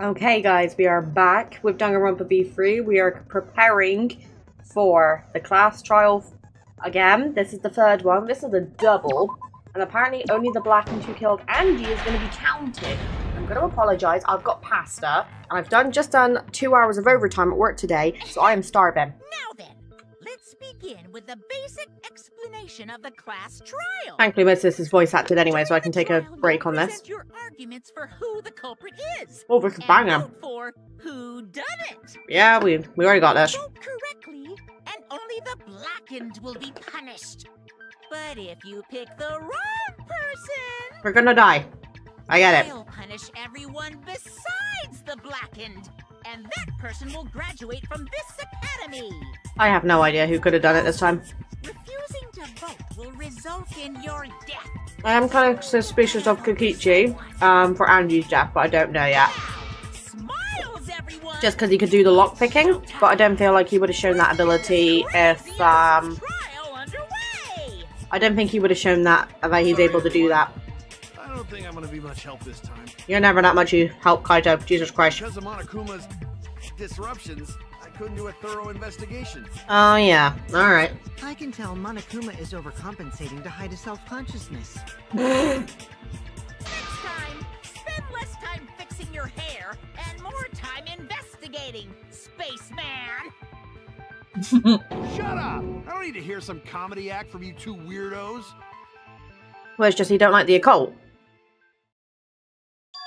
Okay guys, we are back with Danganronpa B3. We are preparing for the class trial again. This is the third one. This is a double. And apparently only the black and who killed Angie is going to be counted. I'm going to apologise. I've got pasta. And I've just done 2 hours of overtime at work today. So I am starving. Now then, let's begin with the basic explanation of the class trial. Thankfully, most of this is voice acted anyway, so I can take a break on this. Present your arguments for who the culprit is. Oh, this is banging. Vote for who done it. Yeah, we already got this. Vote correctly, and only the blackened will be punished. But if you pick the wrong person, We're gonna die. I get it. I'll punish everyone besides the blackened, and that person will graduate from this academy. I have no idea who could have done it this time. Refusing to vote will result in your death. I am kind of suspicious of Kokichi for Angie's death, but I don't know yet. Smiles, everyone. Just because he could do the lock picking, but I don't feel like he would have shown that ability if Trial underway. I don't think he would have shown that he's able to do that. I don't think I'm gonna be much help this time. You're never that much help, Kaito. Jesus Christ. Because of Monokuma's disruptions, I couldn't do a thorough investigation. Oh yeah. All right. I can tell Monokuma is overcompensating to hide his self-consciousness. Next time, spend less time fixing your hair and more time investigating, spaceman. Shut up! I don't need to hear some comedy act from you two weirdos. Well, it's just he don't like the occult.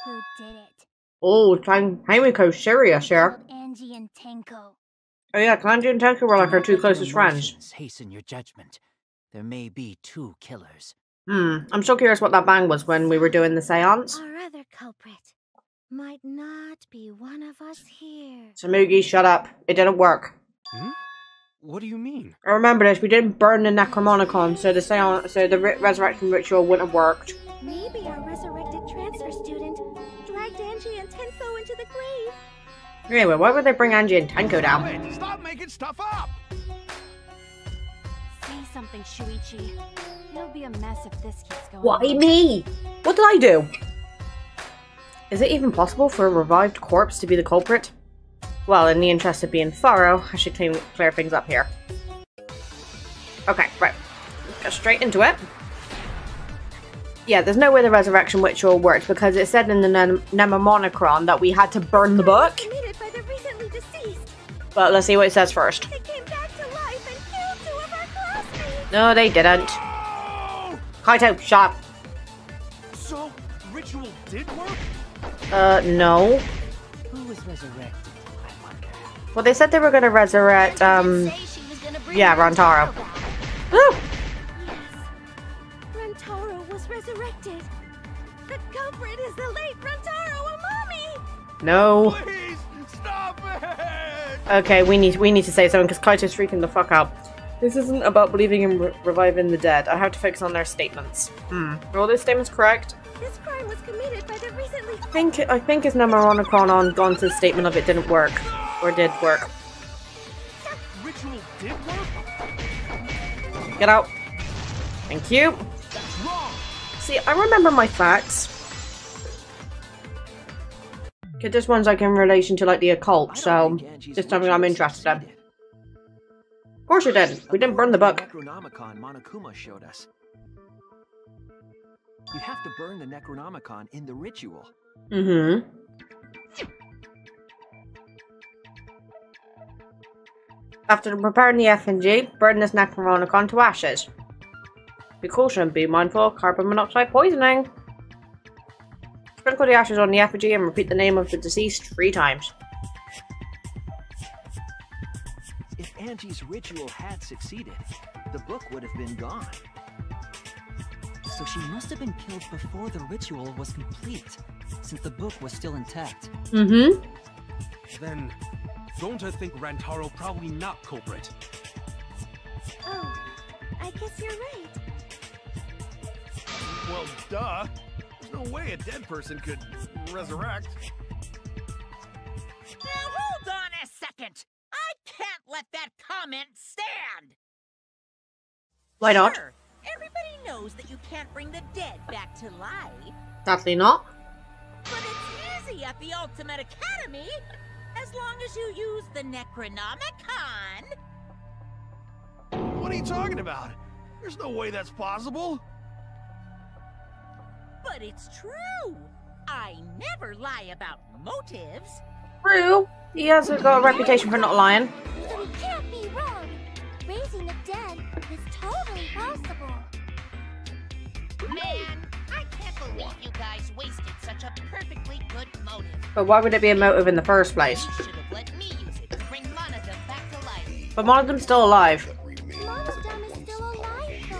Who did it? Oh, Haimiko's serious here. Angie and Tenko. Oh yeah, Kanji and Tenko were like her two closest friends. Hasten your judgment. There may be two killers. I'm so curious what that bang was when we were doing the seance. Our other culprit might not be one of us here. Samugi, shut up. It didn't work. Hmm? What do you mean? I remember this. We didn't burn the Necromonicon, so the seance, so the resurrection ritual wouldn't have worked. Maybe our resurrected transfer student dragged Angie and Tenko into the grave. Anyway, why would they bring Angie and Tenko down? Wait, stop making stuff up! Say something, Shuichi. It'll be a mess if this keeps going. Why me? What did I do? Is it even possible for a revived corpse to be the culprit? Well, in the interest of being thorough, I should clear things up here. Okay, right. Let's go straight into it. Yeah, there's no way the resurrection ritual worked because it said in the Necromonicon that we had to burn the book. Committed by the recently deceased. But let's see what it says first. They came back to life and killed 2 of our classmates. No, they didn't. Oh! Kaito, shut up. So, ritual did work? No. Who was resurrected? I wonder. Well, they said they were gonna resurrect, yeah, Rantaro. Woo! Rantaro was resurrected. The culprit is the late Rantaro Amami. No. Please, stop it! Okay, we need to say something because Kaito's freaking the fuck out. This isn't about believing in reviving the dead. I have to focus on their statements. Are all those statements correct? This crime was committed by the recently. I think his Necromonicon on gone to the statement of it didn't work. Or did work. Ritual did work? Get out. Thank you. That's wrong! See, I remember my facts. Okay, this one's like in relation to like the occult, so just something I'm interested in. Of course you did. We didn't burn the book. Necronomicon Monokuma showed us. You have to burn the Necronomicon in the ritual. After preparing the effigy, burn this Necronomicon to ashes. Be caution, be mindful of carbon monoxide poisoning. Sprinkle the ashes on the effigy and repeat the name of the deceased 3 times. If Angie's ritual had succeeded, the book would have been gone. So she must have been killed before the ritual was complete, since the book was still intact. Then, don't I think Rantaro probably not culprit? Oh, I guess you're right. Well, duh. There's no way a dead person could resurrect. Now hold on a second. I can't let that comment stand. Why not? Sure, everybody knows that you can't bring the dead back to life. Sadly not. But it's easy at the Ultimate Academy, as long as you use the Necronomicon. What are you talking about? There's no way that's possible. But it's true. I never lie about motives. True. He has got a reputation for not lying. So he can't be wrong. Raising the dead is totally possible. Man, I can't believe you guys wasted such a perfectly good motive. But why would it be a motive in the first place? You should have let me use it to bring Monodum back to life. But one of them's still alive. Monodum is still alive, though.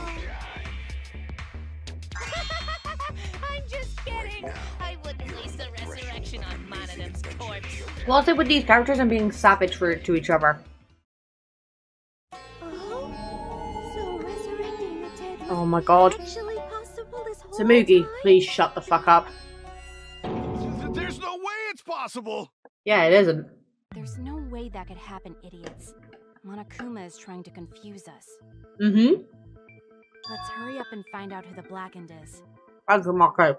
I'm just kidding. I wouldn't waste a resurrection on Monodum's corpse. What's it with these characters and being savage to each other? So resurrecting the dead was Oh my god. actually possible this whole Tsumugi, time? please shut the fuck up. There's no way it's possible. Yeah, it isn't. There's no way that could happen, idiots. Monokuma is trying to confuse us. Mm-hmm. Let's hurry up and find out who the Blackened is. Uncle Marco.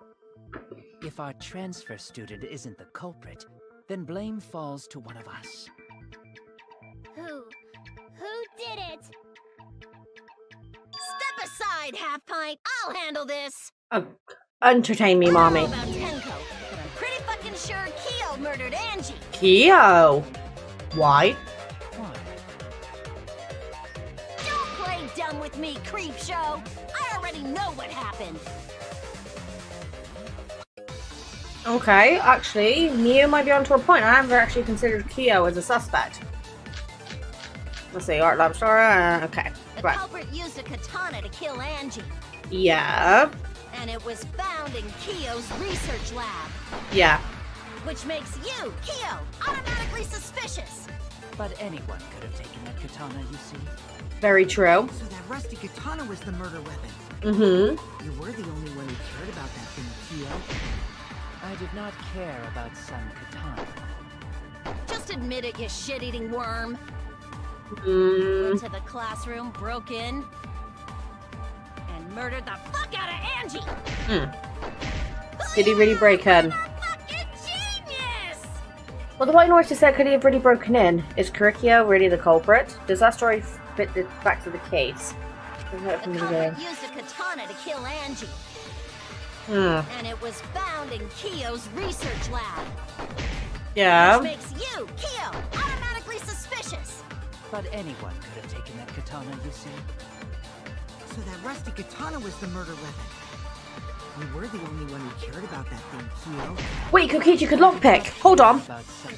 If our transfer student isn't the culprit, then blame falls to one of us. Who did it? Step aside, Half Pint. I'll handle this. Oh, entertain me, mommy. About Tenko, but I'm pretty fucking sure Kyo murdered Angie. Kyo. Why? Why? Don't play dumb with me, creep show. I already know what happened. Okay, actually, Mio might be onto a point. I haven't actually considered Kyo as a suspect. Let's see, Art Lab Star. Okay, The right. culprit used a katana to kill Angie, Yeah. and it was found in Kyo's research lab, Yeah. which makes you, Kyo, automatically suspicious. But anyone could have taken that katana, you see. Very true. So that rusty katana was the murder weapon. Mm-hmm. You were the only one who cared about that thing, Kyo. I did not care about some katana. Just admit it, you shit-eating worm. Mm. Went to the classroom, broke in, and murdered the fuck out of Angie. Did he really break in? Fucking genius! Well, the White Horse just said, could he have really broken in? Is Kurikyo really the culprit? Does that story fit the facts of the case? The culprit used a katana to kill Angie, and it was found in Kyo's research lab, Yeah. which makes you, Kyo, automatically suspicious. But anyone could have taken that katana, you see. So that rusty katana was the murder weapon. You were the only one who cared about that thing, Kyo. Wait, Kokichi could lockpick. Hold on. About some...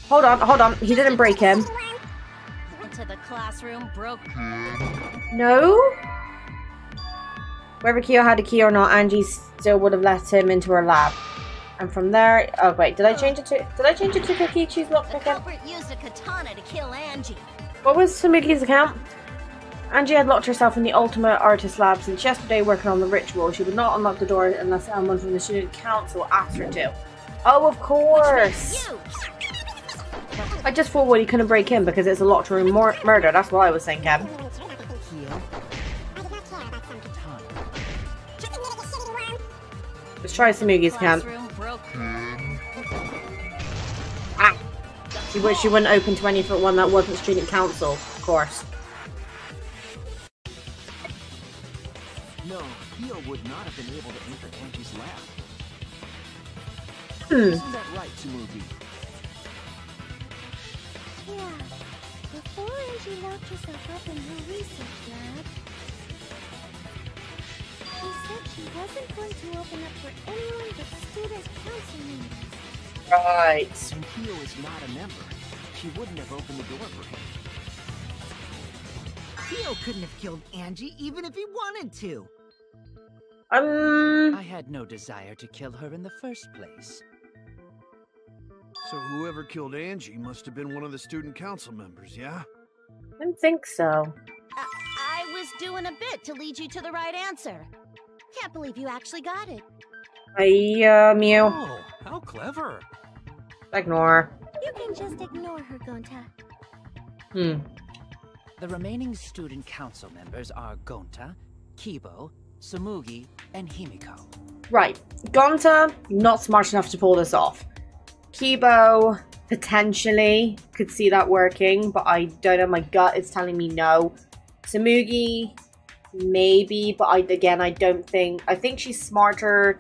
Hold on. He didn't break him. Went to the classroom, broke. No? Whether Kyo had a key or not, Angie still would have let him into her lab. And from there... Oh, wait. Did I change it to Kokichi's The lockpicking? culprit used a katana to kill Angie. What was Tsumugi's account? Angie had locked herself in the Ultimate Artist Lab since yesterday working on the ritual. She would not unlock the door unless someone from the student council asked her to. Oh, of course! You. I just thought, well, he couldn't break in because it's a locked room murder. That's what I was thinking. Kyo? Let's try Tsumugi's account. Classroom broke. Ah! She wouldn't open to anyone that wasn't student council, of course. No, Kyo would not have been able to enter Angie's lab. Hmm. Isn't that right, Tsumugi? Yeah. Before Angie locked herself up in her research lab, she said she wasn't going to open up for anyone but student council members. Right. And Kyo is not a member. She wouldn't have opened the door for him. Kyo couldn't have killed Angie even if he wanted to. I had no desire to kill her in the first place. So whoever killed Angie must have been one of the student council members, yeah? I don't think so. I was doing a bit to lead you to the right answer. Can't believe you actually got it. Mew. Oh, how clever. Ignore. You can just ignore her, Gonta. The remaining student council members are Gonta, Kibo, Tsumugi, and Himiko. Right. Gonta, not smart enough to pull this off. Kibo, potentially, could see that working, but I don't know, my gut is telling me no. Tsumugi, maybe, but I don't think... I think she's smarter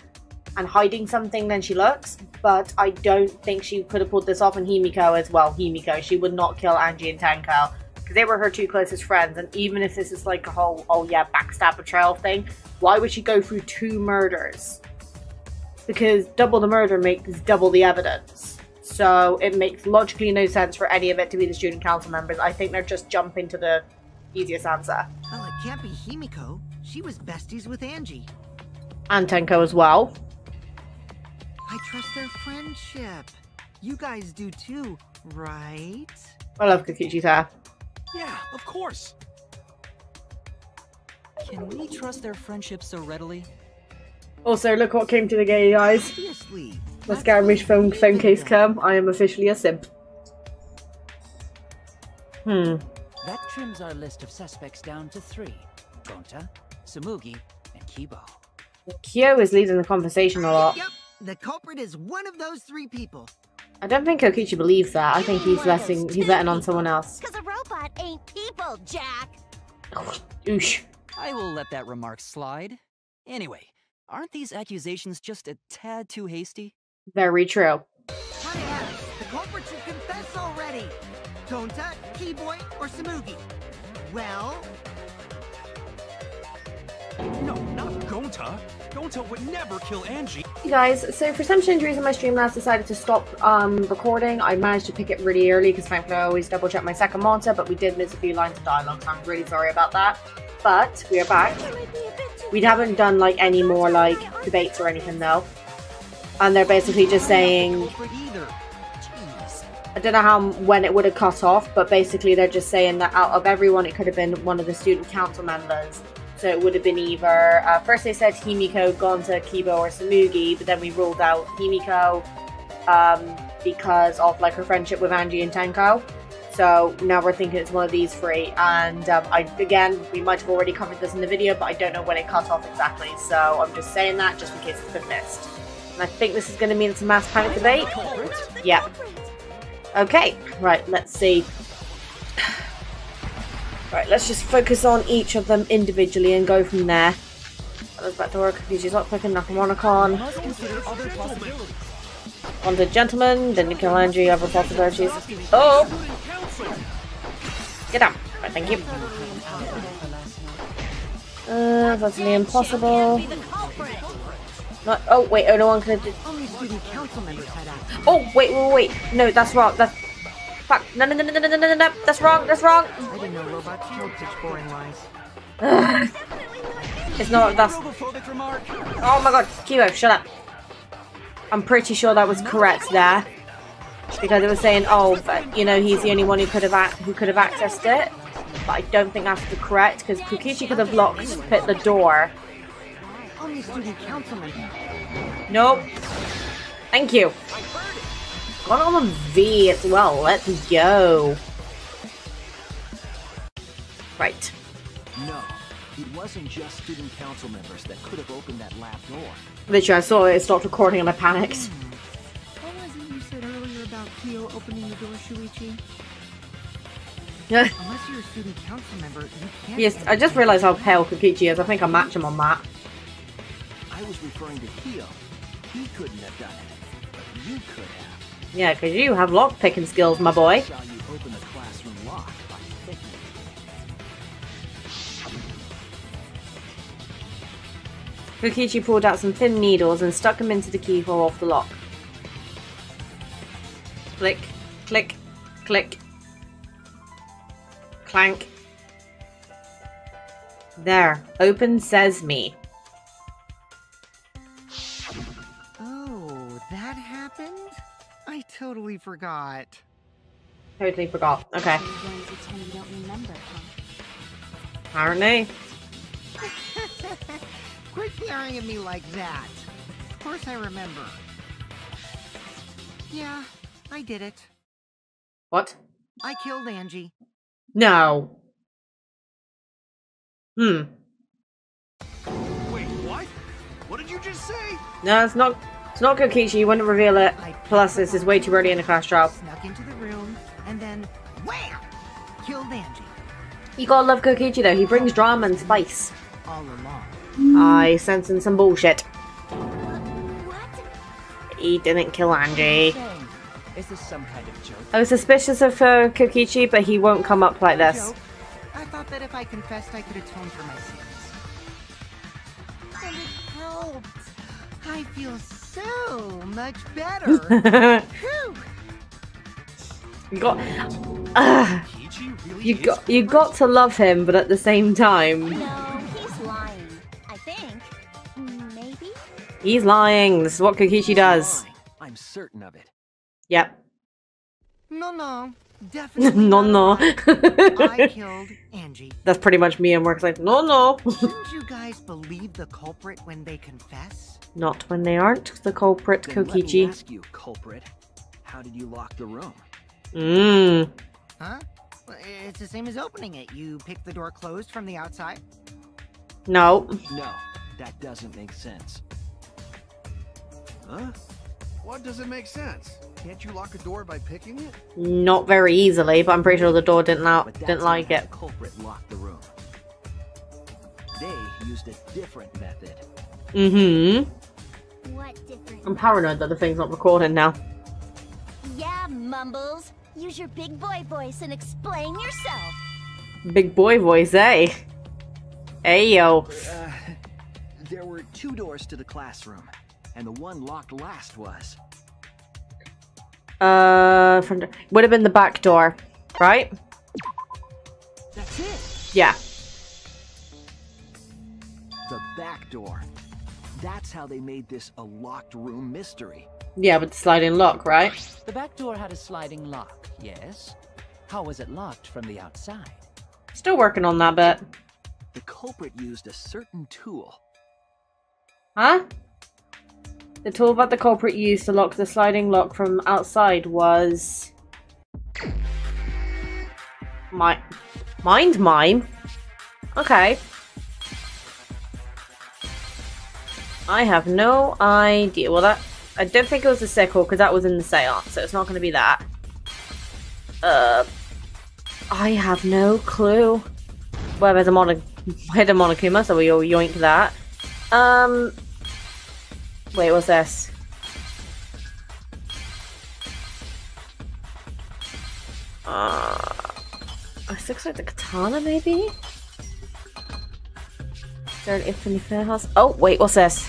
and hiding something than she looks, but I don't think she could have pulled this off. And Himiko as well. Himiko, she would not kill Angie and Tenko, because they were her two closest friends, and even if this is like a whole, oh yeah, backstab betrayal thing, why would she go through 2 murders? Because double the murder makes double the evidence. So it makes logically no sense for any of it to be the student council members. I think they're just jumping to the easiest answer. Well, it can't be Himiko. She was besties with Angie. And Tenko as well. I trust their friendship. You guys do too, right? I love Kokichi's hair. Yeah, of course. Can we trust their friendship so readily? Also, look what came to the gay guys. Obviously. Let's get a phone case cam. I am officially a simp. That trims our list of suspects down to 3. Gonta, Tsumugi, and Kibo. Kyo is leading the conversation a lot. Yep, the culprit is one of those 3 people. I don't think Kokichi believes that. I think he's letting on someone else. Because a robot ain't people, Jack. Oosh. I will let that remark slide. Anyway, aren't these accusations just a tad too hasty? Very true. Honey, the culprit should confess already. Gonta, Keyboy, or Tsumugi? Well... No, not Gonta. Gonta would never kill Angie. Hey guys, so for some strange reason my Streamlabs decided to stop recording. I managed to pick it really early because thankfully I always double check my second monitor, but we did miss a few lines of dialogue, so I'm really sorry about that. But we are back. We haven't done like any more like debates or anything though. And they're basically just saying, I don't know when it would have cut off, but basically they're just saying that out of everyone it could have been one of the student council members. So it would have been either, first they said Himiko, Gonta, Kibo, or Tsumugi, but then we ruled out Himiko because of like her friendship with Angie and Tenko. So now we're thinking it's one of these 3, and again, we might have already covered this in the video, but I don't know when it cut off exactly, so I'm just saying that just in case it's been missed. And I think this is going to mean it's a mass panic debate. Yeah. Okay, right, let's see. Right, let's just focus on each of them individually and go from there. Let's back to work because she's not quick enough. Monicon. On the gentleman, then Nicolangi, other possibilities. Oh! Get down. Right, thank you. That's the impossible. Not, oh, wait, no one could have. Only student council members had access. Oh, wait. No, that's wrong. That's. Fuck. No. That's wrong. That's wrong. I didn't know robots killed such boring lies. It's not. That's. Oh my god. Kibo, shut up. I'm pretty sure that was correct there. Because it was saying, oh, but, you know, he's the only one who could have accessed it. But I don't think that's the correct, because Kokichi could have locked the door. Only student council members. Nope. Thank you. Got on a V as well. Let's go. Right. No, it wasn't just student council members that could have opened that lab door. Literally, I saw it stopped recording and I panicked. What was it you said earlier about Kyo opening the door, Shuichi? Yeah. Unless you're a student council member, you can't... Yes, I just realised how pale Kokichi is. I think I match him on that. I was referring to Kyo. He couldn't have done it, but you could have. Yeah, because you have lock-picking skills, my boy. I saw you open the classroom lock by picking it. Kokichi pulled out some thin needles and stuck them into the keyhole off the lock. Click, click, click. Clank. There. Open sesame. Oh, that happened? I totally forgot. Totally forgot. Okay. You're going to pretend you don't remember, huh? Apparently. Quit staring at me like that. Of course I remember. Yeah, I did it. What? I killed Angie. No. Wait, what? What did you just say? No, it's not. It's not Kokichi, you wouldn't reveal it. Plus, this is way too early in the class trial. Snuck into the room, and then wham! Killed Angie. You gotta love Kokichi though, he brings drama and spice. All along. I sensing some bullshit. What? He didn't kill Angie. Shame. Is this some kind of joke? I was suspicious of Kokichi, but he won't come up like this. Joke. I thought that if I confessed, I could atone for my sins. And it helped. I feel so much better. Phew. You got, Kokichi really you got to love him, but at the same time, No, he's lying. I think. Maybe? he's lying. This is what Kokichi does. Lying. I'm certain of it. Yep. No, definitely. No, not no. a lie. I killed Angie. That's pretty much me and works like, no. Shouldn't you guys believe the culprit when they confess? Not when they aren't the culprit, Then let me Kokichi. ask you, culprit. How did you lock the room? Huh? Well, it's the same as opening it. You pick the door closed from the outside. No. No, that doesn't make sense. Huh? What doesn't make sense? Can't you lock a door by picking it? Not very easily, but I'm pretty sure the door didn't But that's didn't like not how it. the culprit locked the room. They used a different method. What different? I'm paranoid that the thing's not recording now. Yeah, Mumbles. Use your big boy voice and explain yourself. Big boy voice, eh? Hey, yo. There were 2 doors to the classroom, and the one locked last was. Would have been the back door, right? That's it! Yeah. The back door. That's how they made this a locked room mystery. Yeah, with the sliding lock, right? The back door had a sliding lock, yes? How was it locked from the outside? Still working on that bit. The culprit used a certain tool. Huh? The tool that the culprit used to lock the sliding lock from outside was... Mind mime? Okay. I have no idea. Well, that... I don't think it was the sickle, because that was in the seance, so it's not going to be that. I have no clue. Well, there's a hidden Monokuma, so we'll yoink that. Wait, what's this? This looks like the katana, maybe? Is there an Infinity Fairhouse? Oh, wait, what's this?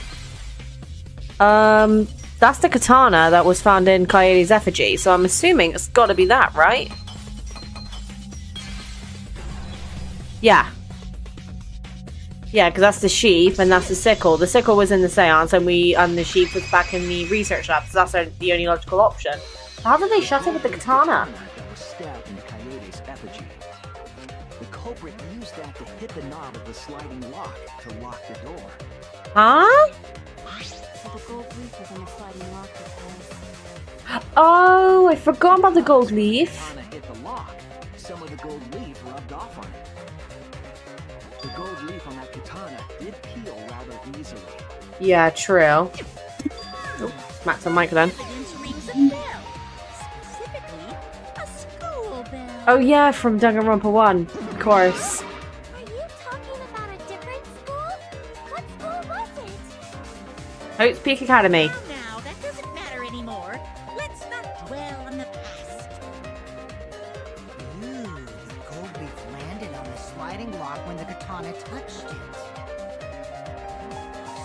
That's the katana that was found in Coyote's effigy, so I'm assuming it's gotta be that, right? Yeah. Yeah, because that's the sheath and that's the sickle. The sickle was in the seance and the sheath was back in the research lab, so that's the only logical option. How did they shut it with the katana? That was stabbed in Coyote's effigy. The culprit used that to hit the knob of the sliding lock to lock the door. Huh? So the gold leaf was in the sliding lock because... Oh, I forgot about the gold leaf. Katana hit the lock. Some of the gold leaf rubbed off on it. The gold leaf on that katana did peel rather easily. Yeah, true. Oh, smack some mic then. Evidence rings a bell. Specifically, a school bell. Oh yeah, from Danganronpa 1, of course. Are you talking about a different school? What school was it? Oats Peak Academy. Now, that doesn't matter anymore. Let's not dwell on the past. Ooh, the gold leaf landed on the sliding lock when the katana touched it.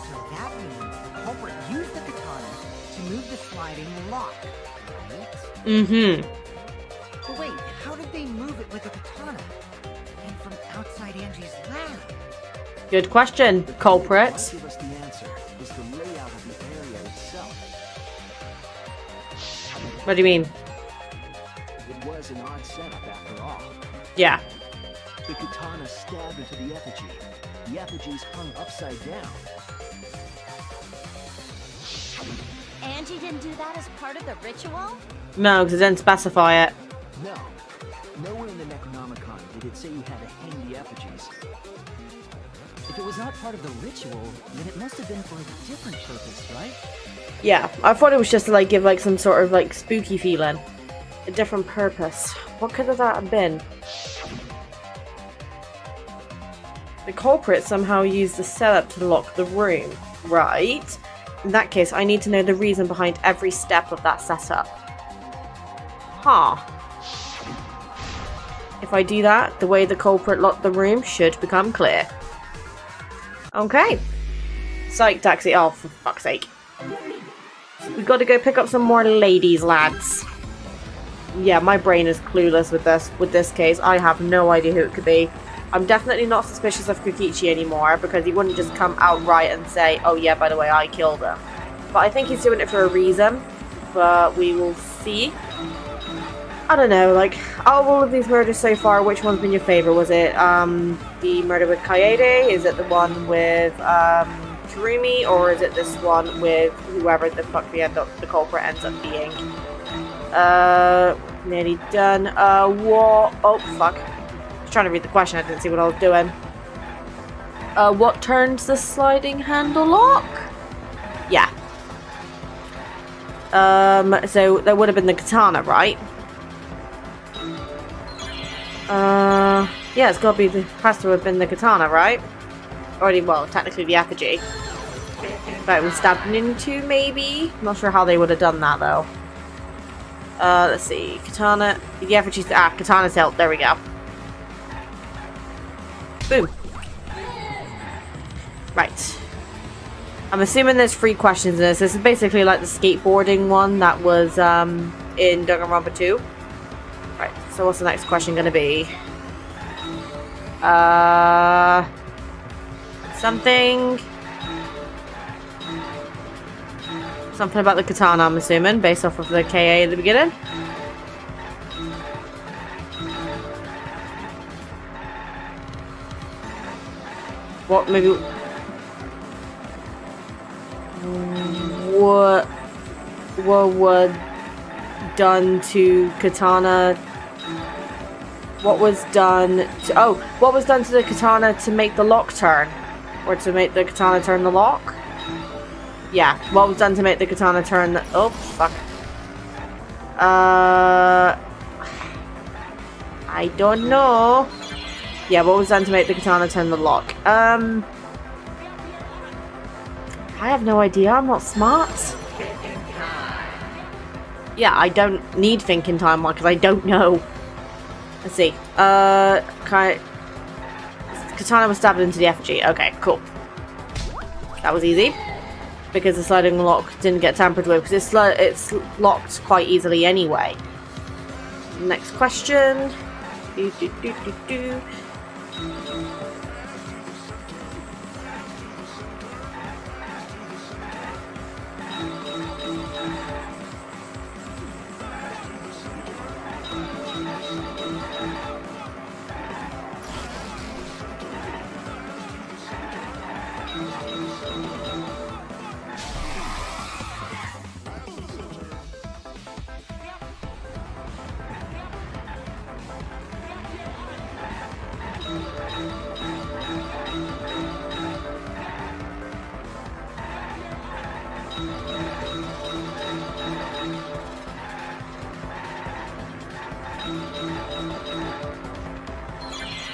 So that means the culprit used the katana to move the sliding lock, right? Mm-hmm. But wait, how did they move it with the katana? And from outside Angie's lab? Good question, culprit. What give us the answer is the layout of the area itself. What do you mean? It was an odd setup after all. Yeah. The katana stabbed into the effigy. The effigy's hung upside down. Angie didn't do that as part of the ritual? No, because it didn't specify it. No. Nowhere in the Necronomicon did it say you had to hang the effigies. If it was not part of the ritual, then it must have been for a different purpose, right? Yeah, I thought it was just to like give like some sort of like spooky feeling. A different purpose. What could that have been? The culprit somehow used the setup to lock the room, right? In that case, I need to know the reason behind every step of that setup. Huh. If I do that, the way the culprit locked the room should become clear. Okay. Psych taxi. Oh, for fuck's sake. We gotta go pick up some more ladies, lads. Yeah, my brain is clueless with this case. I have no idea who it could be. I'm definitely not suspicious of Kokichi anymore, because he wouldn't just come outright and say, oh yeah, by the way, I killed him. But I think he's doing it for a reason. But we will see. I don't know, like, out of all of these murders so far, which one's been your favourite? Was it the murder with Kaede? Is it the one with Kurumi? Or is it this one with whoever the fuck the culprit ends up being? Nearly done. What? Oh, fuck. I was trying to read the question, I didn't see what I was doing. What turns the sliding handle lock? Yeah. So that would have been the katana, right? Yeah, it's gotta be has to have been the katana, right? Already, well, technically the effigy. But it was stabbed into, maybe? Not sure how they would have done that, though. Let's see. Katana. The effigy's... Ah, katana's help. There we go. Boom. Right. I'm assuming there's 3 questions in this. This is basically like the skateboarding one that was, in Danganronpa 2. Right, so what's the next question gonna be? Something about the katana, I'm assuming, based off of the KA at the beginning. What, maybe... What was done to katana... What was done to... Oh, what was done to the katana to make the lock turn? Or to make the katana turn the lock? Yeah, what was done to make the katana turn the... Oh, fuck. I don't know. Yeah, what was done to make the katana turn the lock? I have no idea. I'm not smart. Yeah, I don't need thinking time because I don't know. Let's see. Katana was stabbed into the effigy. Okay, cool. That was easy. Because the sliding lock didn't get tampered with. Because it's locked quite easily anyway. Next question.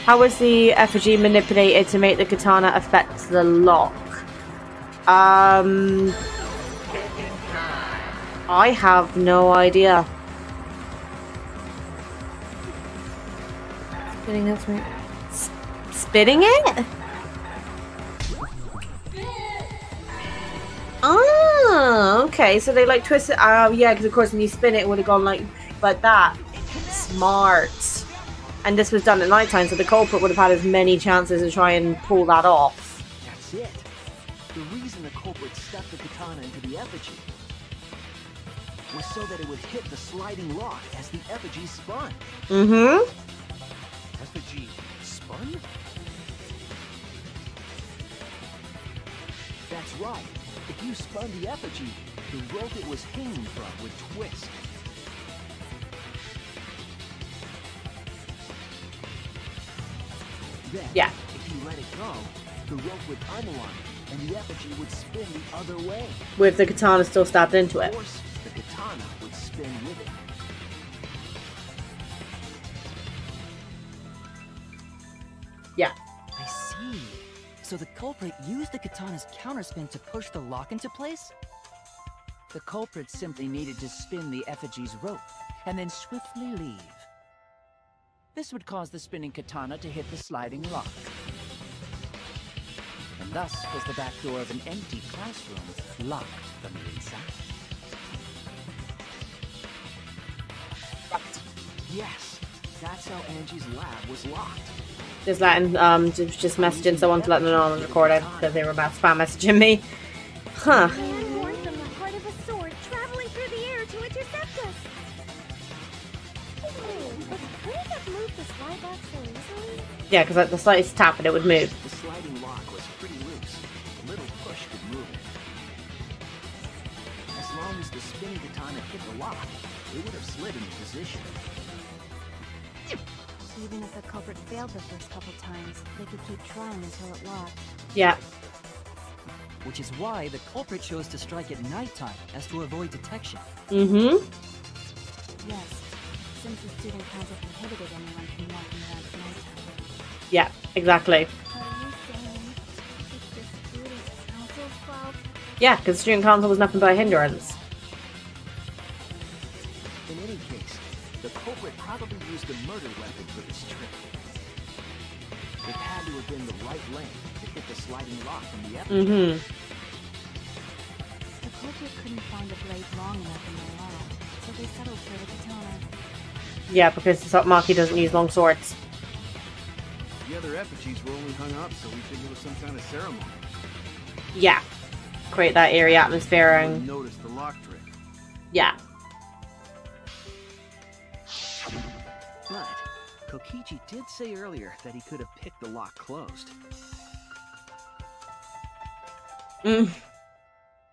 How was the effigy manipulated to make the katana affect the lock? I have no idea. Spitting it? Spitting it? Oh, okay. So they like twist it. Oh, yeah, because of course when you spin it, it would have gone like that. Smart. And this was done at night time, so the culprit would have had as many chances to try and pull that off. That's it. The reason the culprit stuck the katana into the effigy was so that it would hit the sliding lock as the effigy spun. Mm-hmm. Effigy spun? That's right. If you spun the effigy, the rope it was hanging from would twist. Then, yeah. if you let it go, the rope would unwind, and the effigy would spin the other way. With the katana still stabbed into Of it. course, the katana would spin with it. Yeah. I see. So the culprit used the katana's counterspin to push the lock into place? The culprit simply needed to spin the effigy's rope, and then swiftly leave. This would cause the spinning katana to hit the sliding lock. And thus was the back door of an empty classroom locked from the inside. Yes, that's how Angie's lab was locked. Just letting, just messaging someone to let them know I was recording because they were about spam messaging me. Huh. Man born from the heart of a sword, traveling through the air to intercept us. But couldn't it move the slide lock so easily? Yeah, because at the slightest tap and it would move. The sliding lock was pretty loose. A little push could move it. As long as the spinning katana hit the lock, it would have slid into position. Even if the culprit failed the first couple times, they could keep trying until it locked. Yeah. Which is why the culprit chose to strike at nighttime, as to avoid detection. Mm-hmm. Yes, since the student council prohibited anyone from walking around at nighttime. Yeah, exactly. Are you saying it's the student council's fault? Yeah, because student council was nothing but a hindrance. In any case, the culprit probably used a murder weapon for this trick. It had to have been the right length to hit the sliding lock from the effigy. Mm-hmm. The culprit couldn't find a blade long enough in their lab, so they settled for the katana. Yeah, because Maki doesn't use long swords. The other effigies were only hung up, so we figured it was some kind of ceremony. Yeah. Create that eerie atmosphere I and... noticed the lock trick. Yeah. But Kokichi did say earlier that he could have picked the lock closed. Mm.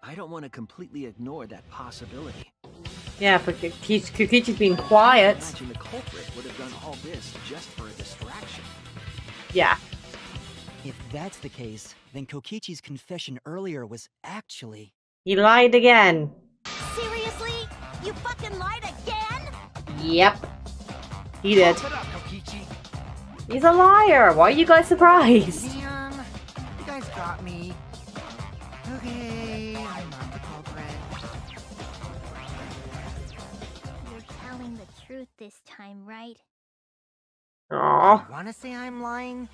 I don't want to completely ignore that possibility. Yeah, but Kukichi's being quiet. Imagine the culprit would have done all this just for a distraction. Yeah. If that's the case, then Kokichi's confession earlier was actually... He lied again. Seriously? You fucking lied again? Yep. He did. Put up, Kokichi. He's a liar. Why are you guys surprised? Damn, you guys got me. Okay, I'm not the culprit. You're telling the truth this time, right? Aww. I want to say I'm lying,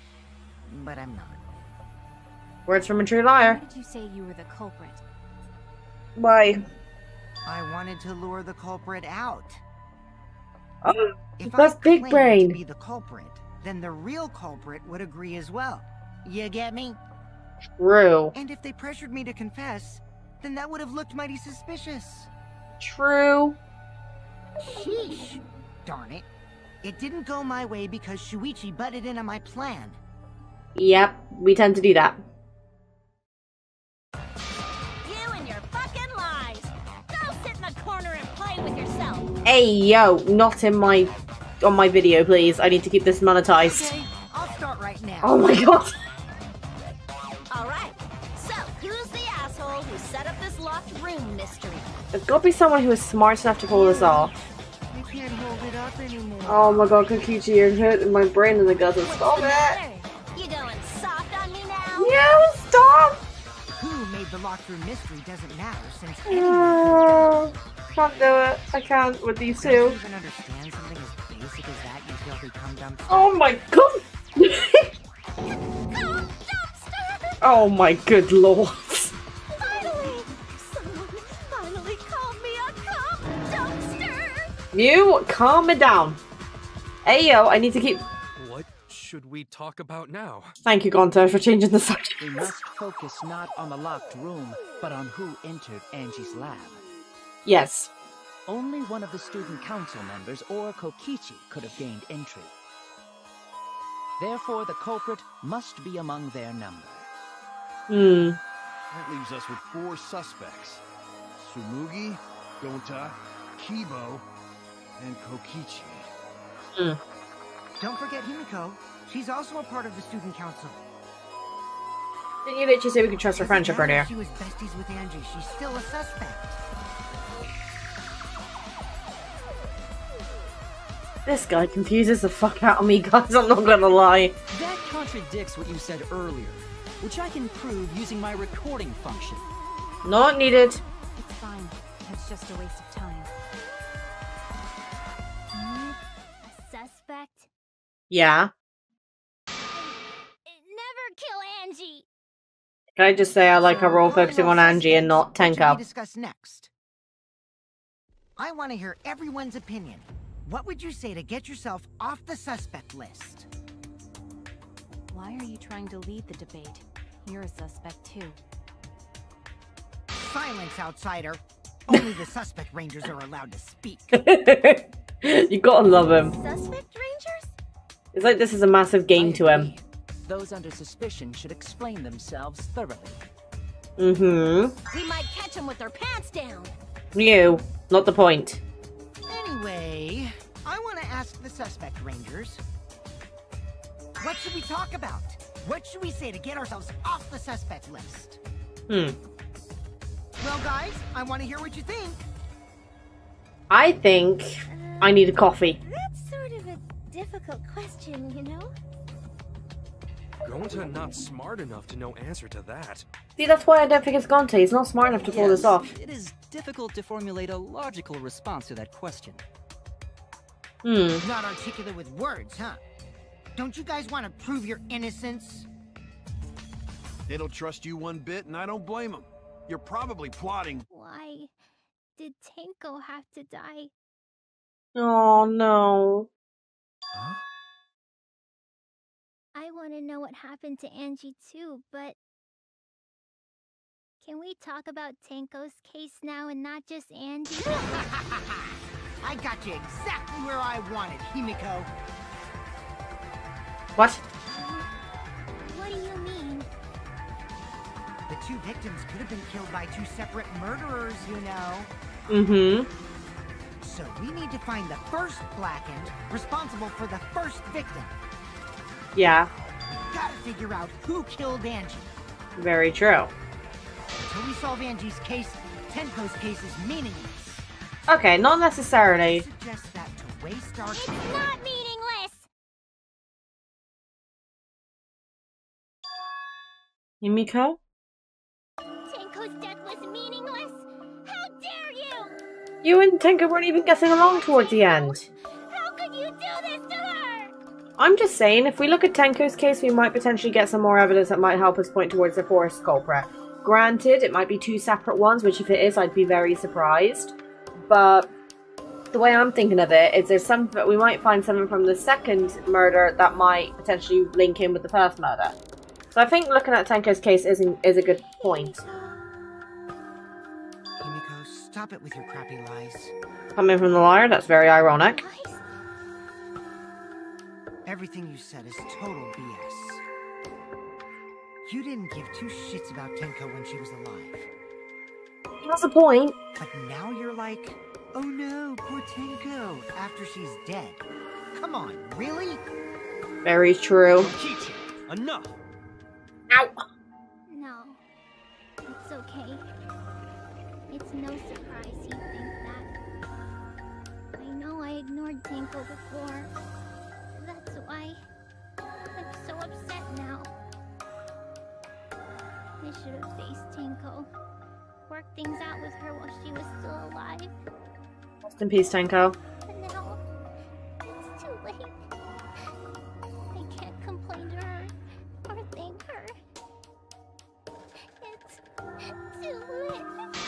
but I'm not. Words from a true Why liar. did you say you were the culprit? Why? I wanted to lure the culprit out. Oh, If that's I big claimed brain. to be the culprit, then the real culprit would agree as well. You get me? True. And if they pressured me to confess, then that would have looked mighty suspicious. True. Sheesh. Darn it. It didn't go my way because Shuichi butted in on my plan. Yep, we tend to do that. You and your fucking lies. Go sit in the corner and play with yourself. Hey, yo, not in my... on my video, please. I need to keep this monetized. Okay, I'll start right now. Oh my god. All right. So, who's the asshole who set up this locked room mystery? There's gotta be someone who is smart enough to pull this off. I can't hold it up anymore. Oh my god, Kokichi, you're hitting my brain in the gutter. Stop What's the it! matter? You going soft on me now? Yeah, stop! Who made the locked room mystery doesn't matter since anyone Can't do it. I can't with these could have two. even understand something as basic as that, you filthy cum dump. Oh my god! Oh my good lord. Finally! Someone finally called me a cum dumpster! You, calm it down. Ayo, I need to keep... What should we talk about now? Thank you, Gonta, for changing the subject. We must focus not on the locked room, but on who entered Angie's lab. Yes. Only one of the student council members or Kokichi could have gained entry. Therefore, the culprit must be among their number. Hmm. That leaves us with 4 suspects. Tsumugi, Gonta, Kibo, and Kokichi. Don't forget Himiko. She's also a part of the student council. Didn't you literally say we could trust her friendship earlier? She was besties with Angie. She's still a suspect. This guy confuses the fuck out of me, guys. I'm not gonna lie. That contradicts what you said earlier, which I can prove using my recording function. Not needed. It's fine. It's just a waste of time. A suspect? Yeah. Never kill Angie! Can I just say I like her role focusing on Angie and not What should we Tenko? discuss next? I want to hear everyone's opinion. What would you say to get yourself off the suspect list? Why are you trying to lead the debate? You're a suspect too. Silence, outsider. Only the suspect rangers are allowed to speak. You gotta love him. Suspect rangers? It's like this is a massive game to him. Those under suspicion should explain themselves thoroughly. Mm-hmm. We might catch them with their pants down. You. Not the point. Anyway, I want to ask the suspect rangers. What should we talk about? What should we say to get ourselves off the suspect list? Well, guys, I want to hear what you think. I think I need a coffee. That's sort of a difficult question, you know? Gonta not smart enough to know answer to that. See, that's why I don't think it's Gonta. He's not smart enough to pull this off. It is difficult to formulate a logical response to that question. Not articulate with words, huh? Don't you guys want to prove your innocence? They don't trust you one bit, and I don't blame them. You're probably plotting. Why did Tenko have to die? Oh, no. Huh? I want to know what happened to Angie too, but... Can we talk about Tenko's case now and not just Angie? I got you exactly where I wanted, Himiko. What? What do you mean? The two victims could have been killed by two separate murderers, you know. Mm-hmm. So we need to find the first Blackened responsible for the first victim. Yeah. We gotta figure out who killed Angie. Very true. Until we solve Angie's case, Tenko's case is meaningless. Okay, not necessarily. I suggest that to waste our It's time. not meaningless! Himiko? Tenko's death was meaningless? How dare you! You and Tenko weren't even getting along towards the end. How could you do this to her? I'm just saying, if we look at Tenko's case, we might potentially get some more evidence that might help us point towards the first culprit. Granted, it might be two separate ones, which if it is, I'd be very surprised. But the way I'm thinking of it is there's some, we might find something from the second murder that might potentially link in with the first murder. So I think looking at Tenko's case is a good point. Himiko, stop it with your crappy lies. Coming from the liar, that's very ironic. Lies? Everything you said is total BS. You didn't give two shits about Tenko when she was alive. That's the point. But now you're like, oh no, poor Tenko, after she's dead. Come on, really? Very true. Kichi, enough! Ow! No. It's okay. It's no surprise you think that. I know I ignored Tenko before. That's why I'm so upset now. I should have faced Tenko. Worked things out with her while she was still alive. Rest in peace, Tenko. But now, it's too late. I can't complain to her or thank her. It's too late.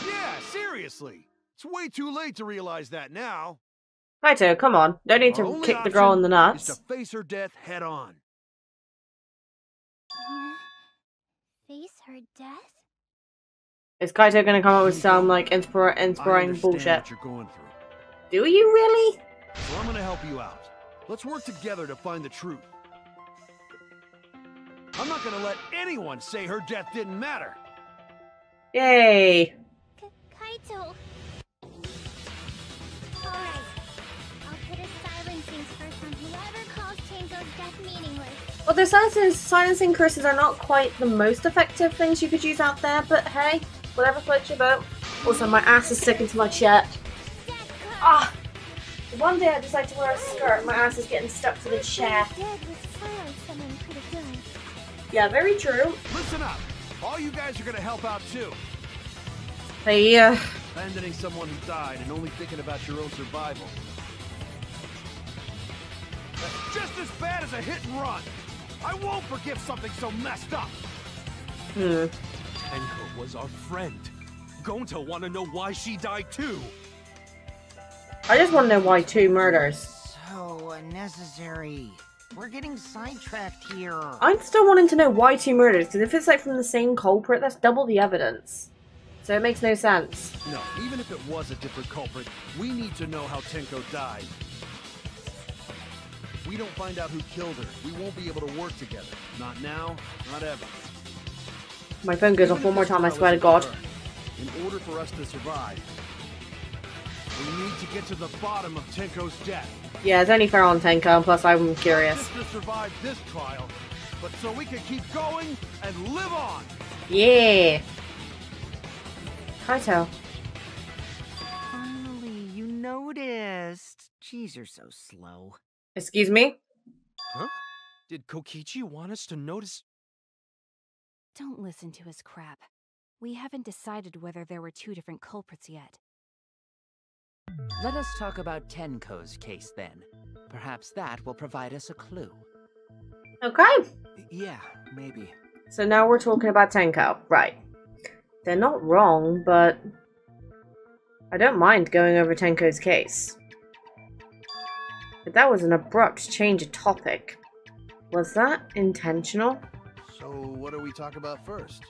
Yeah, seriously. It's way too late to realize that now. Kaito, come on. Don't need Our to only kick the girl in the option is nuts. to face her death head on. Face her death? Is Kaito gonna come up with some, like, I inspiring understand bullshit? what you're going through. Do you really? So I'm gonna help you out. Let's work together to find the truth. I'm not gonna let anyone say her death didn't matter. Yay! Kaito! Alright. I'll put a silencing curse on whoever calls Tenko's death meaningless. Well, the silencing curses are not quite the most effective things you could use out there, but hey, whatever floats your boat. Also, my ass is sticking to my shirt. Ah! One day I decide to wear a skirt, my ass is getting stuck to the chair. Yeah, very true. Listen up. All you guys are gonna help out too. Hey, Abandoning someone who died and only thinking about your own survival. That's just as bad as a hit and run. I won't forgive something so messed up. Tenko was our friend. Gonta wanna know why she died too. I just want to know why 2 murders. So unnecessary. We're getting sidetracked here. I'm still wanting to know why 2 murders, because if it's like from the same culprit, that's double the evidence. So it makes no sense. No, even if it was a different culprit, we need to know how Tenko died. If we don't find out who killed her, we won't be able to work together. Not now, not ever. My phone goes off one more time, I swear to God. In order for us to survive, we need to get to the bottom of Tenko's death. Yeah, it's only fair on Tenko, and plus I'm curious. Not just to survive this trial, but so we can keep going and live on. Yeah. Kaito. Finally, you noticed. Jeez, you're so slow. Excuse me? Huh? Did Kokichi want us to notice? Don't listen to his crap. We haven't decided whether there were 2 different culprits yet. Let us talk about Tenko's case then. Perhaps that will provide us a clue. Okay. Yeah, maybe. So now we're talking about Tenko. Right. They're not wrong, but I don't mind going over Tenko's case. But that was an abrupt change of topic. Was that intentional? So what do we talk about first?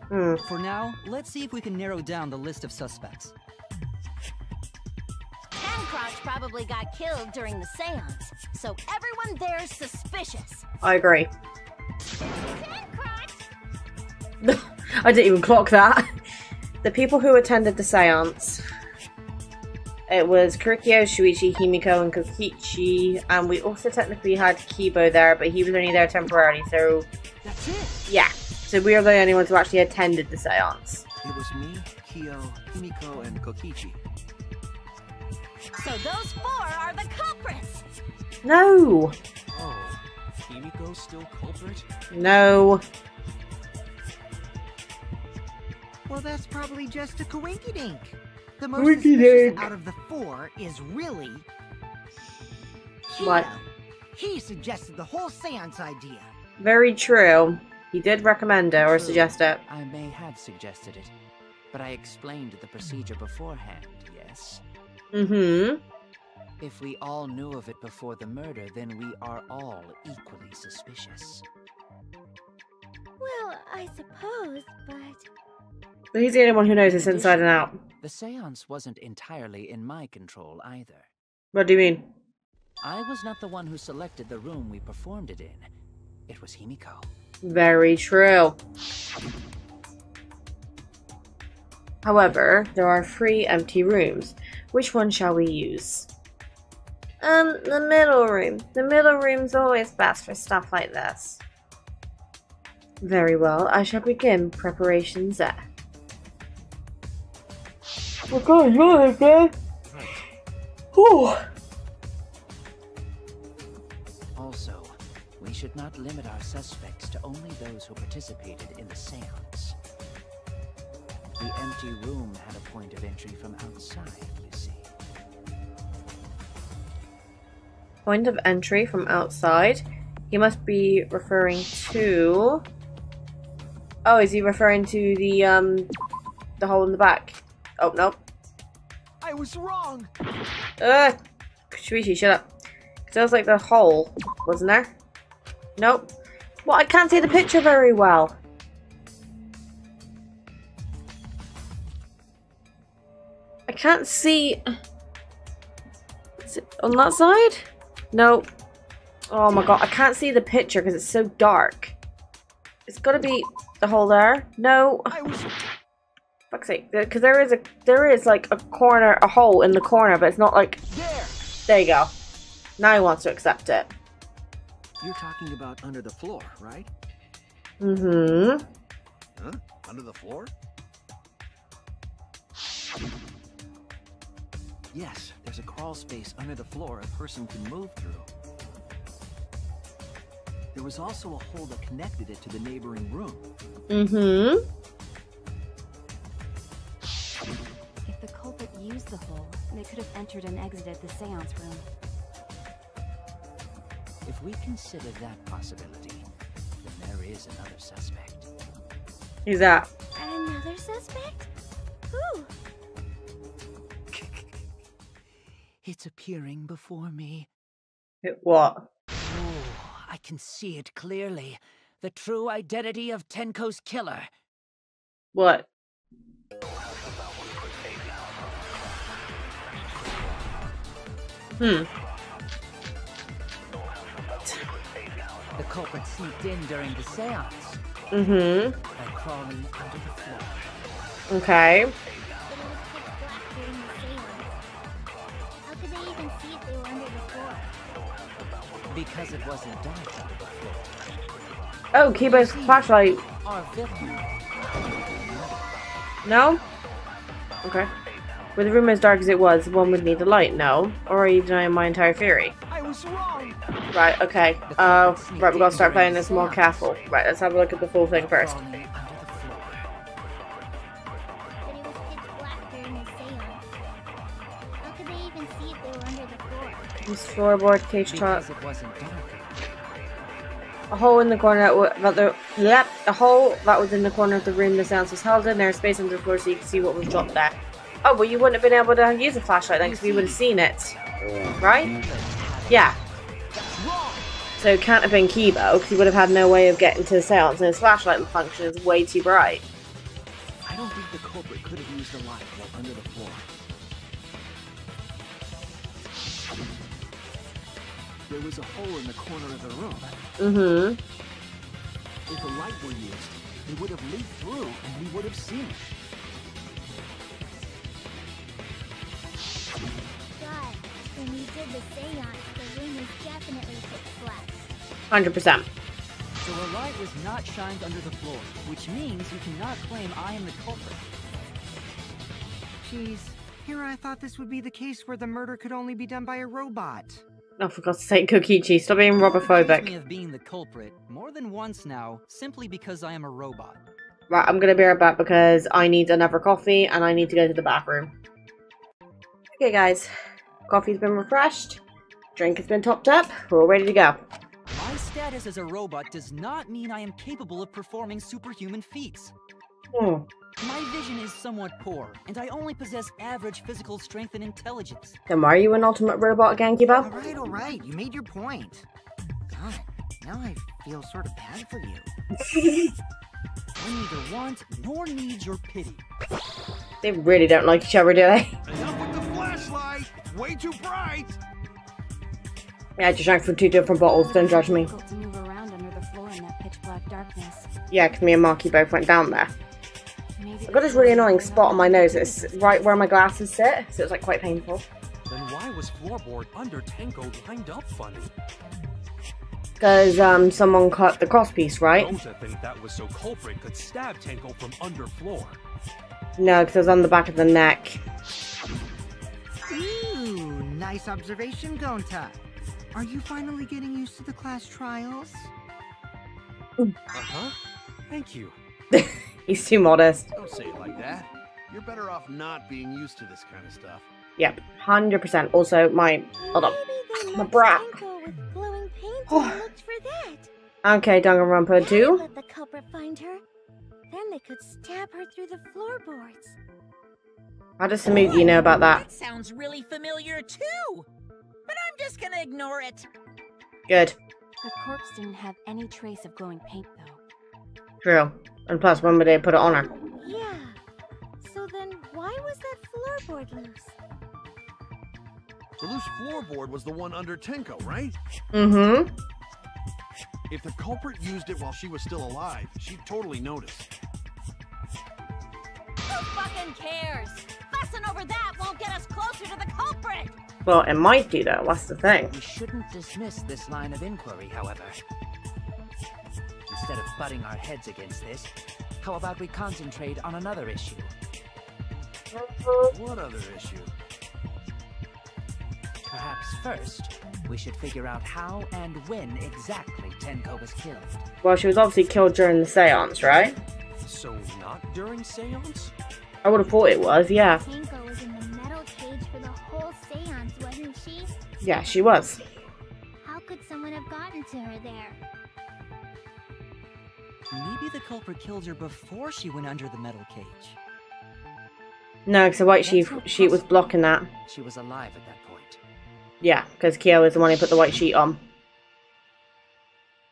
For now, let's see if we can narrow down the list of suspects. Tancrotch probably got killed during the seance, so everyone there's suspicious. I agree. Tancrotch! I didn't even clock that. The people who attended the seance. It was Kurikyo, Shuichi, Himiko, and Kokichi, and we also technically had Kibo there, but he was only there temporarily, so... That's it! Yeah. So we are the only ones who actually attended the seance. It was me, Kyo, Himiko, and Kokichi. So those 4 are the culprits! No! Oh, Himiko's still culprit? No. Well, that's probably just a coinkydink. The most Coinkydink. suspicious out of the 4 is really... What? Kyo. He suggested the whole seance idea. Very true. He did recommend it or suggest it. I may have suggested it, but I explained the procedure beforehand, yes? Mm-hmm. If we all knew of it before the murder, then we are all equally suspicious. Well, I suppose, but... But he's the only one who knows this inside and out. The seance wasn't entirely in my control either. What do you mean? I was not the one who selected the room we performed it in. It was Himiko. Very true. However, there are 3 empty rooms. Which one shall we use? The middle room. The middle room's always best for stuff like this. Very well, I shall begin preparations there. Okay, you got it, man. Whew. Also, we should not limit our suspects to only those who participated in the seance. The empty room had a point of entry from outside, you see. Point of entry from outside? He must be referring to... Oh, is he referring to the hole in the back? Oh, nope. I was wrong! Shuichi, shut up. Because that was like the hole, wasn't there? Nope. Well, I can't see the picture very well. I can't see... Is it on that side? No. Oh my god, I can't see the picture because it's so dark. It's gotta be the hole there. No. Fuck's sake. Because there is like a corner, a hole in the corner, but it's not like... There you go. Now he wants to accept it. You're talking about under the floor, right? Mm-hmm. Huh? Under the floor? Yes, there's a crawl space under the floor a person can move through. There was also a hole that connected it to the neighboring room. Mm-hmm. If the culprit used the hole, they could have entered and exited the seance room. If we consider that possibility, then there is another suspect. Who's that? Another suspect? Who? It's appearing before me. What? Oh, I can see it clearly. The true identity of Tenko's killer. What? The culprit sneaked in during the seance. Mm-hmm. By crawling under the floor. Okay. But it was pitch black during the seance. How could they even see if they were under the floor? Because it wasn't dark under the floor. Oh, Kibo's flashlight. Our villain. No? Okay. With the room as dark as it was, one would need the light, no? Or are you denying my entire theory? I was wrong! Right, okay. Right, we're gonna start playing this more careful. Right, let's have a look at the full thing first. Crawling under the floor. But it was pitch black during the seance. How could they even see if they were under the floor? This floorboard, cage top. Because it wasn't dark. A hole in the corner a hole that was in the corner of the room the seance was held in. There's space under the floor so you can see what was dropped there. Oh, well, you wouldn't have been able to use a flashlight then because we would have seen it. Right? Yeah. So it can't have been Kibo because he would have had no way of getting to the seance and his flashlight function is way too bright. I don't think the culprit could have used the light while under the floor. There was a hole in the corner of the room. Mm-hmm. If the light were used, it would have leaked through and we would have seen it. But when we did the seance, the room was definitely pitch black. 100%. So the light was not shined under the floor, which means you cannot claim I am the culprit. Jeez, here I thought this would be the case where the murder could only be done by a robot. Oh, for God's sake, Kokichi, stop being Accused me robophobic. of being the culprit more than once now, simply because I am a robot. Right, I'm gonna be right back because I need another coffee and I need to go to the bathroom. Okay, guys. Coffee's been refreshed. Drink has been topped up. We're all ready to go. My status as a robot does not mean I am capable of performing superhuman feats. My vision is somewhat poor, and I only possess average physical strength and intelligence. Then why are you an ultimate robot again, Kibo? Alright, you made your point. God, now I feel sort of bad for you. I neither want nor need your pity. They really don't like each other, do they? Enough with the flashlight! It's way too bright! Yeah, I just drank from two different bottles, don't judge me. Difficult to move around under the floor in that pitch black darkness. Yeah, because me and Marky both went down there. Maybe I've got this really annoying spot on my nose. It's right where my glasses sit, so it's like quite painful. Then why was floorboard under Tenko lined up funny? Because someone cut the crosspiece, right? Don't think that was so culprit could stab Tenko from under floor. No, because it was on the back of the neck. Ooh, nice observation, Gonta. Are you finally getting used to the class trials? Uh-huh. Thank you. He's too modest. Don't say it like that. You're better off not being used to this kind of stuff. Yep, 100%. Also, hold on. My bra. With glowing paint and looked for that. Okay, Danganronpa 2. Let the culprit find her. Then they could stab her through the floorboards. How does Samuki know about that? That sounds really familiar too. But I'm just gonna ignore it. Good. The corpse didn't have any trace of glowing paint, though. True. And plus, when would they put it on her? Yeah. So then why was that floorboard loose? The loose floorboard was the one under Tenko, right? Mm-hmm. If the culprit used it while she was still alive, she'd totally notice. Who fucking cares? Fussing over that won't get us closer to the culprit. Well, it might do though, that's the thing. We shouldn't dismiss this line of inquiry, however. Instead of butting our heads against this, how about we concentrate on another issue? What other issue? Perhaps first, we should figure out how and when exactly Tenko was killed. Well, she was obviously killed during the seance, right? So not during seance? I would have thought it was, yeah. Tenko was in the metal cage for the whole seance, wasn't she? Yeah, she was. How could someone have gotten to her there? Maybe the culprit killed her before she went under the metal cage. No, because the white sheet was blocking that. She was alive at that point. Yeah, because Kyo is the one who put the white sheet on.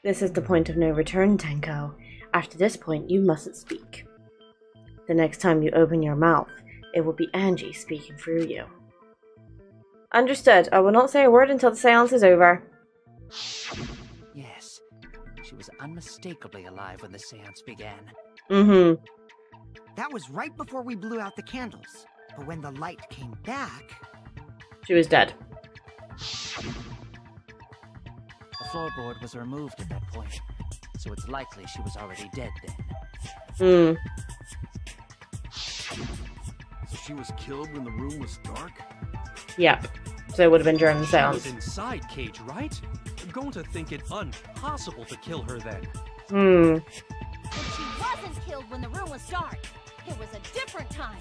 This is the point of no return, Tenko. After this point, you mustn't speak. The next time you open your mouth, it will be Angie speaking through you. Understood. I will not say a word until the seance is over. Yes, she was unmistakably alive when the seance began. Mm-hmm. That was right before we blew out the candles. But when the light came back... She was dead. The floorboard was removed at that point, so it's likely she was already dead then. Hmm. So she was killed when the room was dark? Yep. So it would have been during the She seance. was inside Cage, right? I'm going to think it impossible to kill her then. Hmm. And she wasn't killed when the room was dark. It was a different time.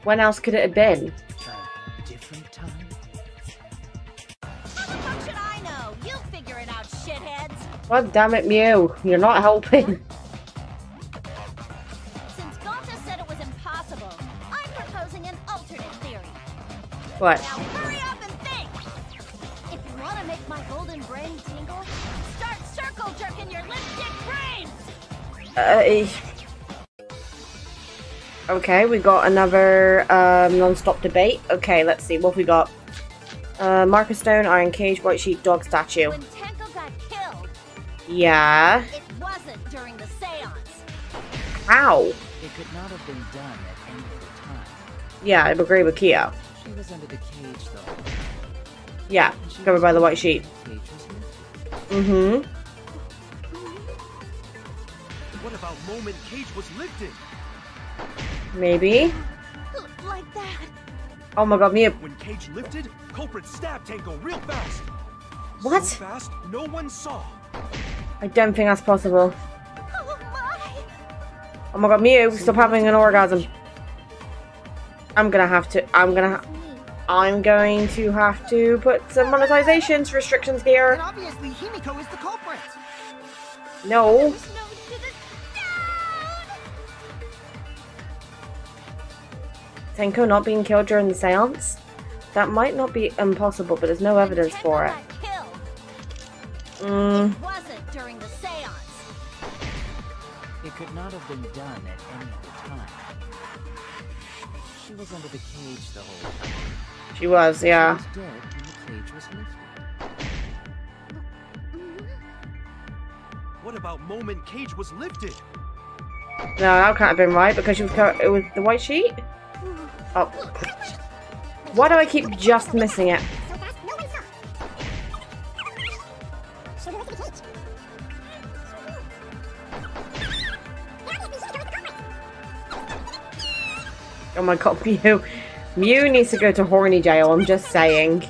When else could it have been? A different time? How the fuck should I know? You'll figure it out, shitheads. God damn it, Mew. You're not helping. Since Gonta said it was impossible, I'm proposing an alternate theory. What? Now hurry up and think! If you want to make my golden brain tingle, start circle jerking your lipstick brains! Okay, we got another non-stop debate. Okay, let's see. What have we got? Marker Stone, Iron Cage, White Sheet, Dog Statue. When Tenko got killed, Yeah. it wasn't during the seance. How? It could not have been done at any other time. Yeah, I agree with Kyo. She was under the cage, though. Yeah, covered by the white sheet. The cage was lifted. Mm-hmm. What about moment Cage was lifted? Maybe. Like that. Oh my god, Mew. When Cage lifted, culprit stabbed Tenko real fast. What? So fast, no one saw. I don't think that's possible. Oh my! Oh my god, Mew, stop having an orgasm. I'm going to have to put some monetizations restrictions And here. obviously Himiko is the culprit. No. Tenko not being killed during the seance? That might not be impossible, but there's no evidence for it. It wasn't during the seance. It could not have been done at any other time. She was under the cage the whole time. She was, yeah. She was dead when the cage was lifted. What about moment Cage was lifted? No, that can't have been right because she was it was the white sheet? Oh. Why do I keep just missing it? Oh my god, Mew. Mew needs to go to horny jail, I'm just saying.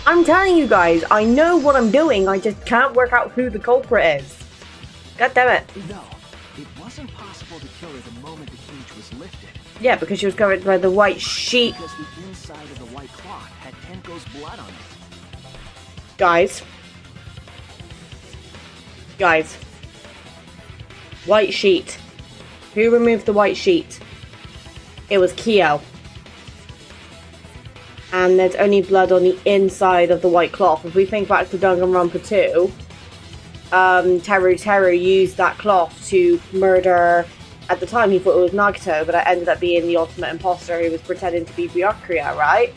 I'm telling you guys, I know what I'm doing, I just can't work out who the culprit is. God damn it. No, it wasn't possible to kill her the moment the cage was lifted. Yeah, because she was covered by the white sheet. Because the inside of the white cloth had Tenko's blood on it. Guys. White sheet. Who removed the white sheet? It was Kyo. And there's only blood on the inside of the white cloth. If we think back to Danganronpa 2, Teru used that cloth to murder. At the time he thought it was Nagito, but it ended up being the ultimate imposter who was pretending to be Byakuya, right?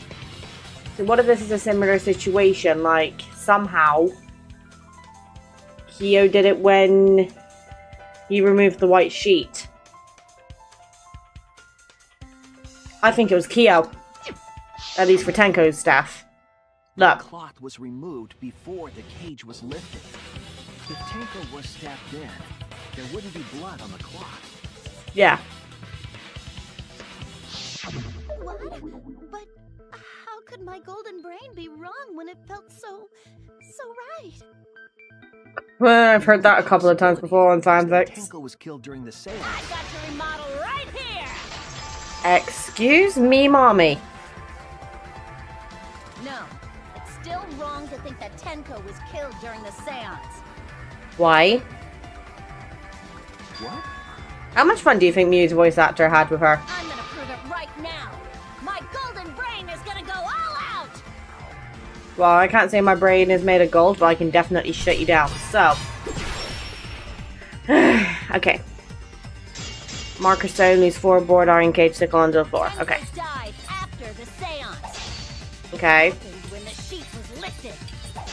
So what if this is a similar situation, like, somehow Kyo did it when he removed the white sheet. I think it was Kyo. At least for Tenko's staff. Look. The cloth was removed before the cage was lifted. If Tenko was stabbed then, there wouldn't be blood on the cloth. Yeah. What? But how could my golden brain be wrong when it felt so right? Well, I've heard that a couple of times before on fanfics. Tenko was killed during the seance. I got to remodel right here. Excuse me, mommy. No, it's still wrong to think that Tenko was killed during the seance. Why? What? How much fun do you think Mew's voice actor had with her? I'm gonna prove it right now. My golden brain is gonna go all out. Well, I can't say my brain is made of gold, but I can definitely shut you down. So. Okay. Marker stone, these 4 board iron cage sickle onto the floor. Okay. Tenko died after the seance. Okay. When the sheet was lifted.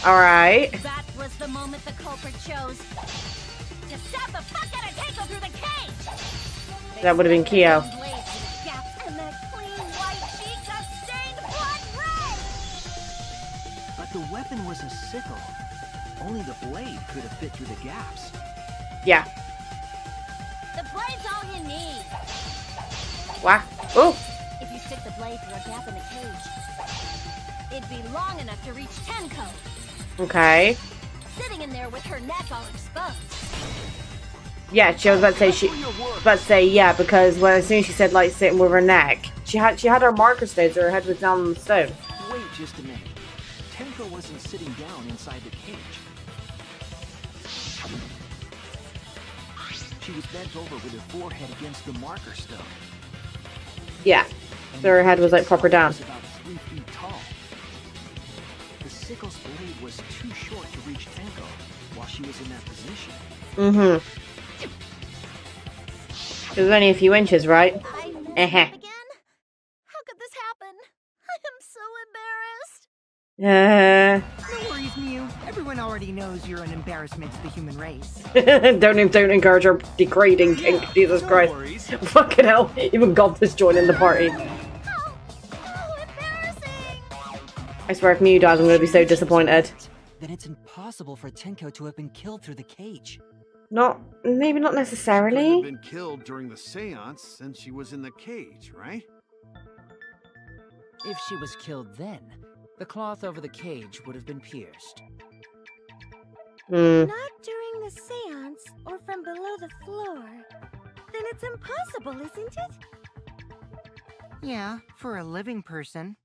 Alright. That was the moment the culprit chose to stab the fuck out of Tenko through the cage. That would have been Kyo. And that clean white sheet just stained blood red. But the weapon was a sickle. Only the blade could have fit through the gaps. Yeah. The blade's all you need. Wow. Ooh. If you stick the blade through a gap in the cage, it'd be long enough to reach Tenko. Okay. Sitting in there with her neck all exposed. Yeah, she was about to say yeah, because when as soon as she said like sitting with her neck, she had her marker stone, so her head was down on the stone. Wait just a minute. Tenko wasn't sitting down inside the cage. She was bent over with her forehead against the marker stone. Yeah. So her head was like proper down. Was about 3 feet tall. The sickle's blade was too short to reach Tenko while she was in that position. Mm-hmm. It was only a few inches, right? Again? How could this happen? I am so embarrassed. No worries, Mew. Everyone already knows you're an embarrassment to the human race. Don't encourage her degrading kink, Jesus Christ. worries. Fucking hell, even Goth is joining the party. How embarrassing. I swear if Mew dies, I'm gonna be so disappointed. Then it's impossible for Tenko to have been killed through the cage. Maybe not Couldn't have necessarily. been killed during the seance since she was in the cage, right? If she was killed then, the cloth over the cage would have been pierced. Hmm. Not during the seance or from below the floor. Then it's impossible, isn't it? Yeah, for a living person.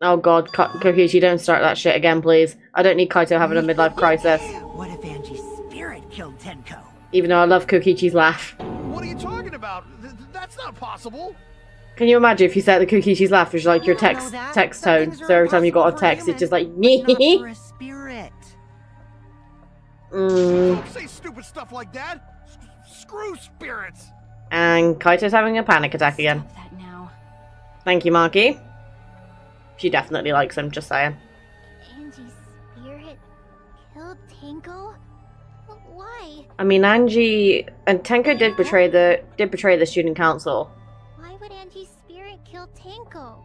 Oh god, Kokichi, don't start that shit again, please. I don't need Kaito having a midlife crisis. What if Angie's spirit killed Tenko? Even though I love Kokichi's laugh. What are you talking about? That's not possible. Can you imagine if you said the Kokichi's laugh was like your text tone, so every time you got a text, it's just like, Not for a spirit. Don't say stupid stuff like that. Screw spirits. And Kaito's having a panic attack again. Stop that now. Thank you, Marky. She definitely likes him, just saying. Angie's spirit killed Tenko? Why? I mean, Angie and Tenko did betray the student council. Why would Angie's spirit kill Tenko?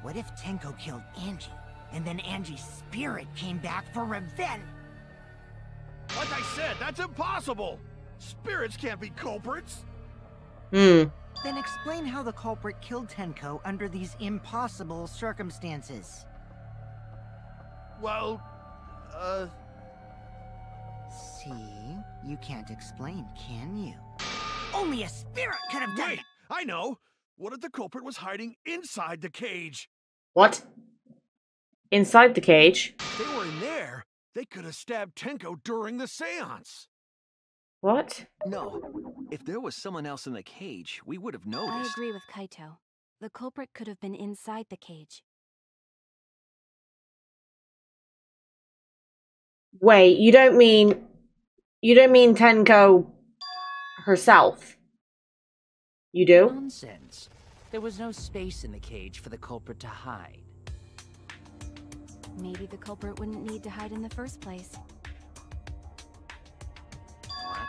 What if Tenko killed Angie, and then Angie's spirit came back for revenge? Like I said, that's impossible. Spirits can't be culprits. Hmm. Then explain how the culprit killed Tenko under these impossible circumstances. Well, See? You can't explain, can you? Only a spirit could have done wait, I know. What if the culprit was hiding inside the cage? What? Inside the cage? If they were in there, they could have stabbed Tenko during the seance. What? No. If there was someone else in the cage, we would have I noticed. agree with Kaito. The culprit could have been inside the cage. Wait, you don't mean Tenko herself? You do? Nonsense. There was no space in the cage for the culprit to hide. Maybe the culprit wouldn't need to hide in the first place. What?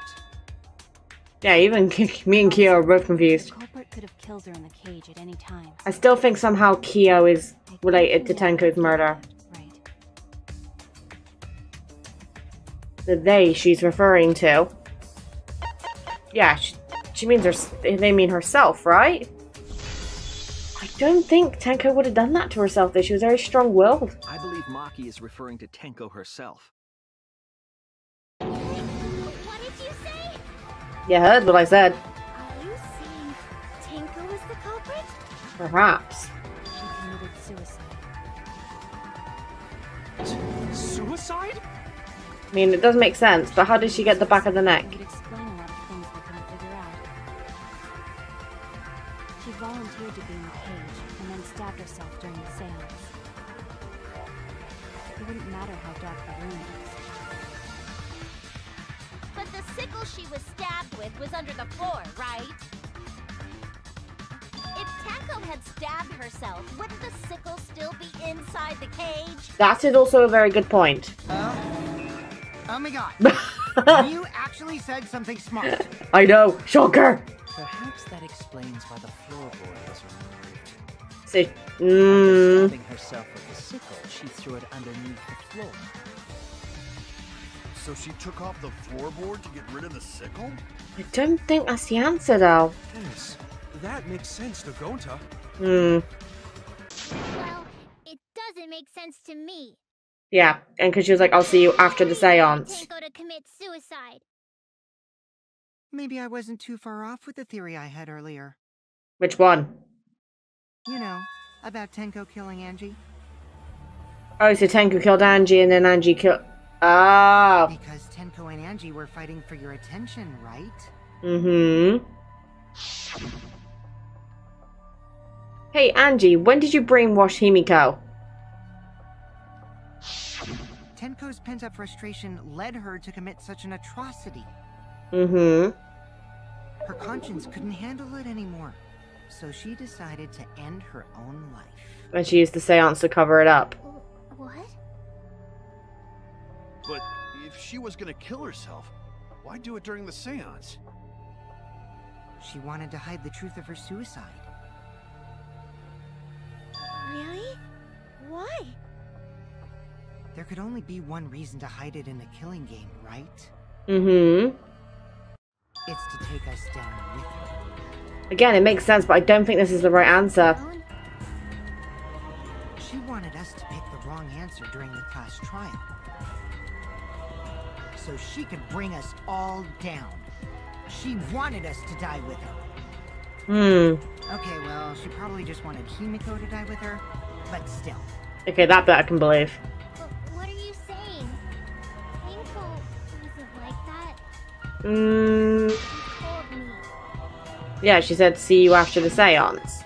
Yeah, even me and Kyo are both confused. The culprit could have killed her in the cage at any time. I still think somehow Kyo is related to Tenko's murder. Right. The they she's referring to. Yeah, she means they mean herself, right? I don't think Tenko would have done that to herself, though. She was very strong-willed. I believe Maki is referring to Tenko herself. What did you say? You heard what I said. Are you saying Tenko was the culprit? Perhaps. She committed suicide. Suicide? I mean, it does make sense, but how did she get the back of the neck? It would explain a lot of things we couldn't figure out. She volunteered to be in the cage and then stabbed herself during the seance. It wouldn't matter how dark the room was. But the sickle she was stabbed with was under the floor, right? If Tenko had stabbed herself, wouldn't the sickle still be inside the cage? That is also a very good point. Oh my god. You actually said something smart. I know. Shocker. Perhaps that explains why the floorboard was removed. So, After stabbing herself with the sickle, she threw it underneath the floor. So she took off the floorboard to get rid of the sickle? I don't think that's the answer, though. Yes, that makes sense to Gonta. Well, it doesn't make sense to me. Yeah, and because she was like, I'll see you after the seance. Tenko to commit suicide. Maybe I wasn't too far off with the theory I had earlier. Which one? You know, about Tenko killing Angie. Oh, so Tenko killed Angie and then Angie killed... Oh. Because Tenko and Angie were fighting for your attention, right? Mm-hmm. Hey, Angie, when did you brainwash Himiko? Tenko's pent-up frustration led her to commit such an atrocity. Mm-hmm. Her conscience couldn't handle it anymore, so she decided to end her own life. And she used the seance to cover it up. What? But if she was gonna kill herself, why do it during the seance? She wanted to hide the truth of her suicide. Really? Why? There could only be one reason to hide it in a killing game, right? Mm-hmm. It's to take us down with her. Again, it makes sense, but I don't think this is the right answer. She wanted us to pick the wrong answer during the class trial, so she could bring us all down. She wanted us to die with her. Okay, well, she probably just wanted Himiko to die with her, but still. Okay, that bit I can believe. What are you saying? Tenko wasn't like that. She told me. Yeah, she said, see you after the seance.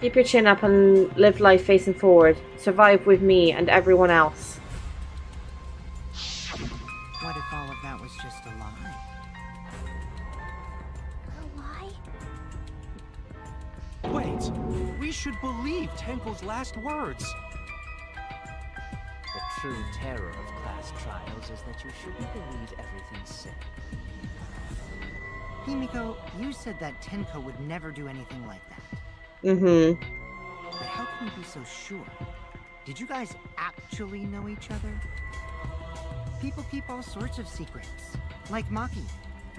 Keep your chin up and live life facing forward. Survive with me and everyone else. What if all of that was just a lie? A lie? Wait, we should believe Tenko's last words. The true terror of class trials is that you shouldn't believe everything said. Himiko, you said that Tenko would never do anything like that. Mm-hmm. But how can you be so sure? Did you guys actually know each other? People keep all sorts of secrets. Like Maki.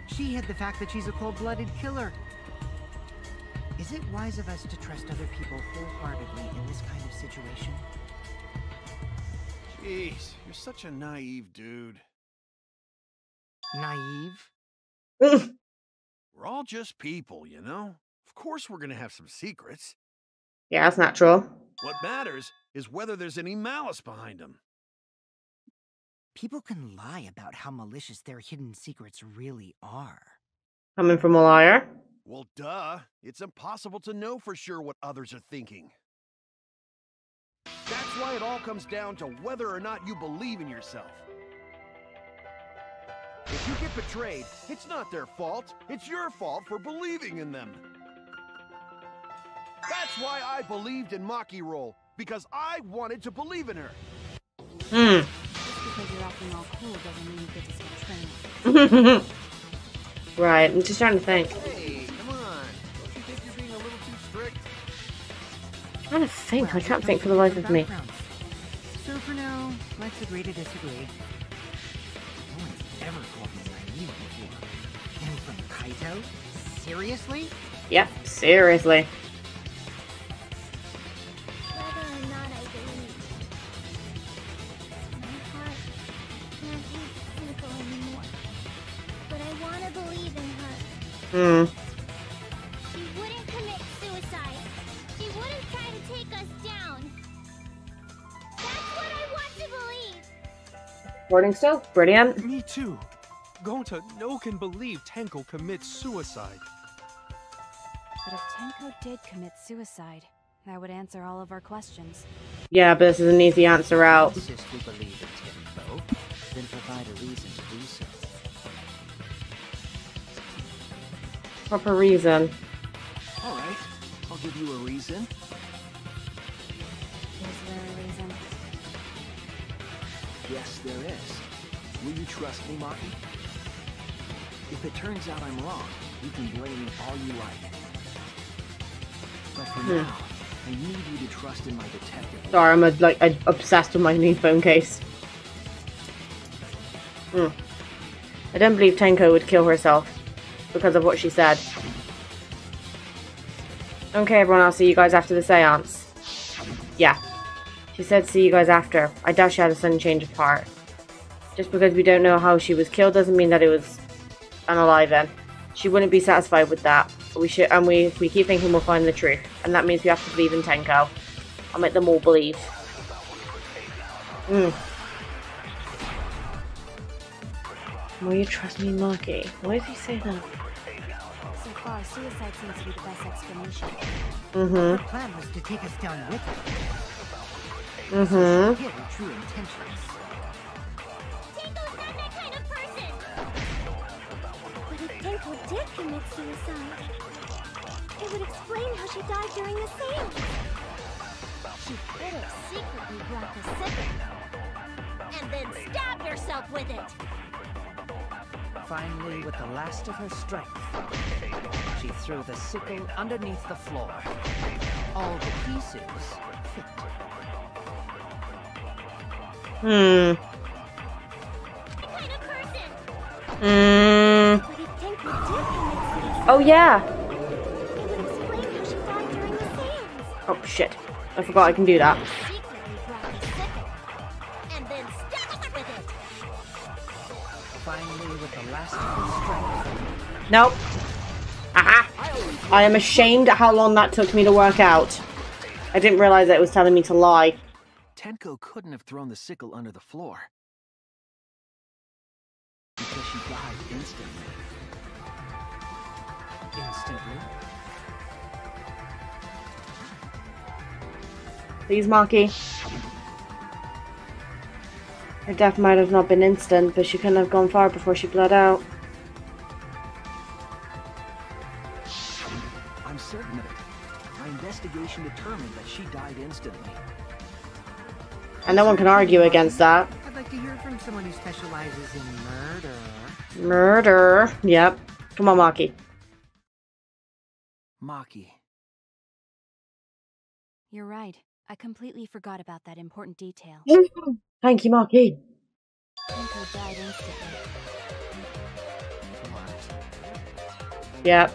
She hid the fact that she's a cold-blooded killer. Is it wise of us to trust other people wholeheartedly in this kind of situation? Jeez, you're such a naive dude. Naive? We're all just people, you know? Of course we're gonna have some secrets. Yeah, that's natural. What matters is whether there's any malice behind them. People can lie about how malicious their hidden secrets really are. Coming from a liar. Well, duh. It's impossible to know for sure what others are thinking. That's why it all comes down to whether or not you believe in yourself. If you get betrayed, it's not their fault. It's your fault for believing in them. That's why I believed in Maki Roll. because I wanted to believe in her. Just because you're acting all cool doesn't mean you get to skip training. Right, I'm just trying to think. Hey, come on. Don't you think you're being a little too strict? I'm trying to think. I can't think for the life of me. So for now, let's agree to disagree. No one's ever called me naive before. And from Kaito? Seriously? Yep, seriously. Whether or not I believe. My heart can't hate Zuko anymore. But I want to believe in her. She wouldn't commit suicide. She wouldn't try to take us down. That's what I want to believe. Boarding still? Brilliant. Me too. Gonta no can believe Tenko commits suicide. But if Tenko did commit suicide, that would answer all of our questions. Yeah, but this is an easy answer out. Insist we believe in Tenko, then provide a reason to do so. Proper reason. All right, I'll give you a reason. Is there a reason? Yes, there is. Will you trust me, Maki? If it turns out I'm wrong, you can blame me all you like. But for now, I need you to trust in my detective. Sorry, I'm obsessed with my new phone case. I don't believe Tenko would kill herself because of what she said. Okay, everyone, I'll see you guys after the seance. Yeah. She said see you guys after. I doubt she had a sudden change of heart. Just because we don't know how she was killed doesn't mean that it was unaliving. She wouldn't be satisfied with that. If we keep thinking we'll find the truth. And that means we have to believe in Tenko. I'll make them all believe. Will you trust me, Maki? Why did he say that? So far, suicide seems to be the best explanation. The plan was to take us down with her. Hid her true intentions. Tenko's not that kind of person. But if Tenko did commit suicide, it would explain how she died during the seance. She could have secretly brought the sickle. And then stab yourself with it. Finally, with the last of her strength, she threw the sickle underneath the floor. All the pieces fit. What kind of person? But if Tenko did commit suicide, Oh, yeah. it would explain how she died during the seance. Oh, shit. I forgot I can do that. Secretly brought the sickle. And then stab it with it. Finally, with the last of her strength. Nope. Aha! I am ashamed at how long that took me to work out. I didn't realize that it was telling me to lie. Tenko couldn't have thrown the sickle under the floor. Because she died instantly. Instantly? Please, Maki. Her death might have not been instant, but she couldn't have gone far before she bled out. I'm certain of it. My investigation determined that she died instantly. And no one can argue against that. I'd like to hear from someone who specializes in murder. Murder. Yep. Come on, Maki. Maki. You're right. I completely forgot about that important detail. Thank you, Maki. Tenko died instantly. Yep.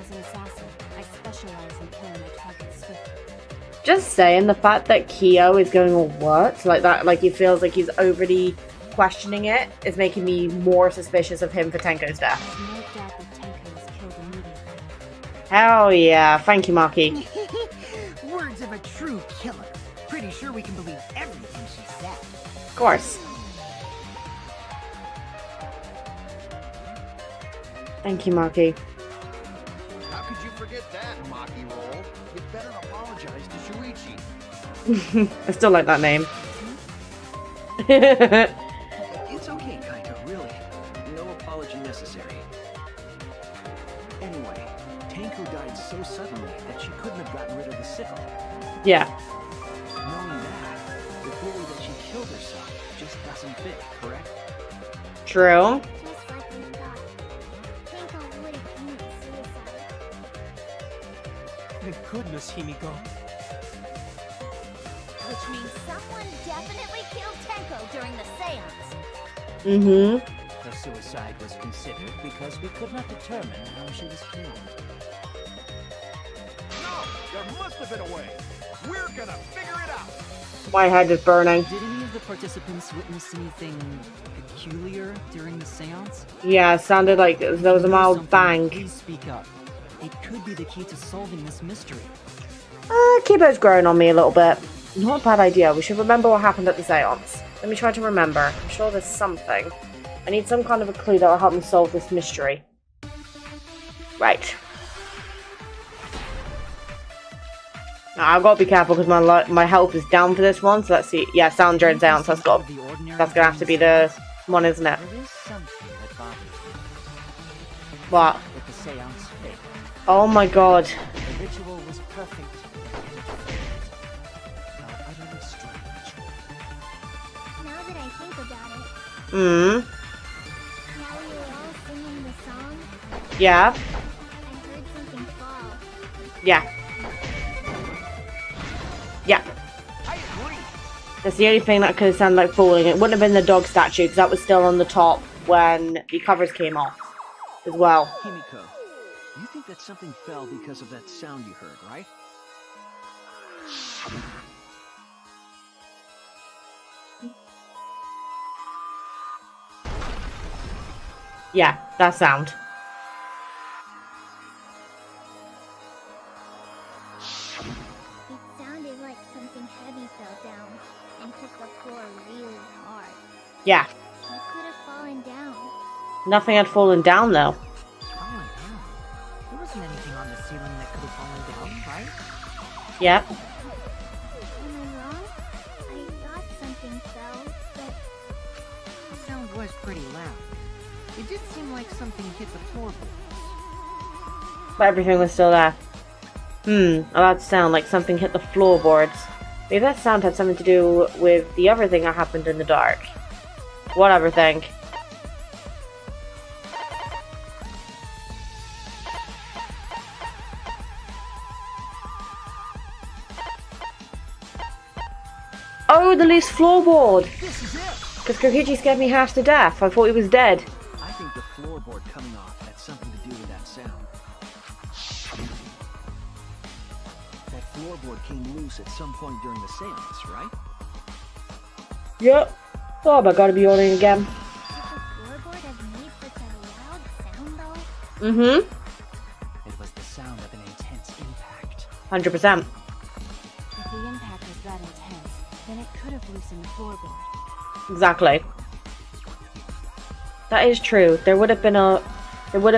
As an assassin, I specialize in killing my targets swiftly. Just saying, the fact that Kyo is going all what? Like that, like he feels like he's overly questioning it is making me more suspicious of him for Tenko's death. There's no doubt that Tenko was killed immediately. Hell yeah. Thank you, Maki. Words of a true killer. Pretty sure we can believe everything she said. Of course. Thank you, Maki. How could you forget that, Maki roll? You better apologize to Shuichi. I still like that name. It's okay, Kaito, really. No apology necessary. Anyway, Tenko died so suddenly that she couldn't have gotten rid of the sickle. Yeah. just doesn't fit, correct? Just True. like we thought. Tenko wouldn't commit suicide. Thank goodness, Himiko. Which means someone definitely killed Tenko during the seance. Mm-hmm. The suicide was considered because we could not determine how she was killed. No! There must have been a way! We're gonna figure it out! My head is burning. Did any of the participants witness anything peculiar during the seance? Yeah, it sounded like there was a mild bang. Please speak up. It could be the key to solving this mystery. Kibo's growing on me a little bit. Not a bad idea. We should remember what happened at the seance. Let me try to remember. I'm sure there's something. I need some kind of a clue that will help me solve this mystery. Right. Now, I've got to be careful because my health is down for this one. So let's see. Yeah, sound during seance. That's going to have to be the one, isn't it? There is something that bothers me. What? With the seance fate. Oh my god. The ritual was perfect. How utterly strange. Now that I think about it, Hmm. while we were all singing the song, Yeah. I heard something fall. Yeah. Yeah. I agree! That's the only thing that could have sounded like falling. It wouldn't have been the dog statue because that was still on the top when the covers came off as well. Himiko, you think that something fell because of that sound you heard, right? Yeah, that sound. It sounded like something heavy fell down and hit the floor really hard. Yeah. What could have fallen down? Nothing had fallen down though. Fallen down? There wasn't anything on the ceiling that could have fallen down, right? Yep. Am I wrong? I thought something fell, but The sound was pretty loud. It did seem like something hit the floorboards. But everything was still there. That sound like something hit the floorboards. Maybe that sound had something to do with the other thing that happened in the dark. Whatever thing. Oh, the loose floorboard! This is it! Because Kokichi scared me half to death. I thought he was dead. I think the floorboard coming off had something to do with that sound. That floorboard came loose at some point during the seance, right? Yep. Oh my god, I'll be yawning again. could the floorboard have made such a loud sound though? Mm-hmm. It was the sound of an intense impact. 100%. If the impact was that intense, then it could have loosened the floorboard. Exactly. That is true. There would have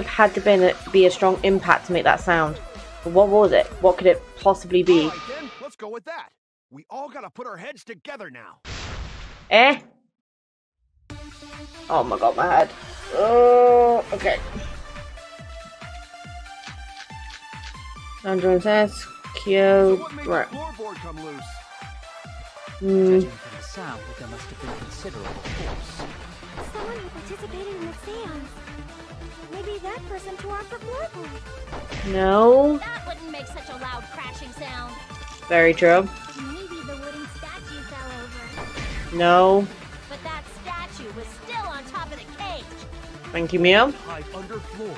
had to be a strong impact to make that sound. But what was it? What could it possibly be? Alright then, let's go with that. We all gotta put our heads together now. Eh? Oh my god, my head. Oh, okay. Andrew says, So Q. what made Right. the floorboard come loose? Judging from the sound, there must have been considerable force. Someone who participated in the seance. Maybe that person tore off the floorboard. No. That wouldn't make such a loud crashing sound. Very true. Maybe the wooden statue fell over. No. But that statue was still on top of the cage. Thank you, Mio. Hide under floor.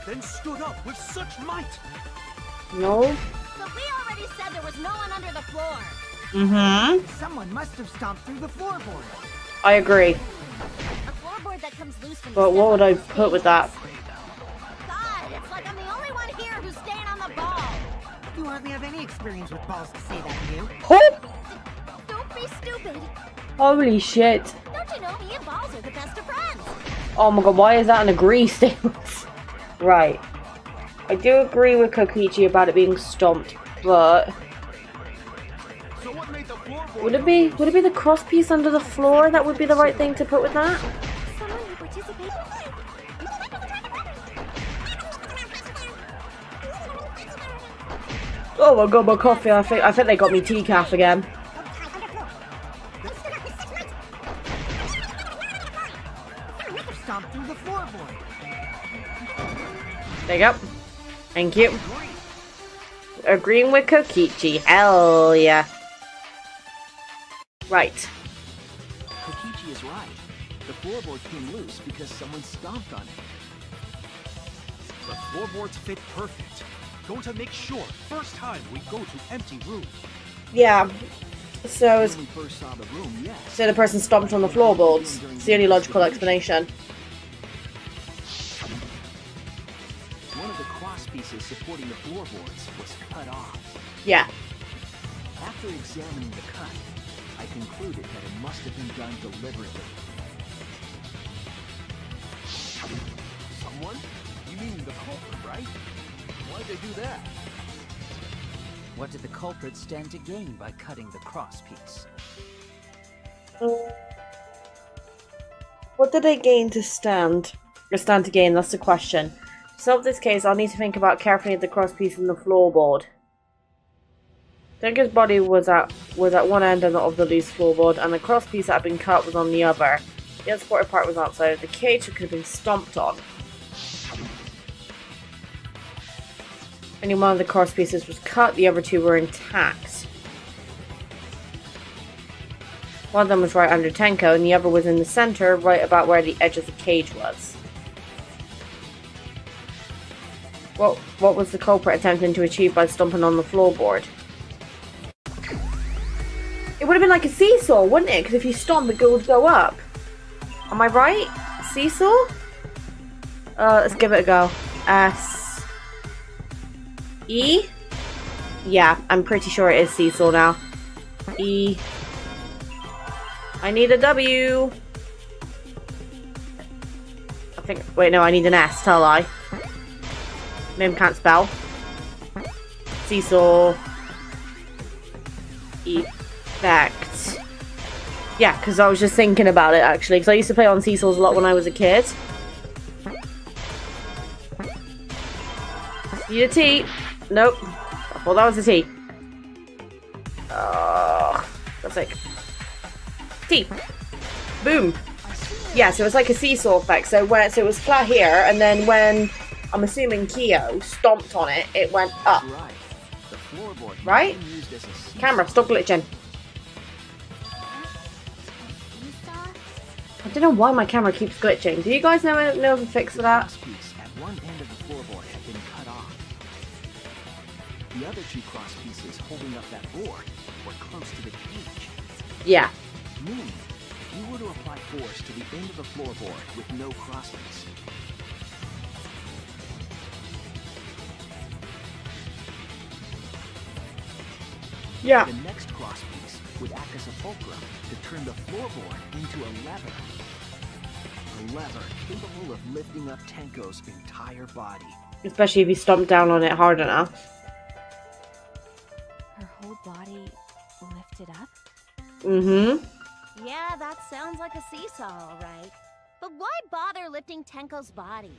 Then stood up with such might. No. But we already said there was no one under the floor. Mm-hmm. Someone must have stomped through the floorboard. I agree. A floorboard that comes loose when you But step what would on I the put with that? God, it's like I'm the only one here who's staying on the ball. You hardly have any experience with balls to say that, you. Oh! Don't be stupid. Holy shit. Don't you know me and Balls are the best of friends? Oh my god, why is that an agree statement? Right. I do agree with Kokichi about it being stomped, but So what made the floorboard would it be the cross piece under the floor that would be the right thing to put with that? Someone who participated. Oh my god, my coffee, I think they got me decaf again. stomp through the floorboard. There you go. Thank you. Agreeing with Kokichi. Hell yeah. Right. Kokichi is right. The floorboard came loose because someone stomped on it. The floorboards fit perfect. Going to make sure first time we go to empty room. Yeah. So, When we first saw the room, yes. so the person stomped on the floorboards. It's the only logical explanation. One of the cross pieces supporting the floorboards was cut off. Yeah. After examining the cut, I concluded that it must have been done deliberately. Someone? You mean the culprit, right? Why'd they do that? What did the culprit stand to gain by cutting the cross piece? What did they gain to stand? Or stand to gain, that's the question. To solve this case, I'll need to think about carefully the cross piece in the floorboard. Tenko's body was at one end of the loose floorboard, and the cross piece that had been cut was on the other. The unsupported part was outside of the cage, which could have been stomped on. Only one of the cross pieces was cut, the other two were intact. One of them was right under Tenko, and the other was in the center, right about where the edge of the cage was. What was the culprit attempting to achieve by stomping on the floorboard? It would have been like a seesaw, wouldn't it? Because if you stomp, it would go up. Am I right? Seesaw? Let's give it a go. S. E? Yeah, I'm pretty sure it is seesaw now. E. I need a W. I think. Wait, no, I need an S, tell I. Mim can't spell. Seesaw. Effect. Yeah, because I was just thinking about it actually. Because I used to play on seesaws a lot when I was a kid. Need a T. Nope. Well, that was a T. Oh, that's like T. Boom. Yeah, so it's like a seesaw effect. So it was flat here, and then when I'm assuming Kyo stomped on it, it went up. Right. The floorboard Right? used as a seesaw. Camera, stop glitching. I don't know why my camera keeps glitching. Do you guys know of a fix for that? Cross piece at one end of the floorboard had been cut off. The other two cross pieces holding up that board were close to the cage. Yeah. Meaning, if you were to apply force to the end of the floorboard with no cross piece, Yeah. the next cross piece would act as a fulcrum to turn the floorboard into a lever. A lever capable of lifting up Tenko's entire body. Especially if you stomp down on it hard enough. Her whole body lifted up? Mm-hmm. Yeah, that sounds like a seesaw, all right. But why bother lifting Tenko's body?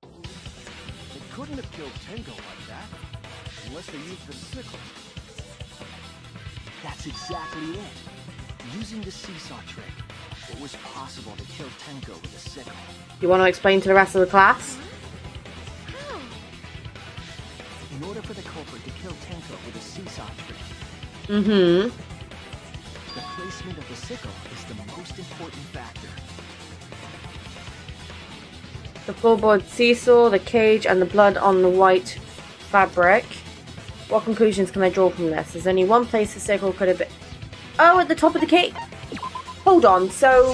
They couldn't have killed Tenko like that. Unless they used the sickle. That's exactly it. Using the seesaw trick, it was possible to kill Tenko with a sickle. You want to explain to the rest of the class? In order for the culprit to kill Tenko with a seesaw trick, Mm-hmm. the placement of the sickle is the most important factor. The floorboard seesaw, the cage, and the blood on the white fabric. What conclusions can I draw from this? There's only one place the sickle could have been. Oh, at the top of the cage. Hold on. So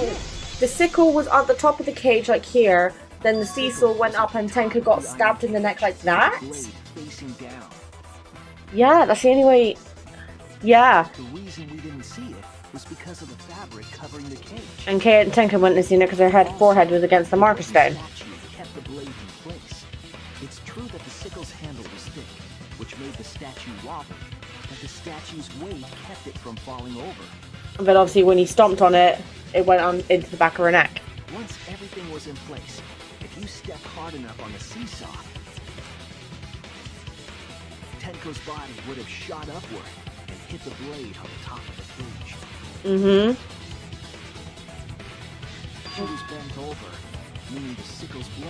the sickle was at the top of the cage, like here. Then the seesaw went up, and Tenko got stabbed in the neck like that. Blade facing down. Yeah, that's the only way. Yeah. The reason we didn't see it was because of the fabric covering the cage. And Tenko wouldn't have seen it because her forehead was against the marker stone. The statue kept the blade in place. It's true that the sickle's handle was thick, which made the statue wobble, but the statue's weight kept it from falling over. But obviously when he stomped on it, it went on into the back of her neck. Once everything was in place, if you stepped hard enough on the seesaw, Tenko's body would have shot upward and hit the blade on the top of the cage. Mm-hmm. She was bent over, meaning the sickle's blade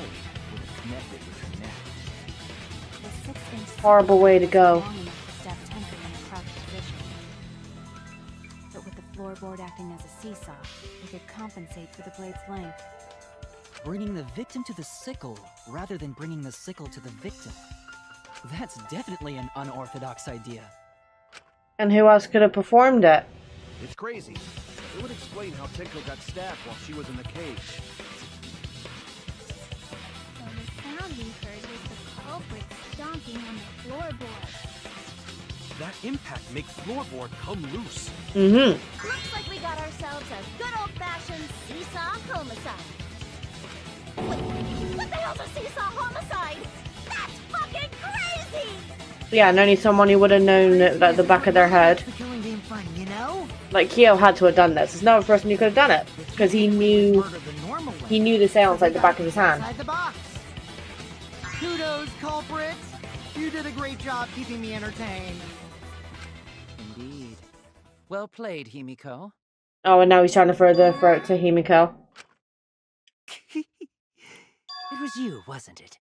would have connected with her neck. The 6-inch Horrible way to go. long enough to stab Tenko in the crouched position. But with the floorboard acting as a seesaw, it could compensate for the blade's length. Bringing the victim to the sickle, rather than bringing the sickle to the victim. That's definitely an unorthodox idea. And who else could have performed it? It's crazy. It would explain how Tenko got stabbed while she was in the cage. So the sound we heard was the culprit stomping on the floorboard. That impact makes floorboard come loose. Mm-hmm. Looks like we got ourselves a good old-fashioned seesaw homicide. Wait, what the hell's a seesaw homicide? That's fucking crazy! Yeah, and only someone who would have known it at the back of their head. The killing game fun, you know? Like, Kyo had to have done this. There's no person who could have done it. Because he knew the seance like the back of his hand. Outside the box. Kudos, culprits! You did a great job keeping me entertained. Indeed. Well played, Himiko. Oh, and now he's trying to throw the throat to Himiko. It was you, wasn't it?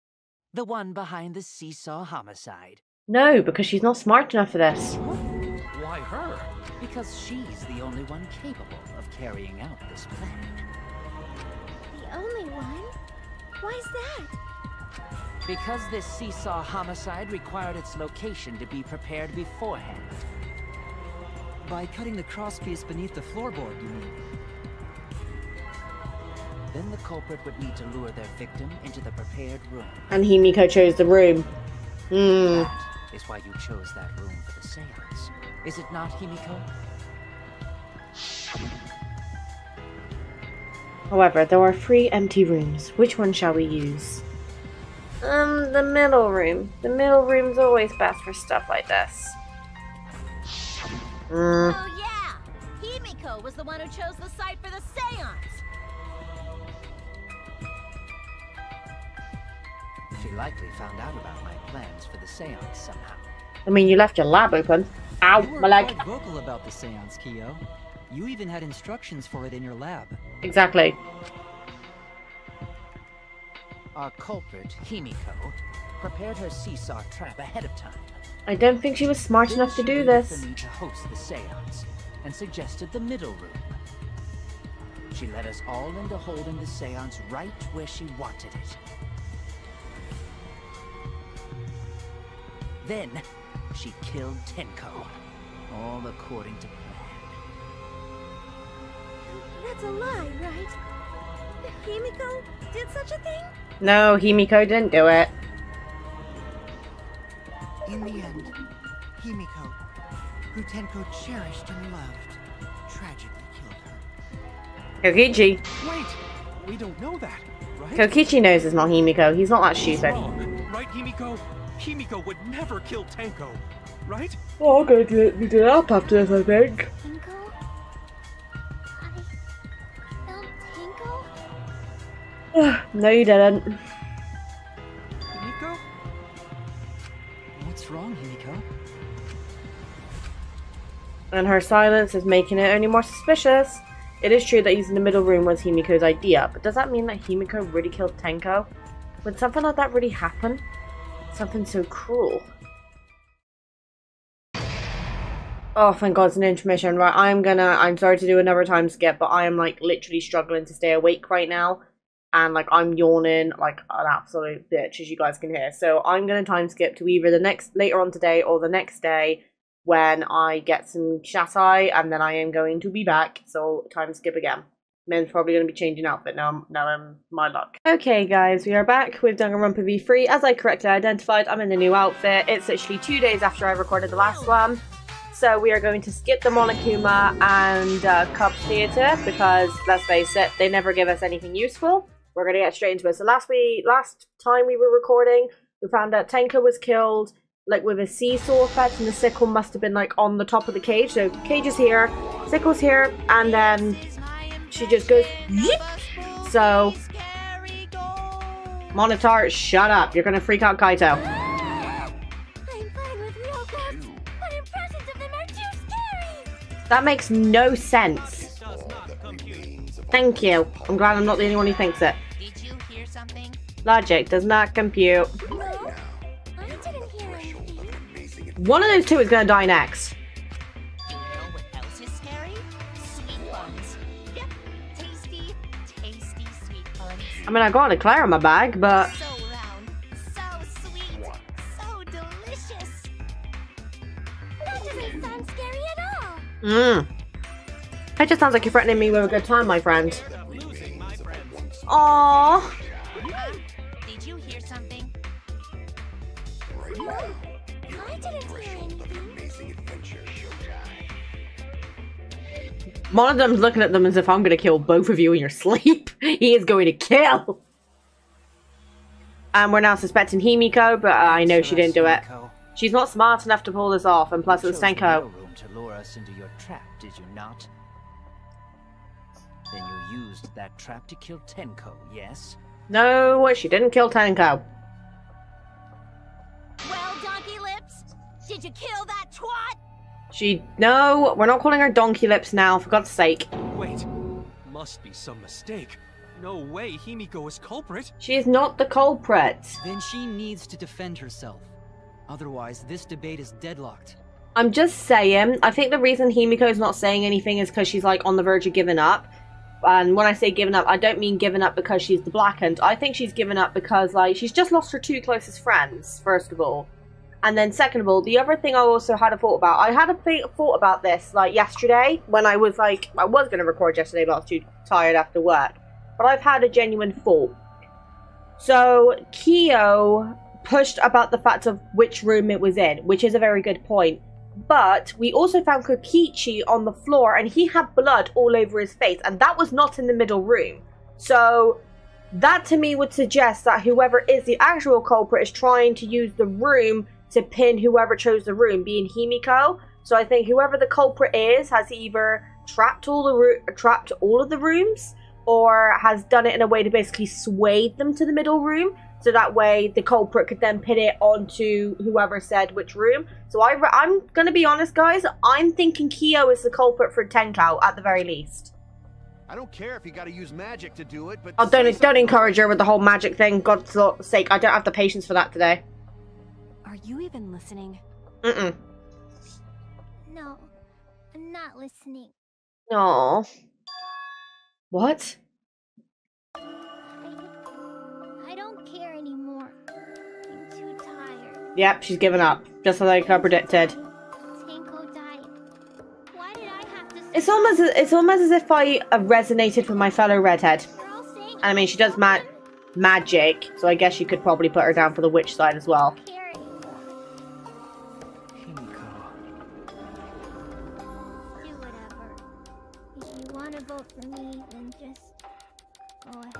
The one behind the seesaw homicide. No, because she's not smart enough for this. Why her? Because she's the only one capable of carrying out this plan. The only one? Why's that? Because this seesaw homicide required its location to be prepared beforehand. By cutting the crosspiece beneath the floorboard, you mean? Then the culprit would need to lure their victim into the prepared room. And Himiko chose the room. Hmm. That is why you chose that room for the seance. Is it not, Himiko? However, there are 3 empty rooms. Which one shall we use? The middle room. The middle room's always best for stuff like this. Oh yeah! Himiko was the one who chose the site for the seance! She likely found out about my plans for the seance somehow. I mean, you left your lab open. Ow, You were my leg. quite vocal about the seance, Kyo. You even had instructions for it in your lab. Exactly. Our culprit, Himiko, prepared her seesaw trap ahead of time. I don't think she was smart Then enough to she do waited this. for me to host the seance, and suggested the middle room. She led us all into holding the seance right where she wanted it. Then, she killed Tenko, all according to plan. That's a lie, right? Himiko did such a thing? No, Himiko didn't do it. In the end, Himiko, who Tenko cherished and loved, tragically killed her. Kokichi. Wait! We don't know that, right? Kokichi knows it's not Himiko. He's not that He's stupid. wrong, right, Himiko? Himiko would never kill Tenko, right? Oh, I'm gonna do it up after this, I think. Tenko? I killed Tenko? No, you didn't. Himiko? What's wrong, Himiko? And her silence is making it only more suspicious. It is true that using the middle room was Himiko's idea, but does that mean that Himiko really killed Tenko? Would something like that really happen? Something so cruel. Oh, thank God it's an intermission. Right, I'm sorry to do another time skip, but I am like literally struggling to stay awake right now. And like I'm yawning like an absolute bitch, as you guys can hear. So I'm gonna time skip to either later on today or the next day when I get some shut-eye, and then I am going to be back. So time skip again. Men's probably going to be changing outfit now I'm my luck. Okay guys, we are back with Danganronpa V3. As I correctly identified, I'm in the new outfit. It's literally 2 days after I recorded the last one. So we are going to skip the Monokuma and Cubs Theatre because, let's face it, they never give us anything useful. We're going to get straight into it. So last time we were recording, we found out Tenko was killed like with a seesaw effect, and the sickle must have been like on the top of the cage. So cage is here, sickle's here, and then she just goes yip. So Monitor, shut up. You're gonna freak out Kaito. I'm fine with real corpse, but impressions of them are too scary. That makes no sense. Thank you. I'm glad I'm not the only one who thinks it. Did you something? Logic does not compute. No, I didn't hear anything. One of those two is gonna die next. You know what else is scary? Sweet buns. Yep, tasty, tasty sweet buns. I mean, I got an eclair in my bag, but... So round, so sweet, so delicious. That doesn't sound scary at all. Mmm. It just sounds like you're threatening me with a good time, my friend. Aww. Did you hear something? No, I didn't hear anything. One of them's looking at them as if I'm gonna kill both of you in your sleep. He is going to kill. And we're now suspecting Himiko, but I know she didn't do it. She's not smart enough to pull this off, and plus it was Tenko. To lure us into your trap, did you not? Then you used that trap to kill Tenko, yes? No, she didn't kill Tenko. Well, Donkey Lips, did you kill that twat? No, we're not calling her Donkey Lips now, for God's sake. Wait, must be some mistake. No way Himiko is culprit. She is not the culprit. Then she needs to defend herself. Otherwise, this debate is deadlocked. I'm just saying, I think the reason Himiko's not saying anything is because she's like on the verge of giving up. And when I say giving up, I don't mean giving up because she's the Blackened. I think she's given up because, like, she's just lost her two closest friends, first of all. And then second of all, the other thing I also had a thought about, I had a thought about this, like, yesterday, when I was, like, I was going to record yesterday, but I was too tired after work. But I've had a genuine thought. So, Kyo pushed about the fact of which room it was in, which is a very good point. But we also found Kokichi on the floor, and he had blood all over his face, and that was not in the middle room. So that to me would suggest that whoever is the actual culprit is trying to use the room to pin whoever chose the room, being Himiko. So I think whoever the culprit is has either trapped all of the rooms, or has done it in a way to basically sway them to the middle room. So that way the culprit could then pin it onto whoever said which room. So I'm going to be honest, guys. I'm thinking Kyo is the culprit for Tenko, at the very least. I don't care if you gotta use magic to do it, but... Oh, don't encourage her with the whole magic thing. God's sake, I don't have the patience for that today. Are you even listening? Mm-mm. No, I'm not listening. Aww. What? I don't care anymore. I'm too tired. Yep, she's given up. Just like I predicted. Tenko died. Why did I have to... It's almost as if I resonated with my fellow redhead. I mean, she does magic, so I guess you could probably put her down for the witch side as well. Do whatever. If you want to vote for me, then just go ahead.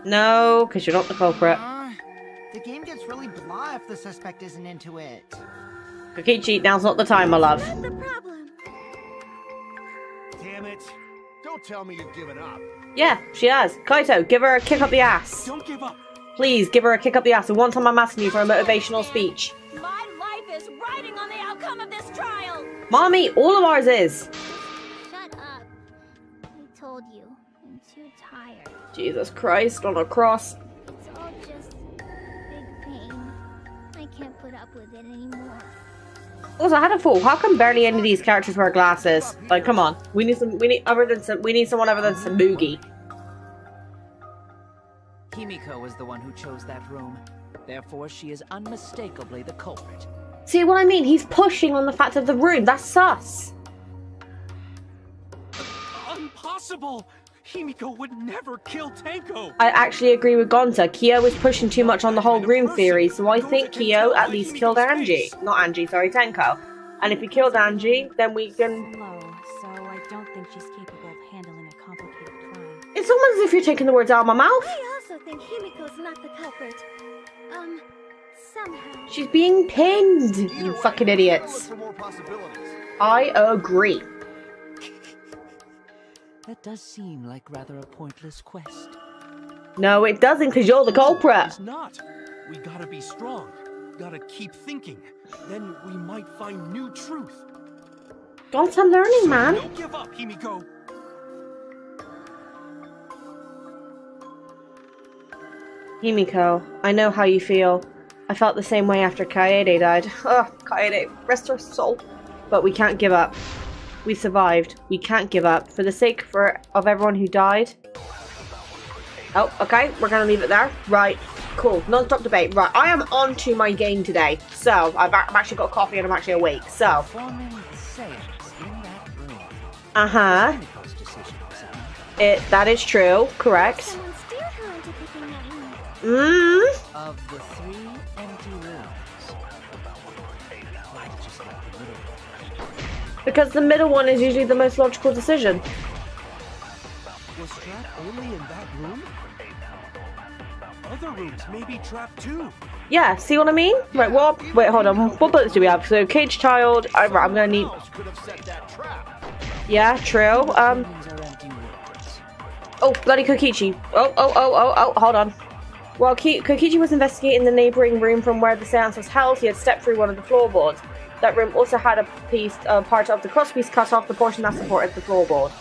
No, because you're not the culprit. The game gets really blah if the suspect isn't into it. Kokichi, now's not the time, my love. What's the problem? Damn it. Don't tell me you've given up. Yeah, she has. Kaito, give her a kick up the ass. Don't give up. Please, give her a kick up the ass. And one time I'm asking you for a motivational speech. My life is riding on the outcome of this trial. Mommy, all of ours is. Shut up. I told you. I'm too tired. Jesus Christ, on a cross. It's all just big pain. I can't put up with it anymore. Also, I had a thought. How come barely any of these characters wear glasses? Like, come on. We need someone other than Samugi. Himiko was the one who chose that room. Therefore, she is unmistakably the culprit. See what I mean? He's pushing on the fact of the room. That's sus. Impossible! Himiko would never kill Tenko! I actually agree with Gonta. Kyo is pushing too much on the whole room theory, so I think Kyo at least killed Angie. Not Angie, sorry, Tenko. And if he killed Angie, then we can... Low, so I don't think she's capable of handling a complicated crime. It's almost as if you're taking the words out of my mouth. I also think Himiko's not the culprit. Somehow. She's being pinned, you fucking idiots. I agree. That does seem like rather a pointless quest. No, it doesn't, because you're the culprit. It's not. We gotta be strong. Gotta keep thinking. Then we might find new truth. Don't I'm learning, man. Don't give up, Himiko. Himiko, I know how you feel. I felt the same way after Kaede died. Ugh, Kaede, rest her soul. But we can't give up. We survived. We can't give up. For the sake of everyone who died. Oh, okay. We're gonna leave it there. Right. Cool. Non-stop debate. Right. I am on to my game today. So, I've actually got coffee and I'm actually awake. So. Uh-huh. That is true. Correct. Of the 3 empty rooms, why did you select the middle one? Because the middle one is usually the most logical decision. Was Trap only in that room? Other rooms may be trapped too. Yeah, see what I mean? Right, well, wait, hold on. What bullets do we have? So, Cage Child, I'm gonna need... Yeah, true. Oh, bloody Kokichi. Oh, hold on. While Kokichi was investigating the neighboring room from where the seance was held, he had stepped through one of the floorboards. That room also had a part of the crosspiece cut off the portion that supported the floorboard.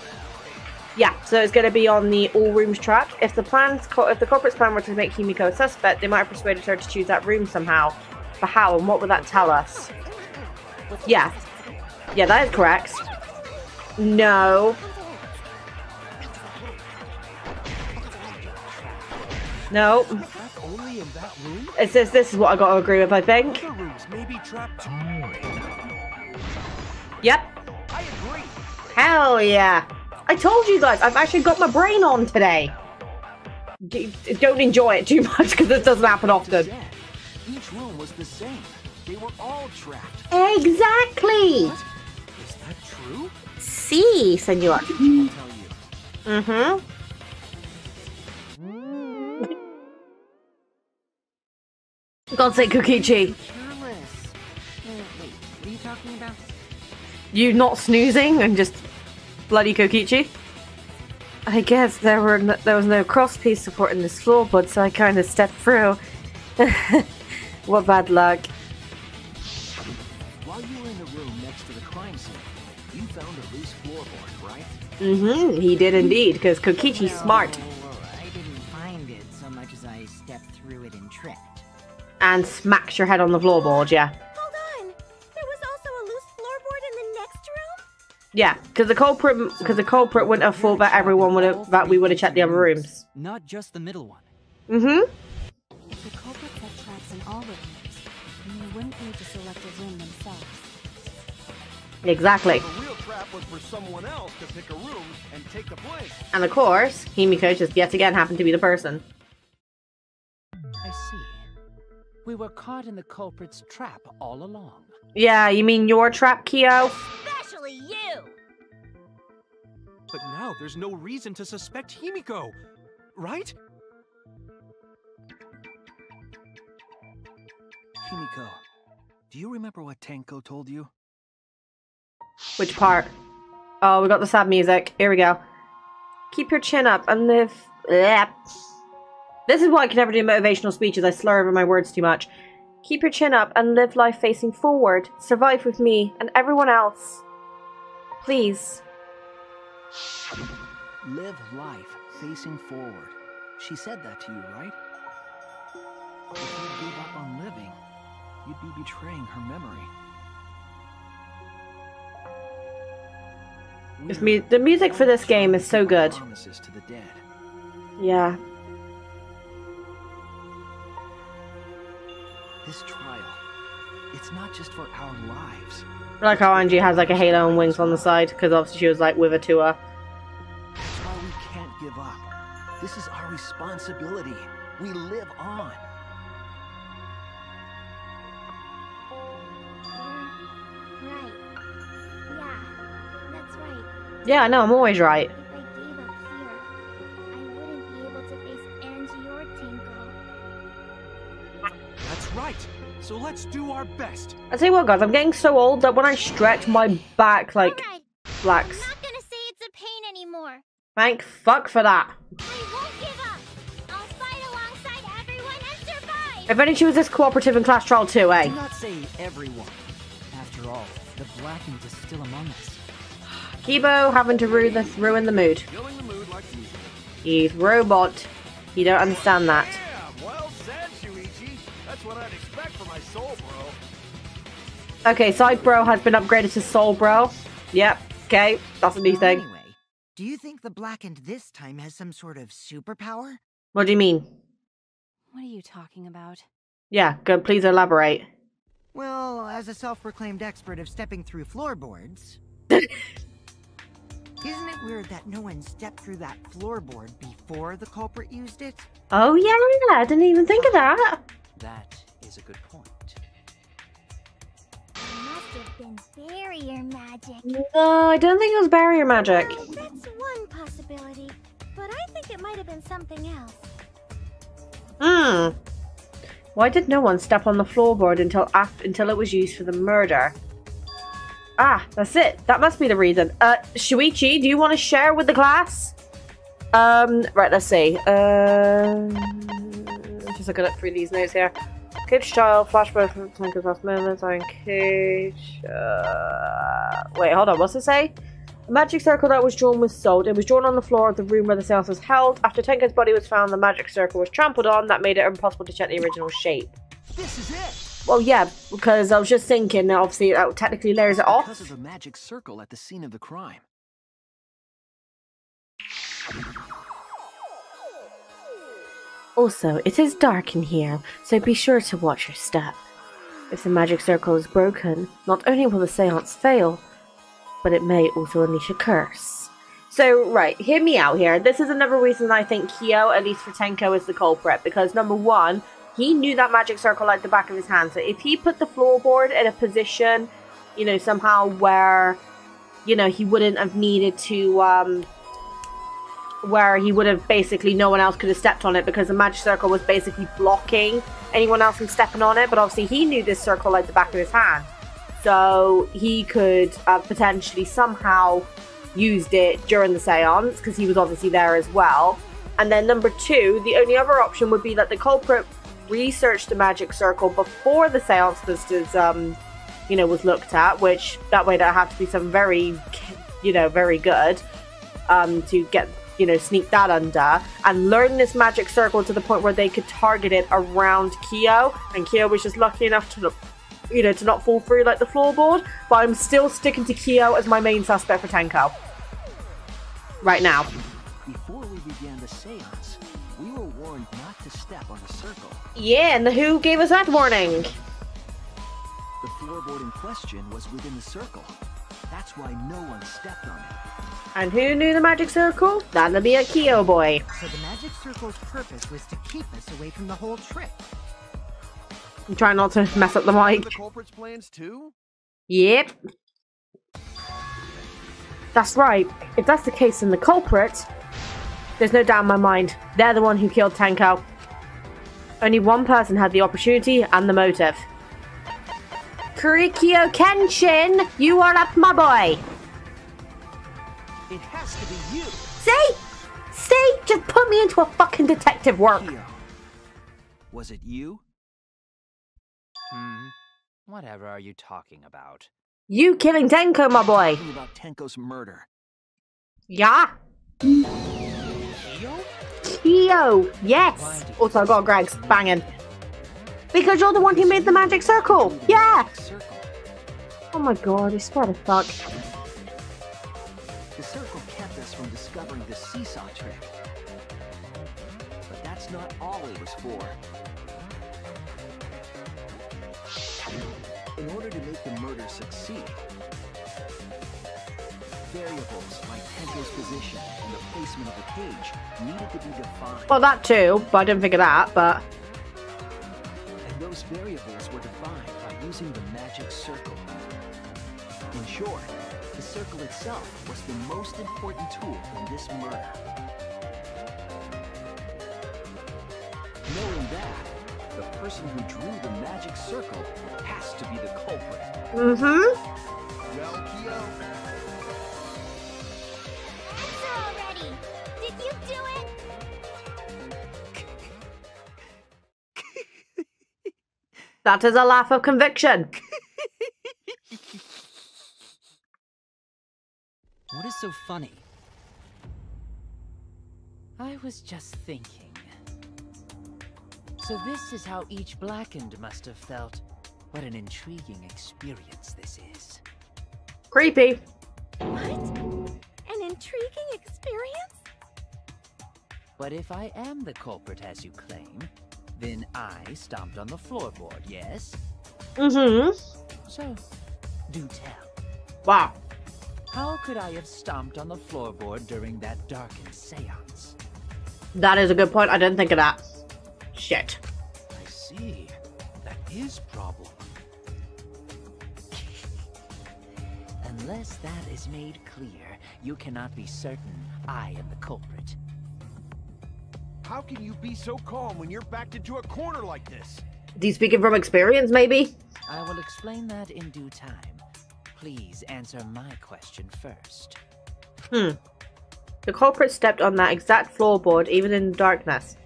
Yeah, so it's going to be on the all rooms track. If the culprit's plan were to make Himiko a suspect, they might have persuaded her to choose that room somehow. But how, and what would that tell us? Yeah. Yeah, that is correct. No. No. Only in that room? This is what I got to agree with, I think. Other rooms may be trapped too. Yep. I agree. Hell yeah. I told you guys, I've actually got my brain on today. Don't enjoy it too much because this doesn't happen often. Each room was the same. They were all trapped. Exactly. What? Is that true? Si, senor. Mm-hmm. God's sake, Kokichi. Wait, what are you talking about? You not snoozing and just bloody Kokichi? I guess there was no crosspiece supporting this floorboard, so I kind of stepped through. What bad luck. While you were in the room next to the crime scene, you found a loose floorboard, right? Mm-hmm, he did indeed, because Kokichi's smart. I didn't find it so much as I stepped through it and tripped. And smacks your head on the floorboard, yeah. Hold on. There was also a loose floorboard in the next room? Yeah, because the culprit wouldn't have thought that we would have checked the other rooms. Not just the middle one. Mm-hmm. If the culprit set traps in all the rooms, then they wouldn't need to select a room themselves. Exactly. The real trap was for someone else to pick a room and take the blame. And of course, Himiko just yet again happened to be the person. I see. We were caught in the culprit's trap all along. Yeah, you mean your trap, Kyo? Especially you! But now there's no reason to suspect Himiko, right? Himiko, do you remember what Tenko told you? Which part? Oh, we got the sad music. Here we go. Keep your chin up and live... Blech. This is why I can never do motivational speeches. I slur over my words too much. Keep your chin up and live life facing forward. Survive with me and everyone else. Please. Live life facing forward. She said that to you, right? If you gave up on living, you'd be betraying her memory. The music for this game is so good. Promises to the dead. Yeah. This trial, it's not just for our lives. I like how Angie has like a halo and wings on the side, because obviously she was like with a tour. That's why we can't give up. This is our responsibility. We live on. Right. Yeah, that's right. Yeah, I know, I'm always right. If I gave up here, I wouldn't be able to face Angie or Tinko. That's right. So let's do our best. I tell you what, guys, I'm getting so old that when I stretch, my back like Alright, flax. I'm not gonna say it's a pain anymore. Thank fuck for that. I won't give up. I'll fight alongside everyone and survive. If only she was this cooperative in Class Trial 2, eh? Do not say everyone. After all, the Blackens is still among us. Kibo having to ruin the mood. Killing the mood like usual. He's robot. You don't understand that. Yeah, That's what I'd expect for my soul, bro. Okay, Side Bro has been upgraded to Soul Bro. Yep, okay, that's a new thing. Anyway, do you think the Blackened this time has some sort of superpower? What do you mean? What are you talking about? Yeah, go, please elaborate. Well, as a self-proclaimed expert of stepping through floorboards... Isn't it weird that no one stepped through that floorboard before the culprit used it? Oh yeah, I didn't even think of that. That is a good point. It must have been barrier magic. No, I don't think it was barrier magic. That's one possibility, but I think it might have been something else. Why did no one step on the floorboard until it was used for the murder? Ah, that's it. That must be the reason. Shuichi, do you want to share with the class? Right, let's see. Just looking up through these notes here. Cage child, flashback from Tanker's last moments, Iron Cage. Wait, hold on, what's it say? A magic circle that was drawn was sold. It was drawn on the floor of the room where the seance was held. After Tenko's body was found, the magic circle was trampled on. That made it impossible to check the original shape. This is it. Well, yeah, because I was just thinking, obviously, that technically layers it off. Because of the magic circle at the scene of the crime. Also, it is dark in here, so be sure to watch your step. If the magic circle is broken, not only will the seance fail, but it may also unleash a curse. So, right, hear me out here. This is another reason I think Kyo, at least for Tenko, is the culprit. Because, number one, he knew that magic circle like the back of his hand. So if he put the floorboard in a position, you know, somehow where, you know, he wouldn't have needed to, where he would have basically, no one else could have stepped on it because the magic circle was basically blocking anyone else from stepping on it. But obviously he knew this circle like the back of his hand. So he could potentially somehow used it during the seance because he was obviously there as well. And then number two, the only other option would be that the culprit researched the magic circle before the seance was, you know, was looked at, which that way that have to be some very, you know, very good to get, you know, sneak that under and learn this magic circle to the point where they could target it around Kyo, and Kyo was just lucky enough to, you know, to not fall through like the floorboard. But I'm still sticking to Kyo as my main suspect for Tenko right now. Before we began the seance, we were warned not to step on the circle. Yeah, and who gave us that warning? The floorboard in question was within the circle. That's why no one stepped on it. And who knew the magic circle? That'll be a Kyo boy. So the magic circle's purpose was to keep us away from the whole trick. I'm trying not to mess up the mic. The culprit's plans too? Yep. That's right. If that's the case, then the culprit, there's no doubt in my mind, they're the one who killed Tenko. Only one person had the opportunity and the motive. Kurikyo Kenshin, you are up, my boy. It has to be you. See? Just put me into a fucking detective work. Kyo, was it you? Whatever are you talking about? You killing Tenko, my boy. Talking about Tenko's murder. Yeah. Kyo? Kyo, yes. Also, I got Greg's banging. Because you're the one who made the magic circle. Yeah. Oh my god, I swear to fuck. The circle kept us from discovering the seesaw trick. But that's not all it was for. In order to make the murder succeed, variables like Tenko's position and the placement of the cage needed to be defined. Well, that too, but I didn't think of that, but... And those variables were defined by using the magic circle. In short, the circle itself was the most important tool in this murder. Knowing that, the person who drew the magic circle has to be the culprit. Well, Kyo. Answer already! Did you do it? That is a laugh of conviction. What is so funny? I was just thinking. So this is how each Blackened must have felt. What an intriguing experience this is. Creepy. What? An intriguing experience? But if I am the culprit as you claim, then I stomped on the floorboard, yes? Mm-hmm. So, do tell. Wow. How could I have stomped on the floorboard during that darkened seance? That is a good point. I didn't think of that. Shit. I see. That is problem. Unless that is made clear, you cannot be certain I am the culprit. How can you be so calm when you're backed into a corner like this? Do you speaking from experience, maybe? I will explain that in due time. Please answer my question first. The culprit stepped on that exact floorboard even in the darkness.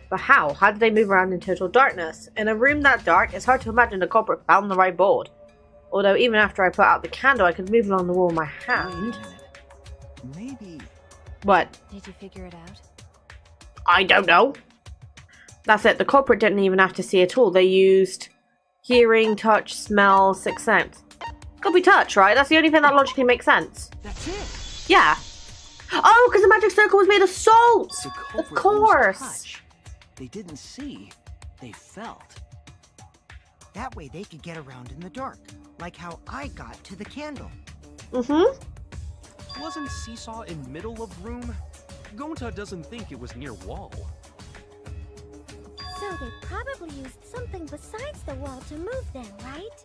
But how? How did they move around in total darkness? In a room that dark, it's hard to imagine the culprit found the right board. Although even after I put out the candle, I could move along the wall with my hand. Maybe. What? Did you figure it out? I don't know. That's it. The culprit didn't even have to see at all. They used hearing, touch, smell, sixth sense. Could be touch, right? That's the only thing that logically makes sense. That's it. Yeah. Oh, because the magic circle was made of salt. The Of culprit used course. touch. They didn't see. They felt. That way they could get around in the dark, like how I got to the candle. Mm-hmm. Wasn't Seesaw in middle of room? Gonta doesn't think it was near wall. So they probably used something besides the wall to move them, right?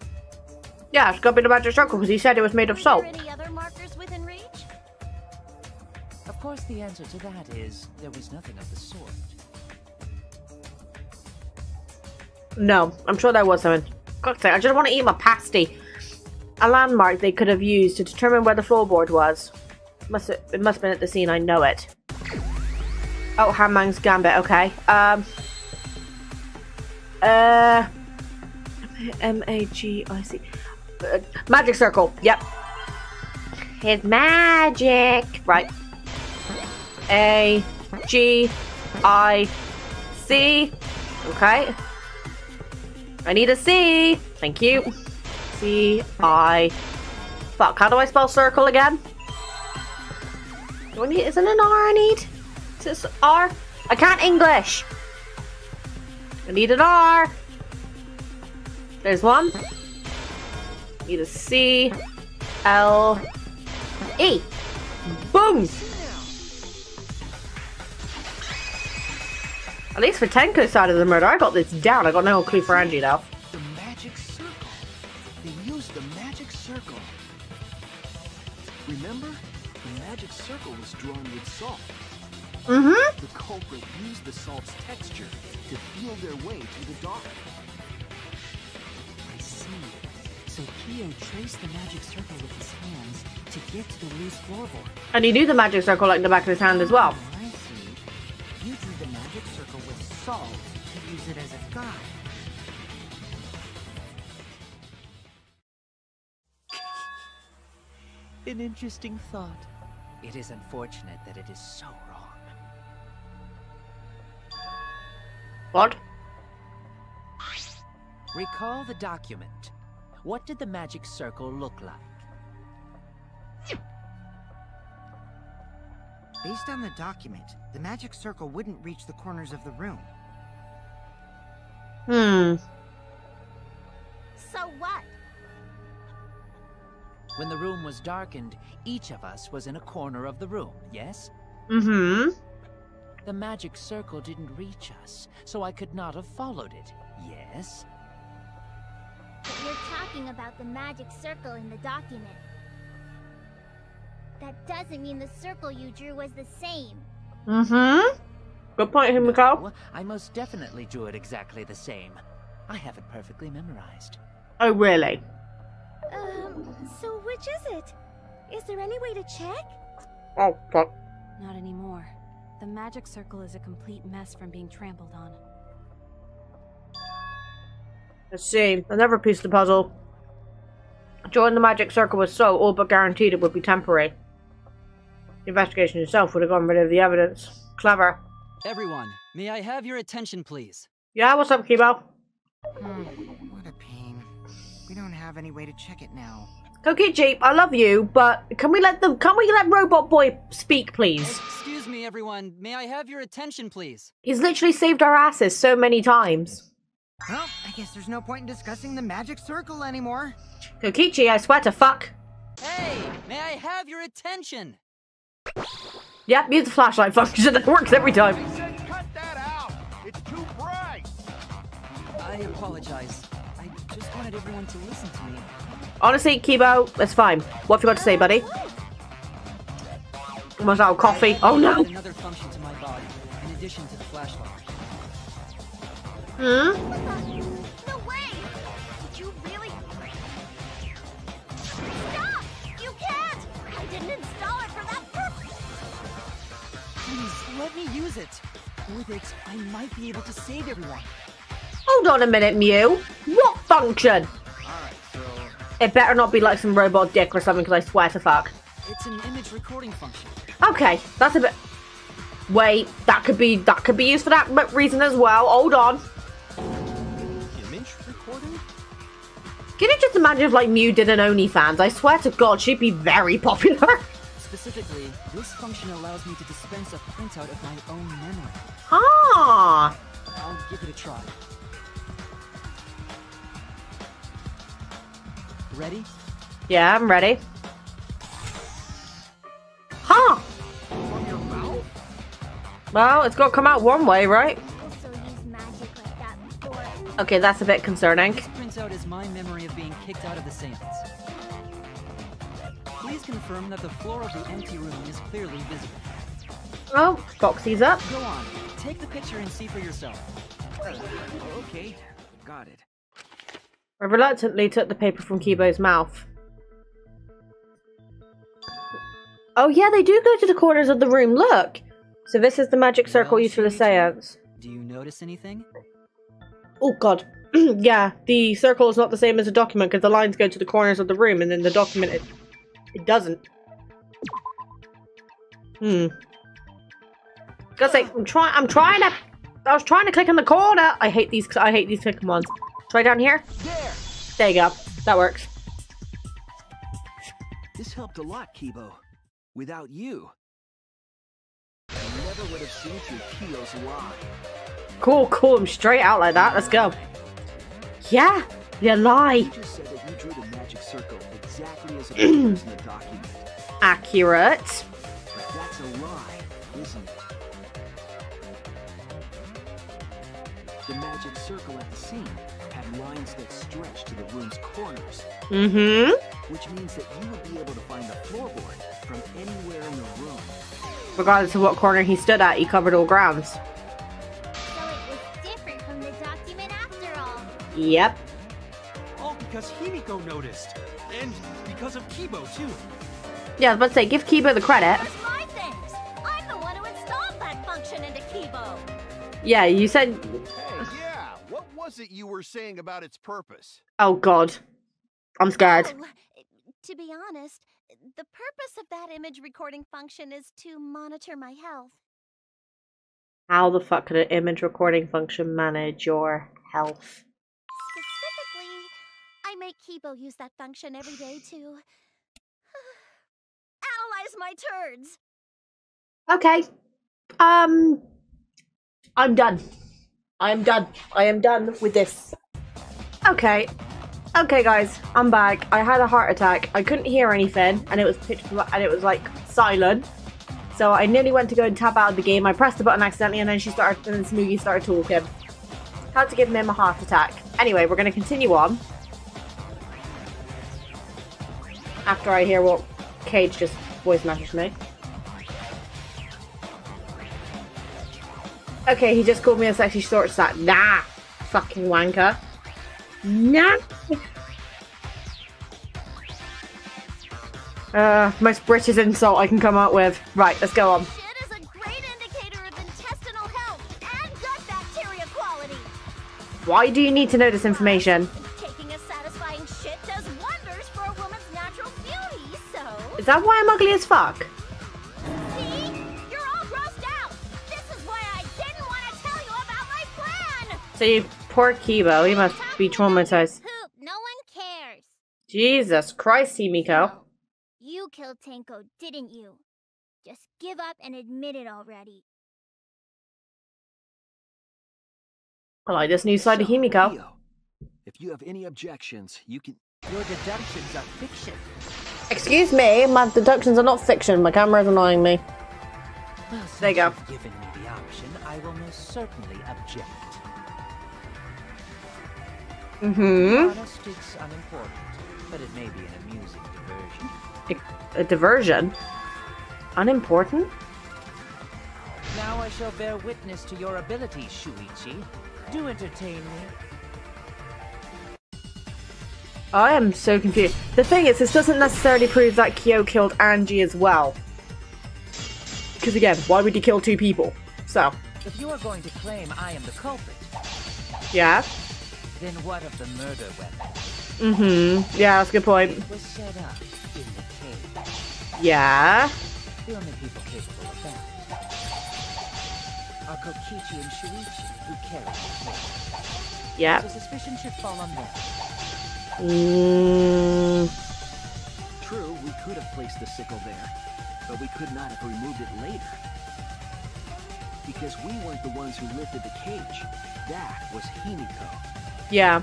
Yeah, it's got to be the magic circle because he said it was made of salt. Were there any other markers within reach? Of course, the answer to that is there was nothing of the sort. No, I'm sure there was something. God's sake, I just want to eat my pasty. A landmark they could have used to determine where the floorboard was. It must have been at the scene, I know it. Oh, Hammang's Gambit, okay. M-A-G-I-C. Magic circle, yep. His magic. Right. A-G-I-C. Okay. I need a C. Thank you. C-I. Fuck, how do I spell circle again? Do I need, is it an R I need? Is this R? I can't English. I need an R. There's one. Need a C. L. E. Boom. At least for Tenko's side of the murder, I got this down. I got no clue for Angie though. The magic circle. They used the magic circle. Remember? The magic circle was drawn with salt. Mm-hmm. The culprit used the salt's texture to feel their way through the dark. I see. So Kyo traced the magic circle with his hands to get to the loose floorboard. And he knew the magic circle like the back of his hand as well. Oh, I see. You drew the magic circle with salt to use it as a guide. An interesting thought. It is unfortunate that it is so wrong. What? Recall the document. What did the magic circle look like? Based on the document, the magic circle wouldn't reach the corners of the room. So what? When the room was darkened, each of us was in a corner of the room, yes? Mm-hmm. The magic circle didn't reach us, so I could not have followed it, yes? But you're talking about the magic circle in the document. That doesn't mean the circle you drew was the same. Mm-hmm. Good point, Himiko. No, I most definitely drew it exactly the same. I have it perfectly memorized. Oh, really? So which is it? Is there any way to check? Oh, fuck. Not anymore. The magic circle is a complete mess from being trampled on. Let's see. Another piece of the puzzle. Joining the magic circle was so all but guaranteed it would be temporary. The investigation itself would have gotten rid of the evidence. Clever. Everyone, may I have your attention, please? Yeah, what's up, Kibo? What a pain. We don't have any way to check it now. Kokichi, I love you, but can we let Robot Boy speak, please? Excuse me, everyone. May I have your attention, please? He's literally saved our asses so many times. Well, I guess there's no point in discussing the magic circle anymore. Kokichi, I swear to fuck. Hey, may I have your attention? Yep, use the flashlight function. It works every time. I said cut that out. It's too bright. I apologize. I just wanted everyone to listen to me. Honestly, Kibo, that's fine. What have you got to say, buddy? Almost out of coffee. Oh no! Another function to my body, in addition to the flashlight. No way! Did you really? Stop! You can't! I didn't install it for that purpose! Please, let me use it. With it, I might be able to save everyone. Hold on a minute, Mew. What function? Alright, so... It better not be like some robot dick or something, because I swear to fuck. It's an image recording function. Okay, that's a bit... Wait, that could be used for that reason as well. Hold on. Image recording? Can you just imagine if, like, Mew did an OnlyFans? I swear to God, she'd be very popular. Specifically, this function allows me to dispense a printout of my own memory. Ah. I'll give it a try. Ready? Yeah, I'm ready. Huh. From your mouth? Well, it's got to come out one way, right? Also used magic like that before. Okay, that's a bit concerning. This printout is my memory of being kicked out of the seance. Please confirm that the floor of the empty room is clearly visible. Oh, Foxy's up. Go on, take the picture and see for yourself. Okay, got it. I reluctantly took the paper from Kibo's mouth. Oh yeah, they do go to the corners of the room, look! So this is the magic circle used for the seance. Do you notice anything? Oh god. Yeah, the circle is not the same as a document because the lines go to the corners of the room and then the document, it doesn't. Gotta say, I was trying to click on the corner! I hate these clicking ones. Try down here? There you go. That works. This helped a lot, Kibo. Without you, I never would have seen through Kyo's lie. Cool, cool. I'm straight out like that. Let's go. Yeah, you lie. You just said that you drew the magic circle exactly as it appears in the document. Accurate. But that's a lie, isn't it? The magic circle at the scene had lines that stretched to the room's corners. Which means that you would be able to find the floorboard from anywhere in the room. Regardless of what corner he stood at, he covered all grounds. So it was different from the document after all. Yep. All because Himiko noticed. And because of Kibo, too. Yeah, I was about to say, give Kibo the credit. Where's my things? I'm the one who installed that function into Kibo. Yeah, you said... Hey, yeah. What was it you were saying about its purpose? Oh god. I'm scared. Oh, to be honest, the purpose of that image recording function is to monitor my health. How the fuck could an image recording function manage your health? Specifically, I make Kibo use that function every day to analyze my turds. Okay. I'm done. I am done. I am done with this. Okay. Okay, guys, I'm back. I had a heart attack. I couldn't hear anything, and it was like silent. So I nearly went to go and tap out of the game. I pressed the button accidentally, and then Smoogie started talking. Had to give him a heart attack. Anyway, we're gonna continue on after I hear what Cage just voice messaged me. Okay, he just called me a sexy short sack. Nah, fucking wanker. Nah. Most British insult I can come up with. Right, let's go on. Shit is a great indicator of intestinal health and gut bacteria quality. Why do you need to know this information? Taking a satisfying shit does wonders for a woman's natural beauty, so... Is that why I'm ugly as fuck? See? You're all grossed out. This is why I didn't want to tell you about my plan. See, poor Kibo, he must be traumatized. Poop, no one cares. Jesus Christ, Himiko. No, you killed Tenko, didn't you? Just give up and admit it already. I like this new side of Himiko. Kyo, if you have any objections, you can... Your deductions are fiction. Excuse me, my deductions are not fiction. My camera is annoying me. Well, There you go. since you've given me the option, I will most certainly object. Honest, it's unimportant, but it may be an amusing diversion. A diversion? Unimportant? Now I shall bear witness to your abilities, Shuichi. Do entertain me. I am so confused. The thing is, this doesn't necessarily prove that Kyo killed Angie as well. Because again, why would he kill two people? So. If you are going to claim I am the culprit, Yeah? then what of the murder weapon? Yeah, that's a good point. It was set up in the cage. Yeah? The only people capable of that are Kokichi and Shuichi, who carry the cage. Yeah. So suspicion should fall on them. True, we could have placed the sickle there, but we could not have removed it later. Because we weren't the ones who lifted the cage. That was Himiko. Yeah.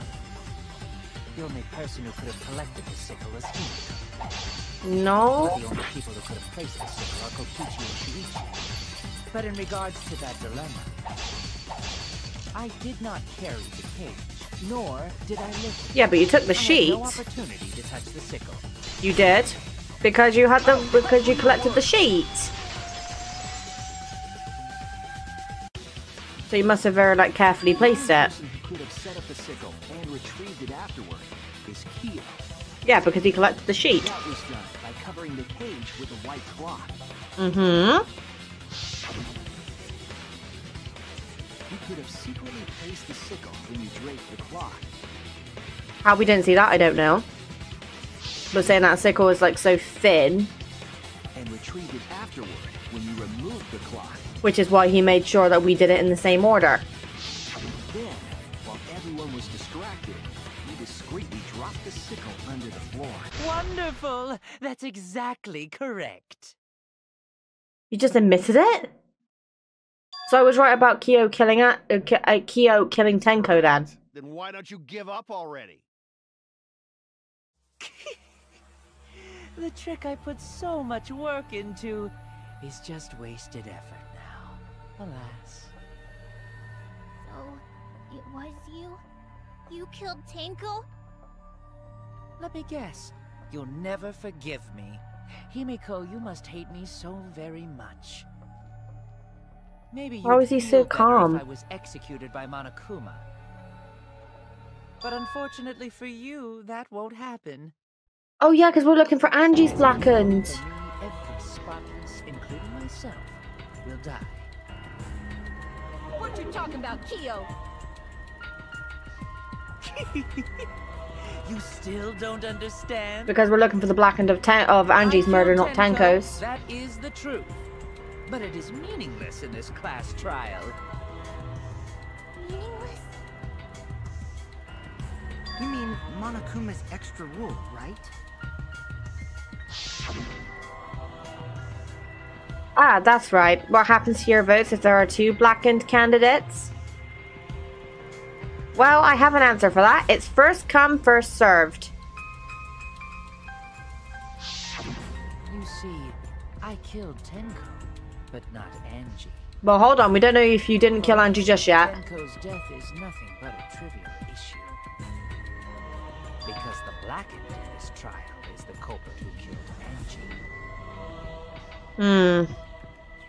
The only person who could have collected the sickle was Himiko. No? The only people who could have placed the sickle are Kokichi and Shuichi. But in regards to that dilemma, I did not carry the cage, nor did I lift it. Yeah, but you took the I had sheet. no opportunity to touch the sickle. You did. Because you collected the sheet. So you must have very carefully placed it. The person who could have set up the sickle and retrieved it afterward is Kyo. Yeah, because he collected the sheet. That was done by covering the cage with a white cloth. You could have secretly placed the sickle when you draped the cloth. How we didn't see that, I don't know. But saying that sickle is so thin, And retrieved it afterward when you removed the cloth. which is why he made sure that we did it in the same order. Then, while everyone was distracted, you discreetly dropped the sickle under the floor. Wonderful! That's exactly correct. You just admitted it? So I was right about Kyo killing Kyo killing Tenko then. Then why don't you give up already? The trick I put so much work into is just wasted effort now. Alas. So, it was you? You killed Tenko? Let me guess. You'll never forgive me. Himiko, you must hate me so very much. Maybe Why was he so calm? If I was executed by Monokuma. But unfortunately for you, that won't happen. Oh yeah, because we're looking for Angie's blackened. For me, every spotless, including myself, will die. What you talking about, Kyo? You still don't understand? Because we're looking for the blackened of Angie's murder, not Tenko's. That is the truth. But it is meaningless in this class trial. Meaningless? You mean Monokuma's extra rule, right? Ah, that's right. What happens to your votes if there are two blackened candidates? Well, I have an answer for that. It's first come, first served. You see, I killed Tenko, but not Angie. Well, hold on. We don't know if you didn't kill Angie just yet. Tenko's death is nothing but a trivial issue. Because the blackened in this trial is the culprit who killed Angie.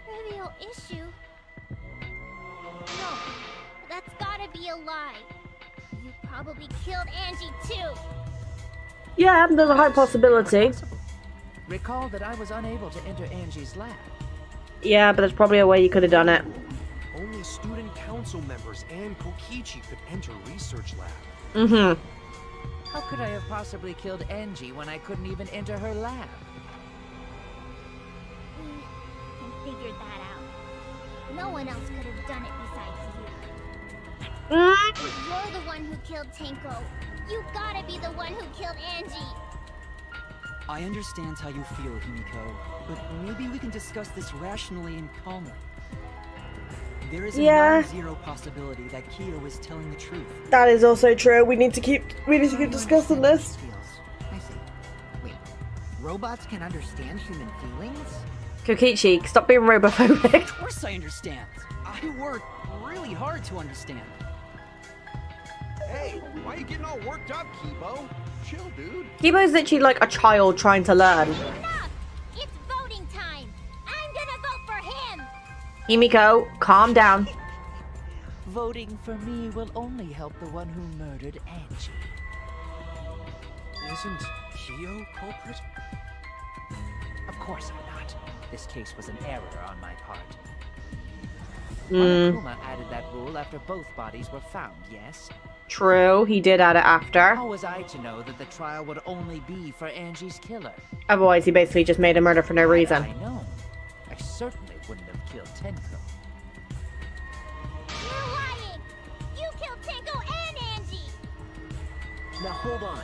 Trivial issue? No, that's gotta be a lie. You probably killed Angie too. Yeah, there's a high possibility. Recall that I was unable to enter Angie's lab. Yeah, but there's probably a way you could have done it. Only student council members and Kokichi could enter research lab. How could I have possibly killed Angie when I couldn't even enter her lab? We can figure that out. No one else could have done it besides you. You're the one who killed Tenko. You gotta be the one who killed Angie. I understand how you feel, Himiko, but maybe we can discuss this rationally and calmly. There is a non-zero possibility that Kyo is telling the truth. That is also true. We need to keep discussing this. I see. Wait, robots can understand human feelings? Kokichi, stop being robophobic. Of course I understand. I work really hard to understand. Hey, why are you getting all worked up, Kibo? Chill, dude. Kibo's literally like a child trying to learn. Enough! It's voting time. I'm gonna vote for him. Himiko, calm down. Voting for me will only help the one who murdered Angie. Isn't Kyo culprit? Of course I'm not. This case was an error on my part. Hmm. Kuma added that rule after both bodies were found, yes? True, he did add it after. How was I to know that the trial would only be for Angie's killer? Otherwise, he basically just made a murder for no reason. I know. I certainly wouldn't have killed Tenko. You're lying. You killed Tenko and Angie. Now hold on.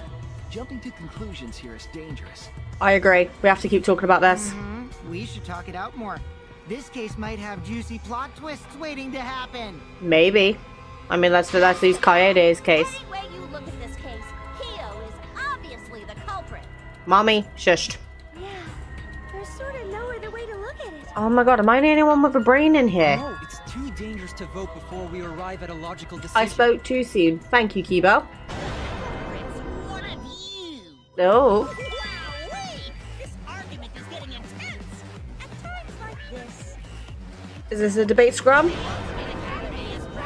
Jumping to conclusions here is dangerous. I agree. We have to keep talking about this. We should talk it out more. This case might have juicy plot twists waiting to happen. Maybe. I mean, let's use Kaede's case. Any way you look at this case, Kyo is obviously the culprit. Mommy, shushed. Yeah, there's sort of no other way to look at it. Oh my god, am I the only one with a brain in here? No, it's too dangerous to vote before we arrive at a logical decision. I spoke too soon. Thank you, Kibo. It's one of you. Oh. Wowee! This argument is getting intense. At times like this, Is this a debate scrum?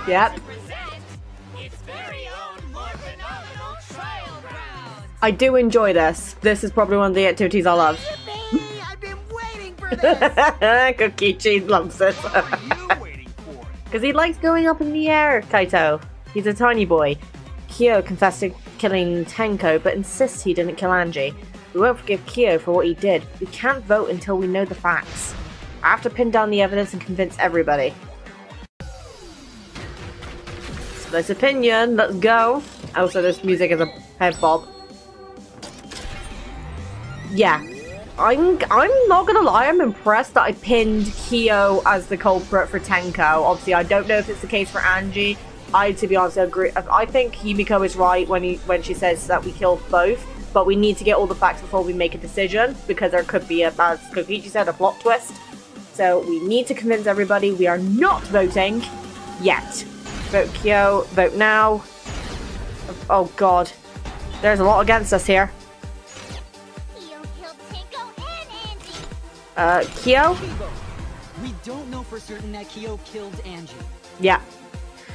Yep. its very own more phenomenal trial ground. I do enjoy this. This is probably one of the activities I love. Yippee! I've been waiting for this! Kokichi loves it. What are you waiting for? Because he likes going up in the air, Kaito. He's a tiny boy. Kyo confessed to killing Tenko, but insists he didn't kill Angie. We won't forgive Kyo for what he did. We can't vote until we know the facts. I have to pin down the evidence and convince everybody. Split opinion, let's go. Also, this music is a head bob. Yeah. I'm not gonna lie, I'm impressed that I pinned Kyo as the culprit for Tenko. Obviously, I don't know if it's the case for Angie. To be honest, agree. I think Himiko is right when she says that we killed both, but we need to get all the facts before we make a decision, because there could be, as Kokichi said, a plot twist. So we need to convince everybody we are not voting yet. Vote Kyo, vote now. Oh god. There's a lot against us here. Kyo killed Tenko and Angie. Kyo? We don't know for certain that Kyo killed Angie. Yeah.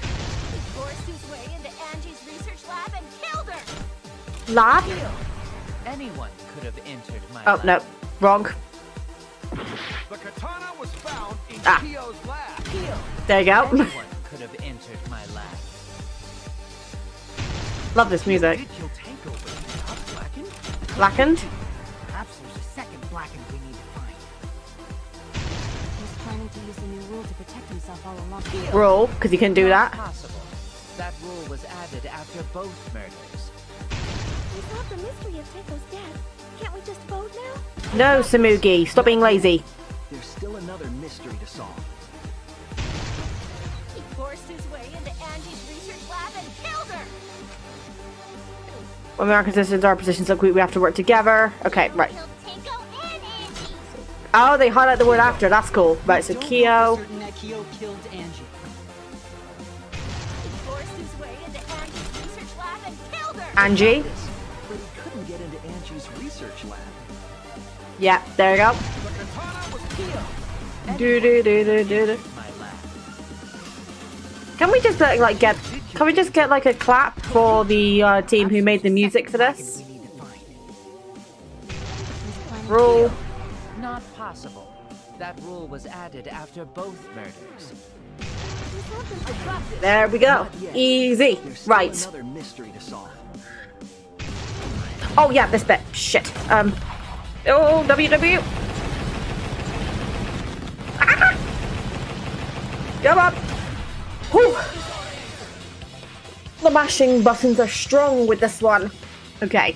He forced his way into Angie's research lab and killed her. Lab? Anyone could have entered my Oh, lab. no. Wrong. The katana was found in Ah. Kyo's lab. There you go. Anyone could have entered my lab. Love this music. Did kill Tenko, but he's not blackened? Blackened? Perhaps there's a second blackened we need to find. He's planning to use the new rule to protect himself all along. Rule, because you can do Not that. possible. That rule was added after both murders. We solved the mystery of Tenko's death. Can't we just vote now? No, Samugi. Stop being lazy. There's still another mystery to solve. He forced his way into Angie's research lab and killed her. When we are consistent, our positions look weak. We have to work together. Okay, right. Killed Tenko and Angie. Oh, they highlight the word after. That's cool. Right, so We don't know Kyo. for certain that Kyo killed Angie. He forced his way into Angie's research lab and killed her. Angie. But he couldn't get into Angie's research lab. Yeah, there you go. The katana was Kyo. Do do do do do do. My lab. Can we just like get? Can we just get like a clap for the team who made the music for this? We need to find. He's planning Rule. Not possible. That rule was added after both murders. There we go. Easy. There's still Right. another mystery to solve. Oh yeah, this bit. Shit. Oh, WW. Ah! Come on. Whew. The mashing buttons are strong with this one. Okay.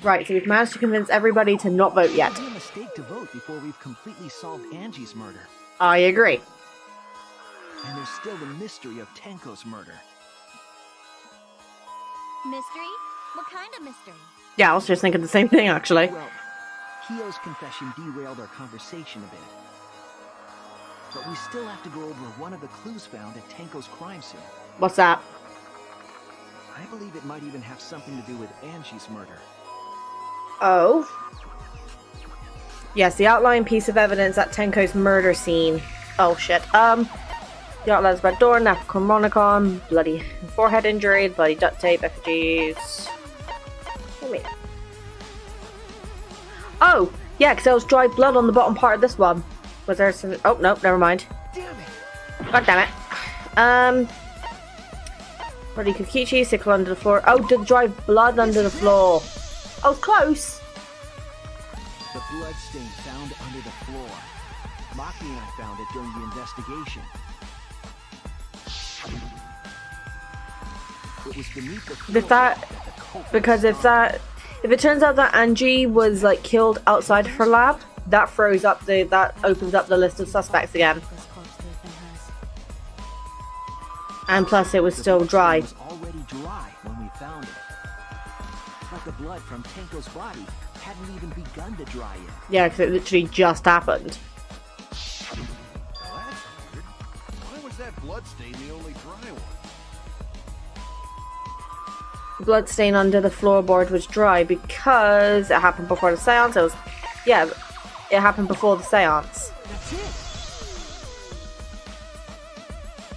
Right, so we've managed to convince everybody to not vote yet. It would be a mistake to vote before we've completely solved Angie's murder. I agree. And there's still the mystery of Tenko's murder. Mystery? What kind of mystery? Yeah, I was just thinking the same thing, actually. Well, Hio's confession derailed our conversation a bit. But we still have to go over one of the clues found at Tenko's crime scene. What's that? I believe it might even have something to do with Angie's murder. Oh. Yes, the outlying piece of evidence at Tenko's murder scene. Oh, shit. The outline's red door, Necromonicon, bloody forehead injury, bloody duct tape, effigies. Oh, yeah, because there was dry blood on the bottom part of this one. Was there some... Oh, no, never mind. Damn it! God damn it. Bloody Kokichi, sickle under the floor. Oh, did dry blood under the floor. Oh, close. The blood stain found under the floor. Maki and I found it during the investigation. It was beneath the floor. If it turns out that Angie was like killed outside of her lab, that opens up the list of suspects again. And plus, it was still dry. It was already dry when we found it. But the blood from Tenko's body hadn't even begun to dry yet. Yeah, because it literally just happened. Well, that's weird. Why was that bloodstain the only dry one? The bloodstain under the floorboard was dry because it happened before the seance. It happened before the seance. That's it.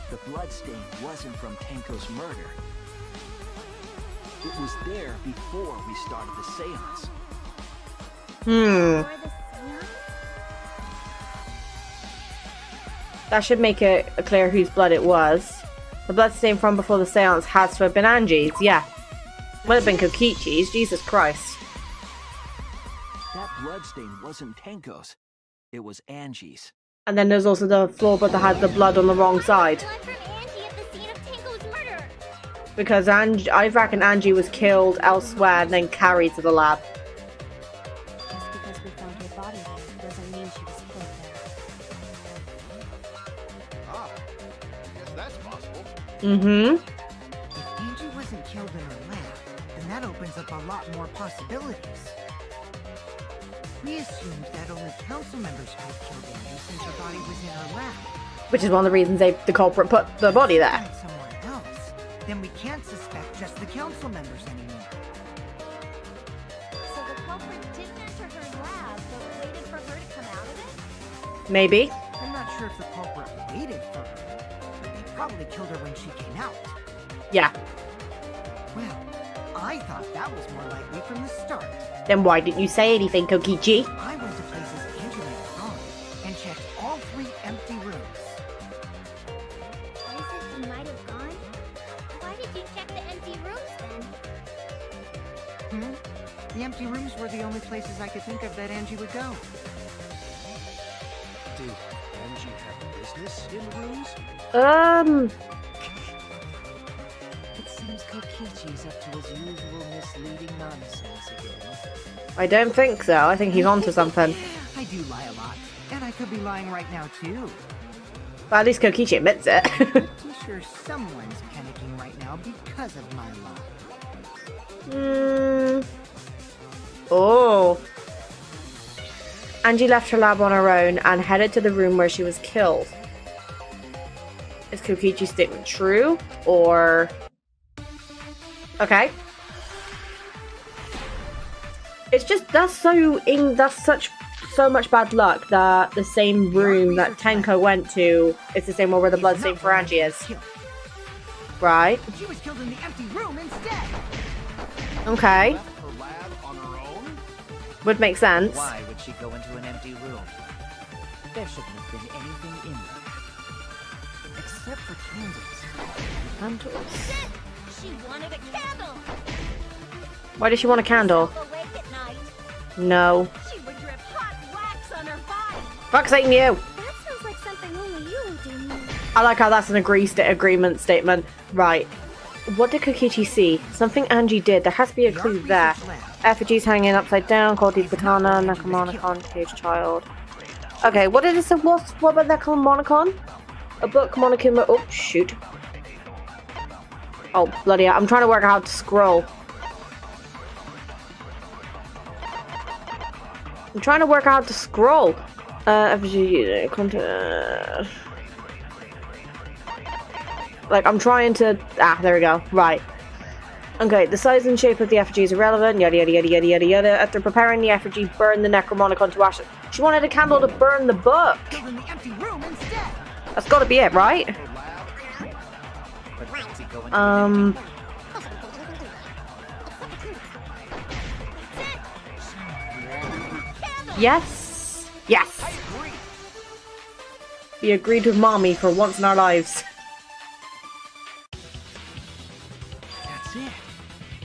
The bloodstain wasn't from Tenko's murder. It was there before we started the seance. That should make it clear whose blood it was. The bloodstain from before the seance has to have been Angie's, yeah. Would have been Kokichi's, Jesus Christ. That bloodstain wasn't Tenko's. It was Angie's. And then there's also the floorboard that had the blood on the wrong side. Blood from Angie at the scene of Tenko's murder. Because I reckon Angie was killed elsewhere and then carried to the lab. Just because we found her body there doesn't mean she was killed there. Ah, I guess that's possible. Mm-hmm. If Angie wasn't killed in her lab, then that opens up a lot more possibilities. We assumed that only council members could have killed Angie since her body was in her lab. Which is one of the reasons the culprit put the body there. Find someone else, then we can't suspect just the council members anymore. So the culprit didn't enter her lab, but waited for her to come out of it? Maybe. I'm not sure if the culprit waited for her, but they probably killed her when she came out. Yeah. Well, I thought that was more likely from the start. Then why didn't you say anything, Kokichi? I went to places Angie might have gone and checked all 3 empty rooms. Places you might have gone? Why did you check the empty rooms then? The empty rooms were the only places I could think of that Angie would go. Did Angie have business in the rooms? It seems Kokichi's up to his usual misleading nonsense again. I don't think so. I think he's onto something. I do lie a lot, and I could be lying right now too. But at least Kokichi admits it. Pretty sure someone's panicking right now because of my lie. Oh. Angie left her lab on her own and headed to the room where she was killed. Is Kokichi's statement true? Or... Okay. It's just, that's so much bad luck that the same room that Tenko went to is the same one where the bloodstain for Angie is. Right. She was killed in the empty room instead. Okay. Left her lab on her own? Would make sense. Why would she go into an empty room? There shouldn't have been anything in there. Except for candles. Candles. She wanted a candle! Why does she want a candle? Awake at night. No. She would drip hot wax on her body. Fuck's sake, you! That sounds like something only you would do. I like how that's an agreement statement. Right. What did Kokichi see? Something Angie did. There has to be a clue there. Effigies hanging upside down, Cody's katana, Necromonicon, caged child. Okay, what did it say? What about Necromonicon? A book, Monokuma. Oh, shoot. Oh, bloody hell. I'm trying to work out how to scroll. I'm trying to work out how to scroll. Effigy, like, I'm trying to... Ah, there we go. Right. Okay, the size and shape of the effigy is irrelevant. Yada, yada, yada, yada, yada, yada. After preparing the effigy, burn the Necromonicon to ashes. She wanted a candle to burn the book. That's gotta be it, right? Yes. Yes. We agreed with Mommy for once in our lives.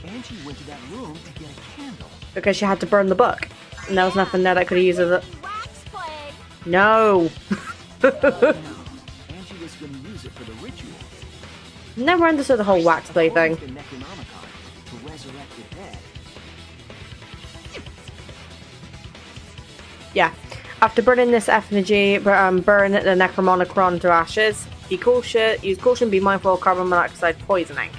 Angie went to that room to get a candle. Because she had to burn the book. And there was nothing there that could use it. No. Angie was going to use it for the ritual. Never understood the whole wax play thing. To resurrect the dead. Yeah. After burning this effigy, burn the Necromonicon to ashes. Use caution, be mindful of carbon monoxide poisoning.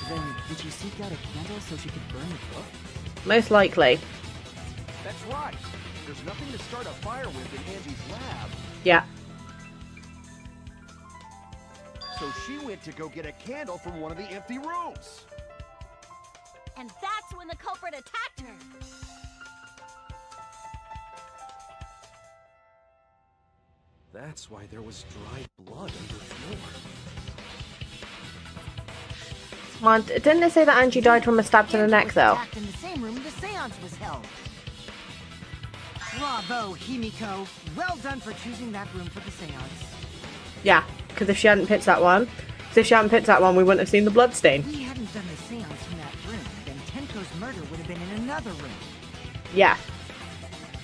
Then, did she seek out a candle so she could burn the book? Most likely. That's right. There's nothing to start a fire with in Angie's lab. Yeah. So she went to go get a candle from one of the empty rooms. And that's when the culprit attacked her. That's why there was dried blood under the floor. Come on, didn't they say that Angie died from a stab to the neck, though? In the same room the seance was held. Bravo, Himiko. Well done for choosing that room for the seance. Yeah, because if she hadn't picked that one, we wouldn't have seen the bloodstain. If we hadn't done the seance in that room, then Tenko's murder would have been in another room. Yeah.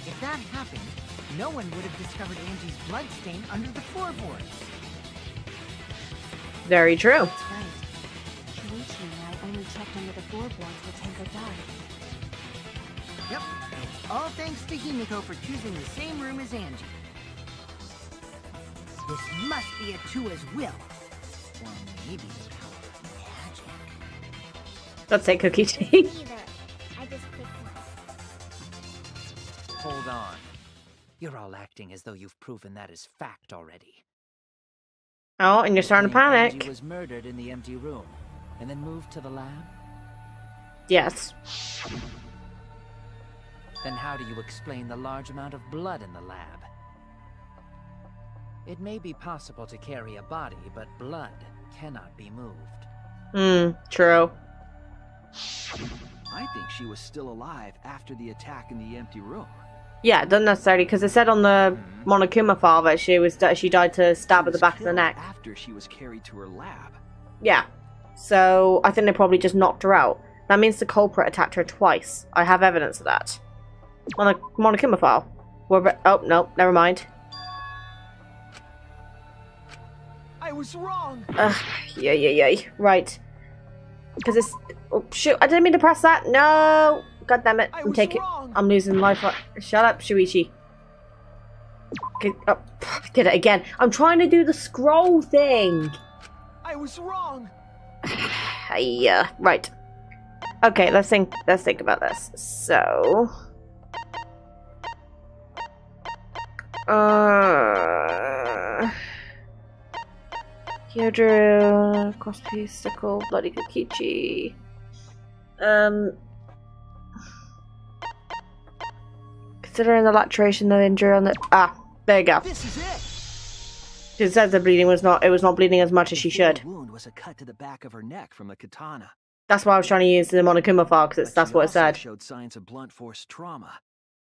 If that happened, no one would have discovered Angie's bloodstain under the floorboards. Very true. That's right. Shuichi and I only checked under the floorboards where Tenko died. Yep. It's all thanks to Himiko for choosing the same room as Angie. This must be a Tua's will. Or maybe the power of magic. Let's say Cookie Tea. Neither. I just picked one. Hold on. You're all acting as though you've proven that is fact already. Oh, and you're starting to panic. Angie was murdered in the empty room, and then moved to the lab? Yes. Then how do you explain the large amount of blood in the lab? It may be possible to carry a body, but blood cannot be moved. True. I think she was still alive after the attack in the empty room. Yeah, it doesn't necessarily, because it said on the Monokuma file that she died to stab at the back of the neck. After she was carried to her lab. Yeah. So I think they probably just knocked her out. That means the culprit attacked her twice. I have evidence of that. On the Monokuma file. Oh, no, never mind. I was wrong. Yeah. Right. Because it's... Oh, shoot, I didn't mean to press that. No! God damn it. I'm taking... I'm losing life. Shut up, Shuichi. Get it again. I'm trying to do the scroll thing. I was wrong. Yeah, right. Okay, let's think about this. So... Kyodru, Crosspiece, Sickle, Bloody Kokichi. Considering the laceration and injury on the... Ah, there you go. This is it. She said the bleeding was not... It was not bleeding as much as she should. The wound was a cut to the back of her neck from the katana. That's why I was trying to use the Monokuma file, because that's what it said. Showed signs of blunt force trauma,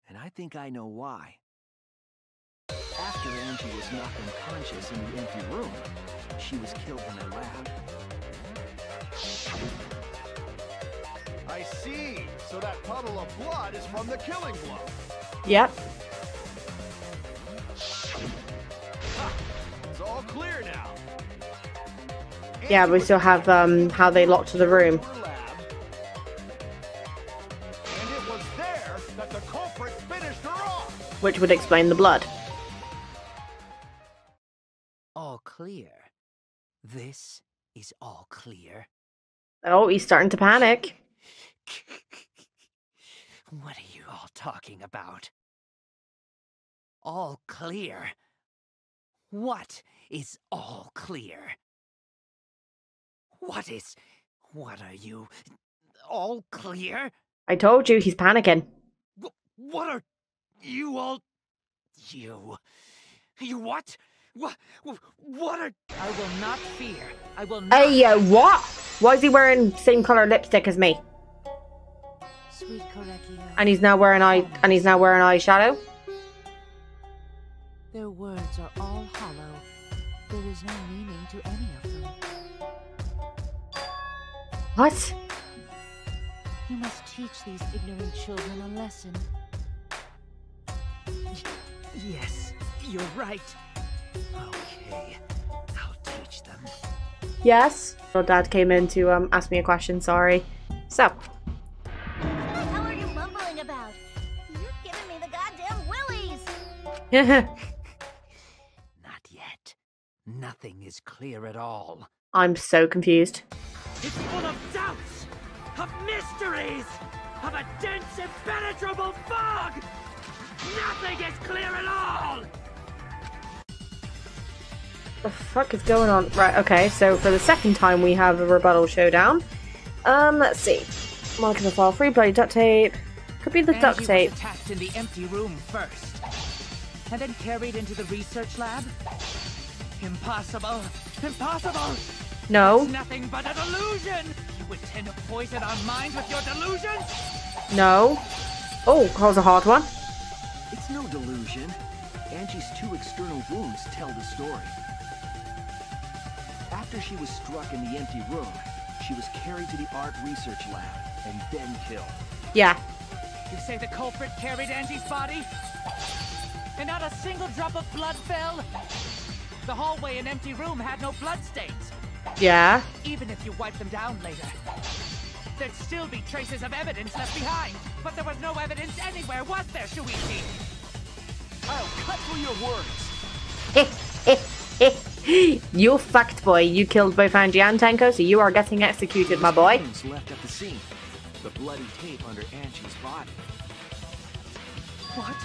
and I think I know why. After Angie was knocked unconscious in the empty room, she was killed in her lab. I see. So that puddle of blood is from the killing blow. Yep. Ha! It's all clear now. Yeah, we still have how they locked the room. And it was there that the culprit finished her off. Which would explain the blood. All clear. This is all clear. Oh, he's starting to panic. What are you all talking about? All clear? What is all clear? What are you? All clear? I told you, he's panicking. What are you all? You what? What are? I will not fear. I will not. Hey, what? Why is he wearing same color lipstick as me? Sweet Korekio. And he's now wearing eyeshadow? Their words are all hollow. There is no meaning to any of them. What? You must teach these ignorant children a lesson. Yes, you're right. Okay, I'll teach them. Yes? Well, Dad came in to ask me a question, sorry. So. What the hell are you mumbling about? You're giving me the goddamn willies! Not yet. Nothing is clear at all. I'm so confused. It's full of doubts, of mysteries, of a dense, impenetrable fog! Nothing is clear at all! The fuck is going on? Right, okay, so for the second time we have a rebuttal showdown. Let's see. Marking the file, free bloody duct tape. Could be the duct tape. Was attacked in the empty room first, and then carried into the research lab? Impossible! Impossible! No. It's nothing but a delusion! You intend to poison our minds with your delusions? No. Oh, that was a hard one. It's no delusion. Angie's 2 external wounds tell the story. After she was struck in the empty room, she was carried to the art research lab and then killed. Yeah. You say the culprit carried Angie's body? And not a single drop of blood fell? The hallway and empty room had no bloodstains. Yeah. Even if you wipe them down later, there'd still be traces of evidence left behind. But there was no evidence anywhere, was there, Shuichi? I'll cut through your words. You fucked boy. You killed both Angie and Tenko, so you are getting executed, my boy. Left at the scene. The bloody tape under Angie's body. What?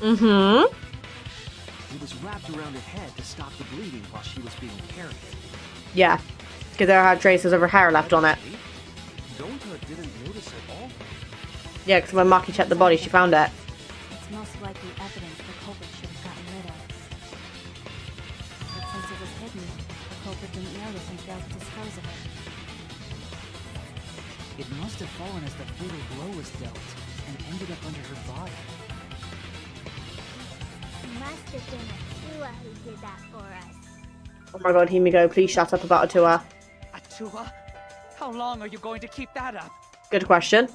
Mm-hmm. It was wrapped around her head to stop the bleeding while she was being carried. Yeah, because there had traces of her hair left on it. Donta didn't notice at all. Yeah, because when Maki checked the body, she found it. It's most likely evidence the culprit should have gotten rid of. But since it was hidden, the culprit didn't notice and failed to dispose of it. It must have fallen as the fatal blow was dealt, and ended up under her body. Must have been Atua who did that for us. Oh my god, Himiko, please shut up about Atua. Atua? How long are you going to keep that up? Good question.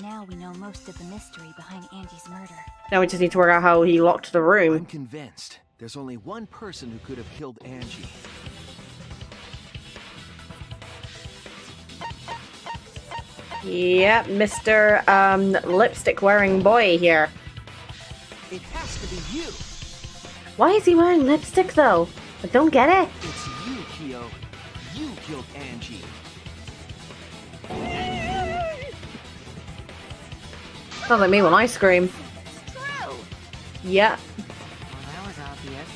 Now we know most of the mystery behind Angie's murder. Now we just need to work out how he locked the room. I'm convinced there's only one person who could have killed Angie. Yeah, Mr. Lipstick wearing boy here. It has to be you. Why is he wearing lipstick though? I don't get it. It's you, Kyo. You killed Angie. Sounds like me when I scream. True! Yeah. Well, that was obvious.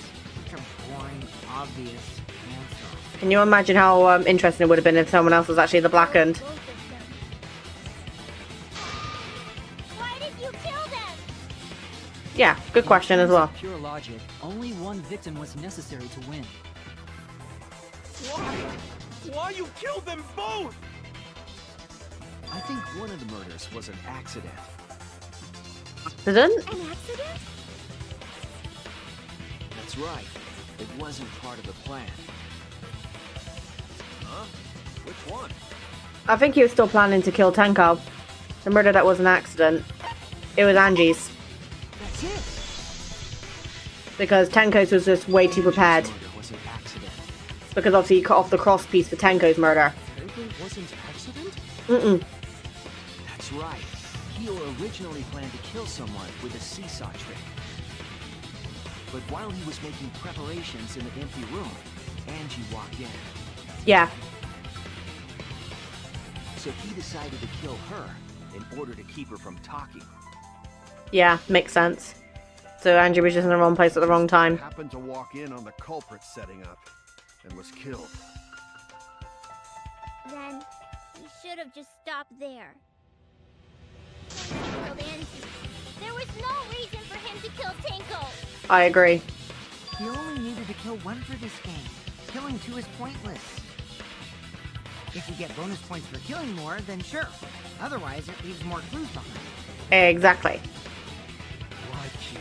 Such a boring, obvious answer. Can you imagine how interesting it would have been if someone else was actually the blackened? Why did you kill them? Yeah, good question as well. Pure logic, only one victim was necessary to win. Why? Why you killed them both? I think one of the murders was an accident. Accident? An accident? That's right. It wasn't part of the plan. Huh? Which one? I think he was still planning to kill Tenko. The murder that was an accident. It was Angie's. That's it. Because Tenko's was just way too prepared. Murder was an accident. Because obviously he cut off the cross piece for Tenko's murder. It wasn't accident? Mm-mm. That's right. Kyo originally planned to kill someone with a seesaw trick. But while he was making preparations in the empty room, Angie walked in. Yeah. So he decided to kill her in order to keep her from talking. Yeah, makes sense. So Andrew was just in the wrong place at the wrong time. Happened to walk in on the culprit setting up and was killed. Then he should have just stopped there. Killed Angie. There was no reason for him to kill Tenko. I agree. He only needed to kill one for this game. Killing two is pointless. If you get bonus points for killing more, then sure. Otherwise, it leaves more clues behind. Exactly. Why, Kyo?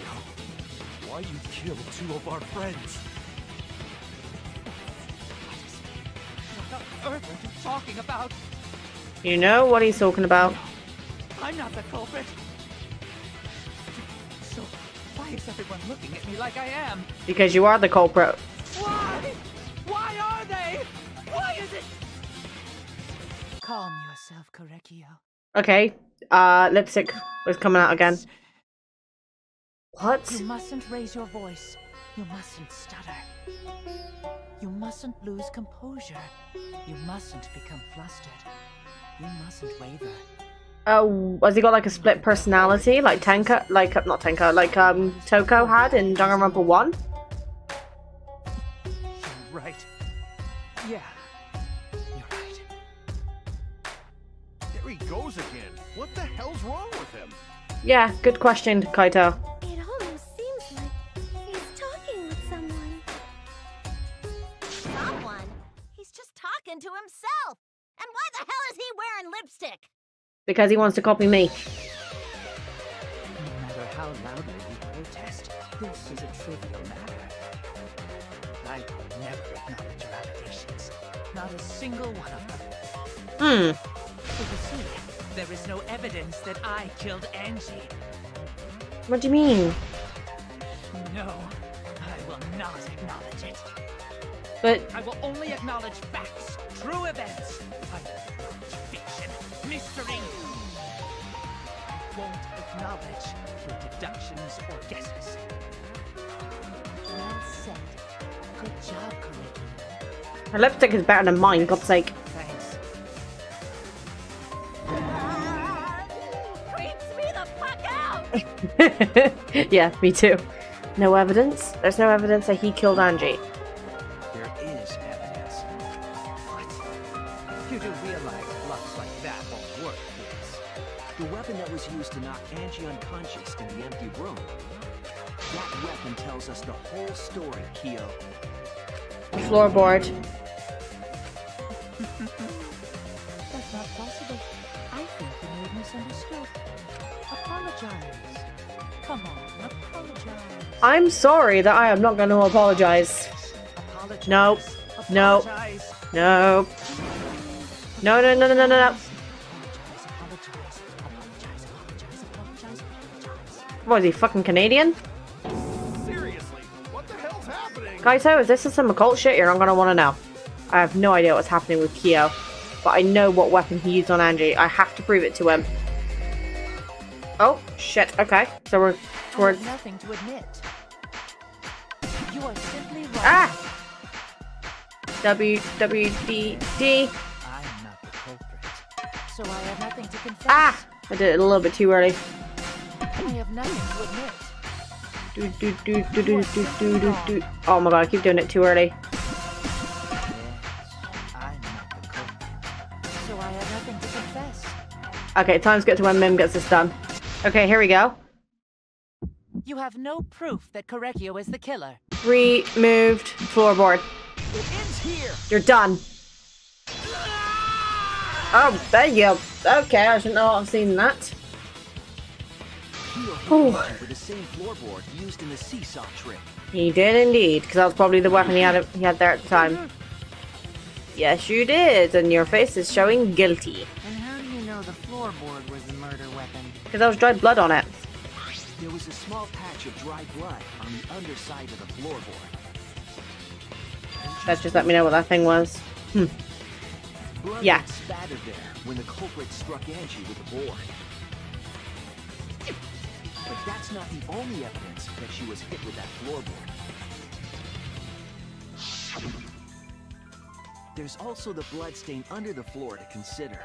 Why you killed two of our friends? What on earth are you talking about? You know what he's talking about. I'm not the culprit. So, why is everyone looking at me like I am? Because you are the culprit. Why? Why are they? Why is it? Calm yourself, Korekio. Okay. Lipstick was coming out again. What? You mustn't raise your voice. You mustn't stutter. You mustn't lose composure. You mustn't become flustered. You mustn't waver. Oh, has he got like a split personality, like Tenko, like not Tenko, like Toko had in Danganronpa 1? You're right. Yeah, you're right. There he goes again. What the hell's wrong with him? Yeah, good question, Kaito. It almost seems like he's talking with someone. Someone? He's just talking to himself. And why the hell is he wearing lipstick? Because he wants to copy me. No matter how loudly you protest, this is a trivial matter. I will never acknowledge your allegations. Not a single one of them. So you see, there is no evidence that I killed Angie. What do you mean? No, I will not acknowledge it. But I will only acknowledge facts, true events. I won't acknowledge fiction, mystery. I won't acknowledge your deductions or guesses. Well said. Good job, Korekio. her lipstick is better than mine, God's sake. Thanks. Creeps me the fuck out! Yeah, me too. No evidence? There's no evidence that he killed Angie. There is evidence. What? You do realize bluffs like that won't work, yes? The weapon that was used to knock Angie unconscious in the empty room. That weapon tells us the whole story, Kyo. Floorboard. That's not possible. I think you may have misunderstood. Apologize. Come on, apologize. I'm sorry that I am not going to apologize. Apologize. Nope. Nope. Apologize. Nope. No, no, no, no, no, no, no. What is he, fucking Canadian? Seriously, what the hell's happening? Kaito, if this is some occult shit, you're not gonna want to know. I have no idea what's happening with Kyo, but I know what weapon he used on Angie. I have to prove it to him. Oh, shit, okay. So we're towards... Nothing to admit. You are simply wrong. Ah! WWDD. I'm not the culprit, so I have nothing to confess. Ah! I did it a little bit too early. I have nothing to admit. Oh my god, I keep doing it too early. I'm not the culprit, so I have nothing to confess. Okay, time to get to when Mim gets this done. Okay, here we go. You have no proof that Korekio is the killer. Removed floorboard. It ends here. You're done. Oh, there you go. Okay, I shouldn't have seen that. Kyo hit Oh. Angie with the same floorboard used in the seesaw trick. He did indeed, because that was probably the weapon he had there at the time. Yes, you did, and your face is showing guilty. And how do you know the floorboard was the murder weapon? Because there was dried blood on it. There was a small patch of dry blood on the underside of the floorboard. Angie Let's just let me know what that thing was. Blood Yeah. had spattered there when the culprit struck Angie with the board. But that's not the only evidence that she was hit with that floorboard. There's also the bloodstain under the floor to consider.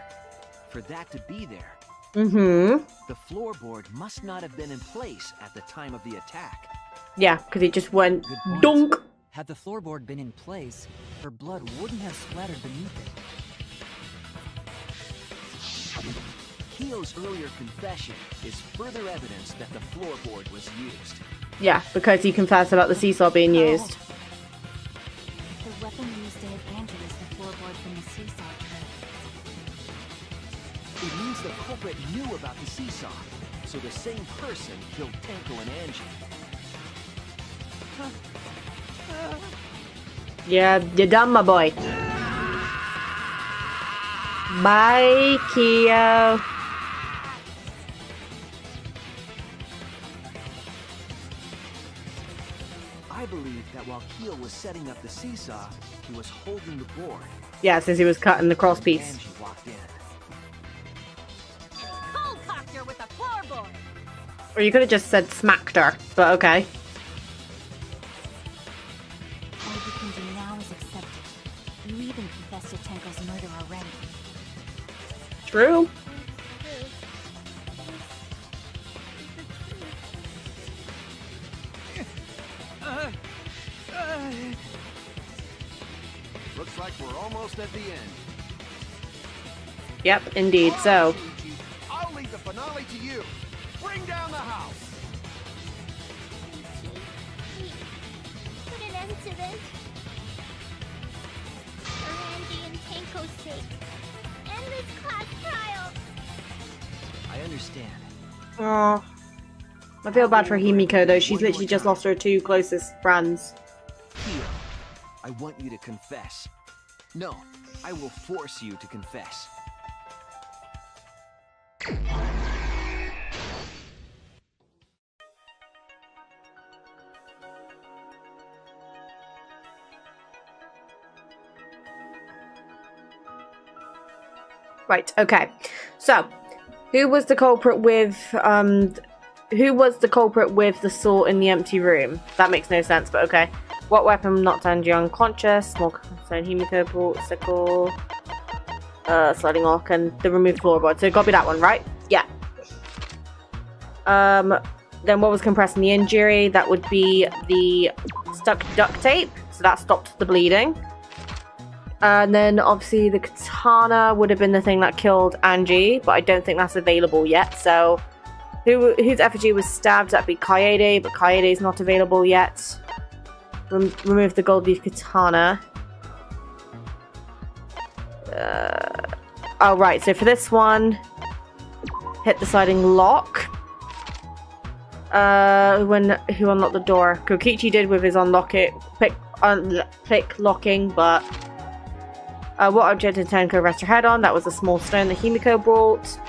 For that to be there, the floorboard must not have been in place at the time of the attack. Yeah, because it just went Good point. dunk. Had the floorboard been in place, her blood wouldn't have splattered beneath it. Keo's earlier confession is further evidence that the floorboard was used. Yeah, because he confessed about the seesaw being used. The weapon used to hit Angie is the floorboard from the seesaw trip. It means the culprit knew about the seesaw, so the same person killed Tenko and Angie. Yeah, you're done, my boy. Bye, Keo. I believe that while Keo was setting up the seesaw, he was holding the board. Yeah, since he was cutting the cross piece. Angie walked in. Helicopter with a floorboard. Or you could have just said smacked her, but okay. All you can do now is accept it. You even confessed to Tenko's murder already. True. Looks like we're almost at the end. Yep, indeed. So, Ichi, I'll leave the finale to you. Bring down the house. Put an end to this. For Angie and Tenko's sake. End this class trial. I understand. oh, I feel bad for Himiko though. She's literally just lost her two closest friends. Keo, I want you to confess. No, I will force you to confess. Right. Okay. So, who was the culprit with the sword in the empty room? That makes no sense, but okay. What weapon knocked Angie unconscious? Small concern Himiko brought sickle, sliding lock, and the removed floorboard. So it gotta be that one, right? Yeah. Then what was compressing the injury? That would be the stuck duct tape. So that stopped the bleeding. And then obviously the katana would have been the thing that killed Angie, but I don't think that's available yet. So whose effigy was stabbed? That'd be Kaede, but Kaede's not available yet. Remove the gold leaf katana. Oh right, so for this one, hit the sliding lock. Who unlocked the door? Kokichi did with his pick locking, but what object did Tenko rest her head on? That was a small stone that Himiko brought.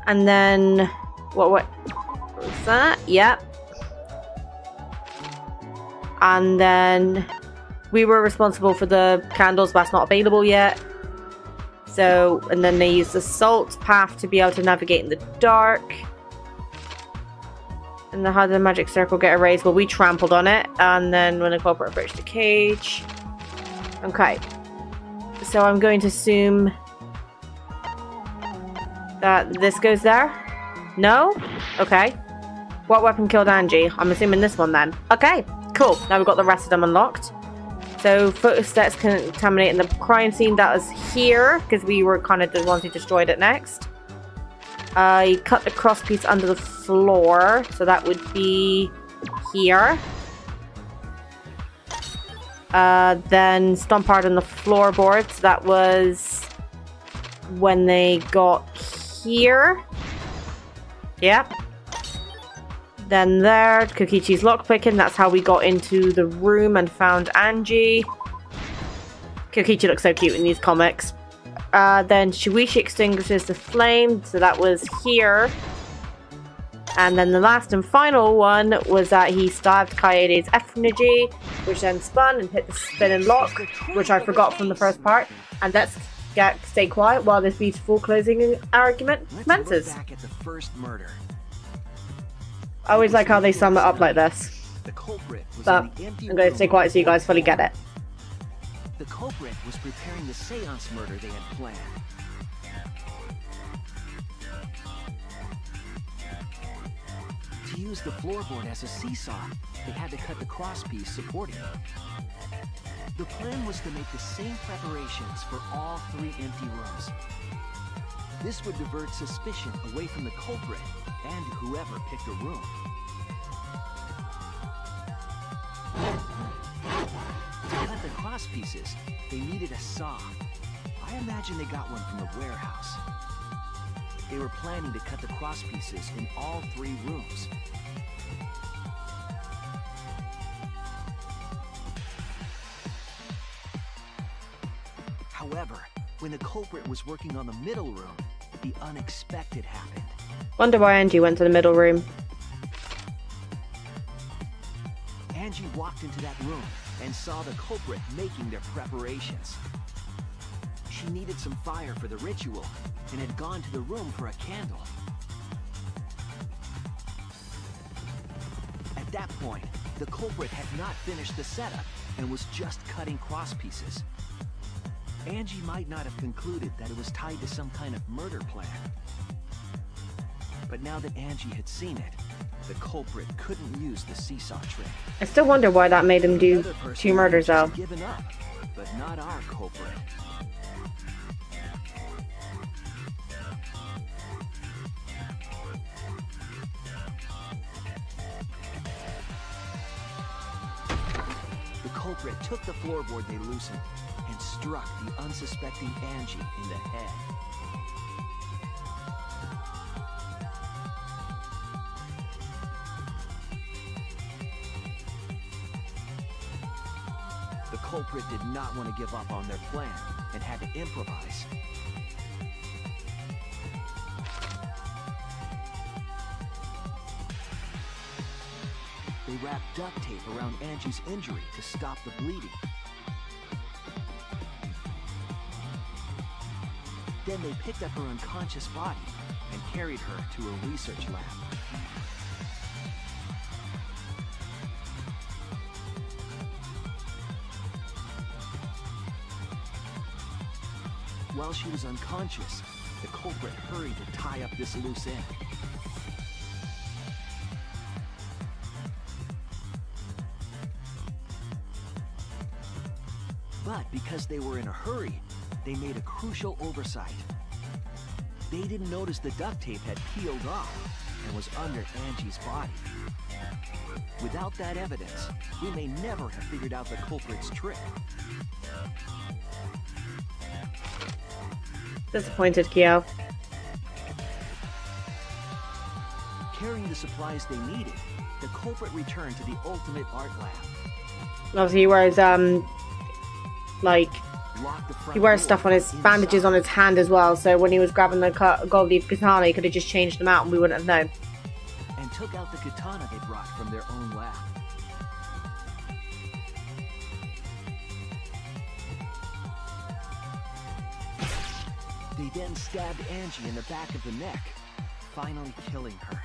And then what was that? Yep. And then we were responsible for the candles, but that's not available yet. So, and then they used the salt path to be able to navigate in the dark. And how did the magic circle get erased? Well, we trampled on it. And then when the culprit approached the cage. Okay. So I'm going to assume that this goes there. No? Okay. What weapon killed Angie? I'm assuming this one then. Okay, cool. Now we've got the rest of them unlocked. So footsteps contaminating the crime scene. That was here, because we were kind of the ones who destroyed it next. I cut the cross piece under the floor, so that would be here. Then stomp hard on the floorboard, so that was when they got here. Yep. Then there, Kokichi's lockpicking, that's how we got into the room and found Angie. Kokichi looks so cute in these comics. Then Shuichi extinguishes the flame, so that was here. And then the last and final one was that he stabbed Kaede's effigy, which then spun and hit the spinning lock, which I forgot from the first part. And let's stay quiet while this beautiful closing argument commences. Let's look back at the first murder. I always like how they sum it up like this. The culprit was But in the empty I'm going to room stay quiet so you guys fully get it. The culprit was preparing the seance murder they had planned. To use the floorboard as a seesaw, they had to cut the crosspiece supporting it. The plan was to make the same preparations for all 3 empty rooms. This would divert suspicion away from the culprit and whoever picked a room. To cut the crosspieces, they needed a saw. I imagine they got one from the warehouse. They were planning to cut the crosspieces in all 3 rooms. However, when the culprit was working on the middle room, the unexpected happened. Wonder why Angie went to the middle room. Angie walked into that room and saw the culprit making their preparations. She needed some fire for the ritual and had gone to the room for a candle. At that point, the culprit had not finished the setup and was just cutting crosspieces. Angie might not have concluded that it was tied to some kind of murder plan. But now that Angie had seen it, the culprit couldn't use the seesaw trick. I still wonder why that made him do 2 murders though. Given up, but not our culprit. The culprit took the floorboard they loosened and struck the unsuspecting Angie in the head. The culprit did not want to give up on their plan and had to improvise. They wrapped duct tape around Angie's injury to stop the bleeding. Then they picked up her unconscious body and carried her to a research lab. While she was unconscious, the culprit hurried to tie up this loose end. But because they were in a hurry, they made a crucial oversight. They didn't notice the duct tape had peeled off and was under Angie's body. Without that evidence, we may never have figured out the culprit's trick. Disappointed, Kyo. Carrying the supplies they needed, the culprit returned to the ultimate art lab. Obviously he wears, like, he wears stuff on his, bandages on his hand as well, so when he was grabbing the gold leaf katana, he could have just changed them out and we wouldn't have known. And took out the katana they brought from their own lab. They then stabbed Angie in the back of the neck, finally killing her.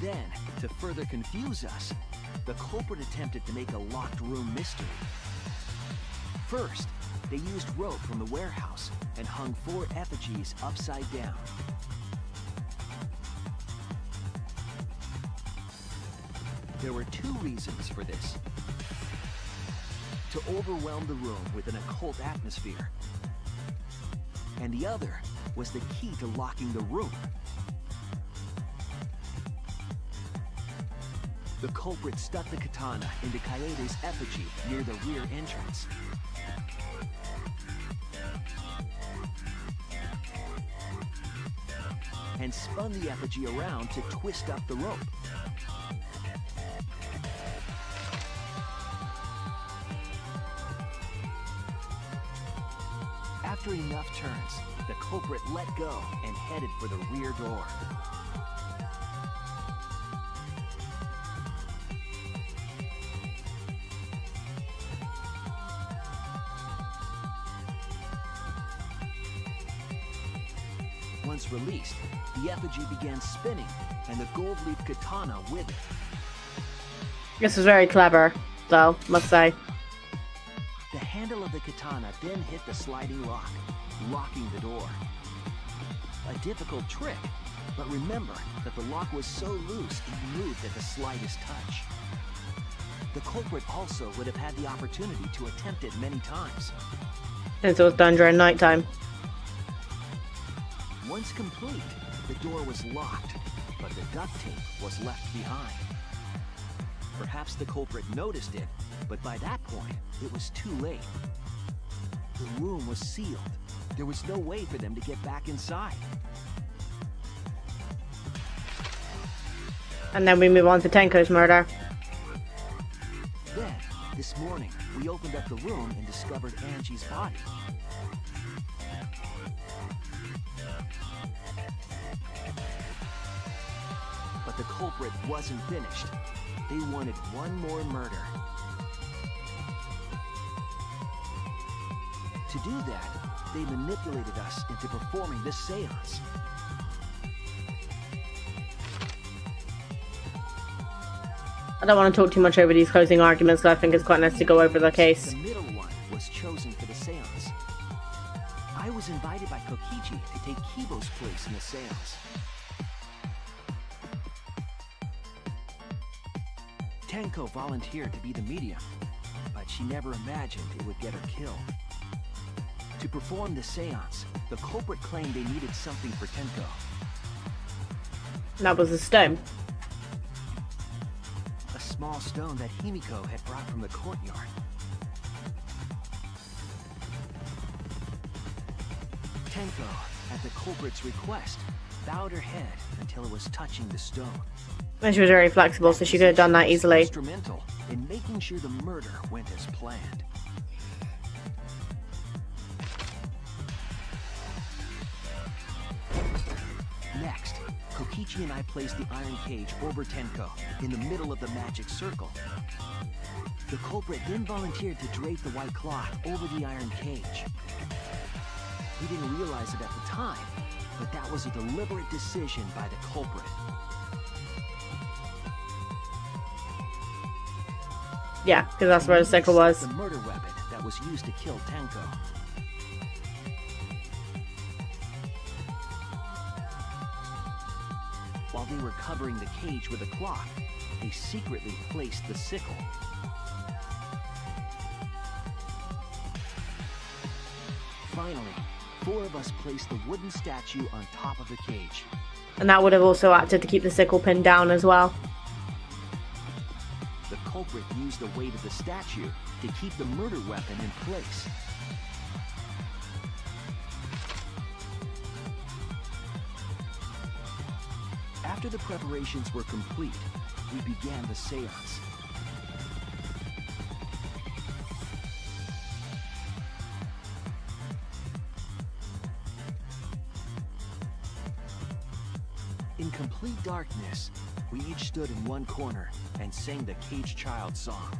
Then, to further confuse us, the culprit attempted to make a locked room mystery. First, they used rope from the warehouse and hung 4 effigies upside down. There were 2 reasons for this. To overwhelm the room with an occult atmosphere. And the other was the key to locking the room. The culprit stuck the katana into Kaede's effigy near the rear entrance. And spun the effigy around to twist up the rope. After enough turns, the culprit let go and headed for the rear door. Once released, the effigy began spinning, and the gold leaf katana with it. This is very clever, though, must say. The handle of the katana then hit the sliding lock, locking the door. A difficult trick, but remember that the lock was so loose it moved at the slightest touch. The culprit also would have had the opportunity to attempt it many times. Since it was done during nighttime. Once complete, the door was locked, but the duct tape was left behind. Perhaps the culprit noticed it, but by that point, it was too late. The room was sealed. There was no way for them to get back inside. And then we move on to Tenko's murder. Then, this morning, we opened up the room and discovered Angie's body. But the culprit wasn't finished. They wanted one more murder. To do that, they manipulated us into performing this seance. I don't want to talk too much over these closing arguments, because I think it's quite nice to go over the case. The middle one was chosen for the seance. I was invited by Kokichi to take Kibo's place in the seance. Tenko volunteered to be the medium, but she never imagined it would get her killed. To perform the seance, the culprit claimed they needed something for Tenko. That was a stone. A small stone that Himiko had brought from the courtyard. Tenko, at the culprit's request, bowed her head until it was touching the stone. And she was very flexible, so she could have done that easily. Instrumental in making sure the murder went as planned. Next, Kokichi and I placed the iron cage over Tenko in the middle of the magic circle. The culprit then volunteered to drape the white cloth over the iron cage. We didn't realize it at the time, but that was a deliberate decision by the culprit. Yeah, because that's where the sickle was. The murder weapon that was used to kill Tenko. While they were covering the cage with a cloth, they secretly placed the sickle. Finally, 4 of us placed the wooden statue on top of the cage. And that would have also acted to keep the sickle pinned down as well. The culprit used the weight of the statue to keep the murder weapon in place. After the preparations were complete, we began the seance. In complete darkness, we each stood in one corner and sang the Caged Child song.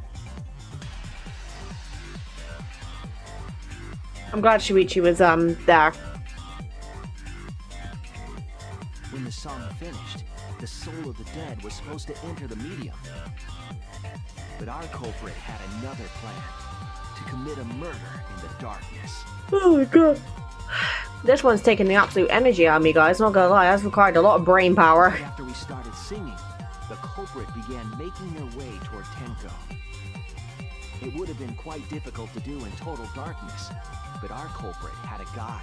I'm glad Shuichi was there. When the song finished, the soul of the dead was supposed to enter the medium. But our culprit had another plan, to commit a murder in the darkness. Oh my god. This one's taking the absolute energy out of me, guys. Not gonna lie, that's required a lot of brain power. After we started singing, the culprit began making their way toward Tenko. It would have been quite difficult to do in total darkness, but our culprit had a guide.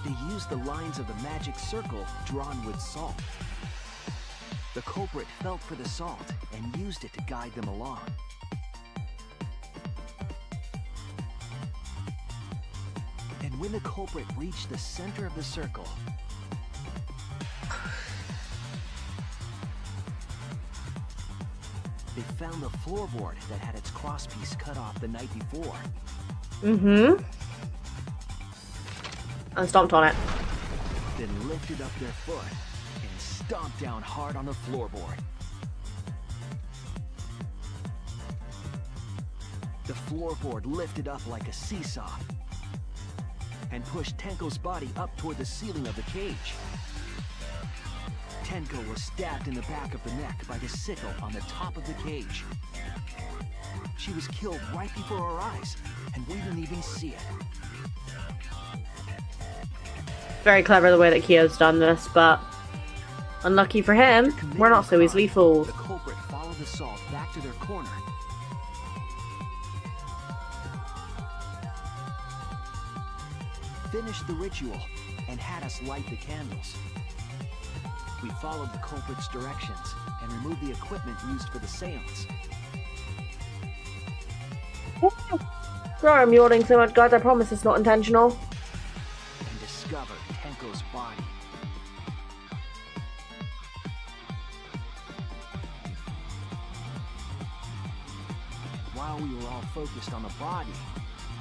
They used the lines of the magic circle drawn with salt. The culprit felt for the salt and used it to guide them along. And when the culprit reached the center of the circle, they they found the floorboard that had its crosspiece cut off the night before. Mm-hmm. And stomped on it. Then lifted up their foot and stomped down hard on the floorboard. The floorboard lifted up like a seesaw and pushed Tenko's body up toward the ceiling of the cage. Tenko was stabbed in the back of the neck by the sickle on the top of the cage. She was killed right before our eyes, and we didn't even see it. Very clever the way that Kyo's done this, but unlucky for him, we're not so easily fooled. The culprit followed the Salt back to their corner. Finished the ritual and had us light the candles. We followed the culprit's directions and removed the equipment used for the seance. Sorry, I'm yawning so much, guys. I promise it's not intentional. And discovered Tenko's body. While we were all focused on the body,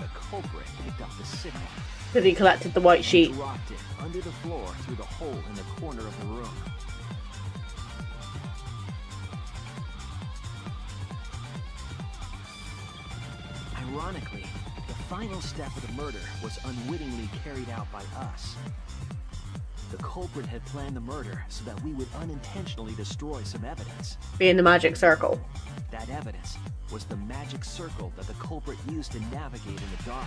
the culprit picked up the sickle. Because he collected the white sheet. And dropped it under the floor through the hole in the corner of the room. Ironically, the final step of the murder was unwittingly carried out by us. The culprit had planned the murder so that we would unintentionally destroy some evidence. Being the magic circle. That evidence was the magic circle that the culprit used to navigate in the dark.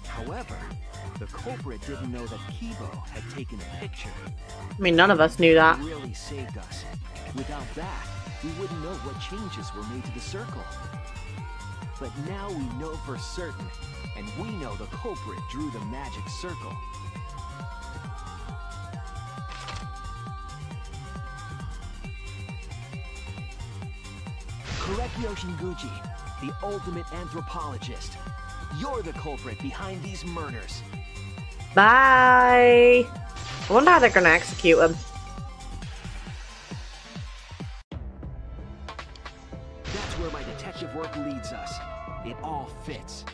However, the culprit didn't know that Kibo had taken a picture. I mean, none of us knew that. It really saved us. Without that, we wouldn't know what changes were made to the circle. But now we know for certain, and we know the culprit drew the magic circle. Korekyo Shinguchi, the ultimate anthropologist. You're the culprit behind these murders. Bye! I wonder how they're gonna execute him. That's where my detective work leads us. It all fits.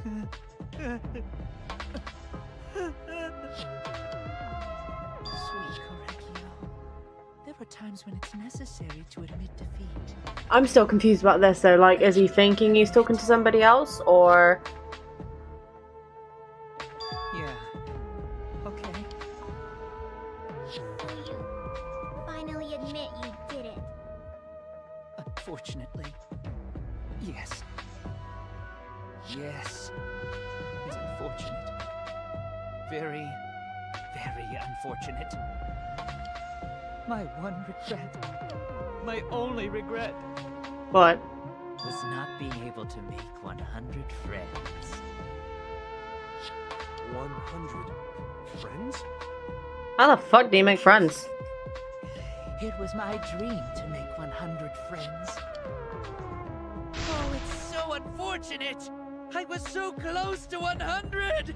Sweet Korekyo. There are times when it's necessary to admit defeat. I'm still confused about this though. Like, is he thinking he's talking to somebody else, or... Yeah. Okay. Will you finally admit you did it? Unfortunately. Yes. Yes. It's unfortunate. Very, very unfortunate. My one regret. My only regret. What? Was not being able to make 100 friends. 100 friends? How the fuck do you make friends? It was my dream to make 100 friends. Oh, it's so unfortunate! I was so close to 100!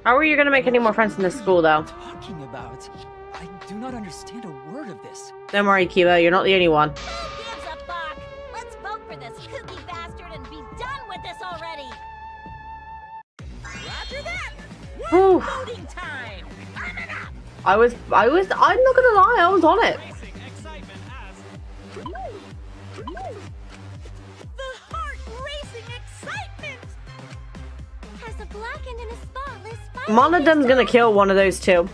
How are you gonna make any more friends in this school though? Talking about? I do not understand a word of this. Don't worry, Kiba, you're not the only one. Who gives a fuck? Let's vote for this kooky bastard and be done with this already! Roger that! Whew. Voting time! I'm enough! I'm not gonna lie, I was on it. The heart-racing excitement! As a blackened and a spotless fight. Monodon's gonna kill one of those two.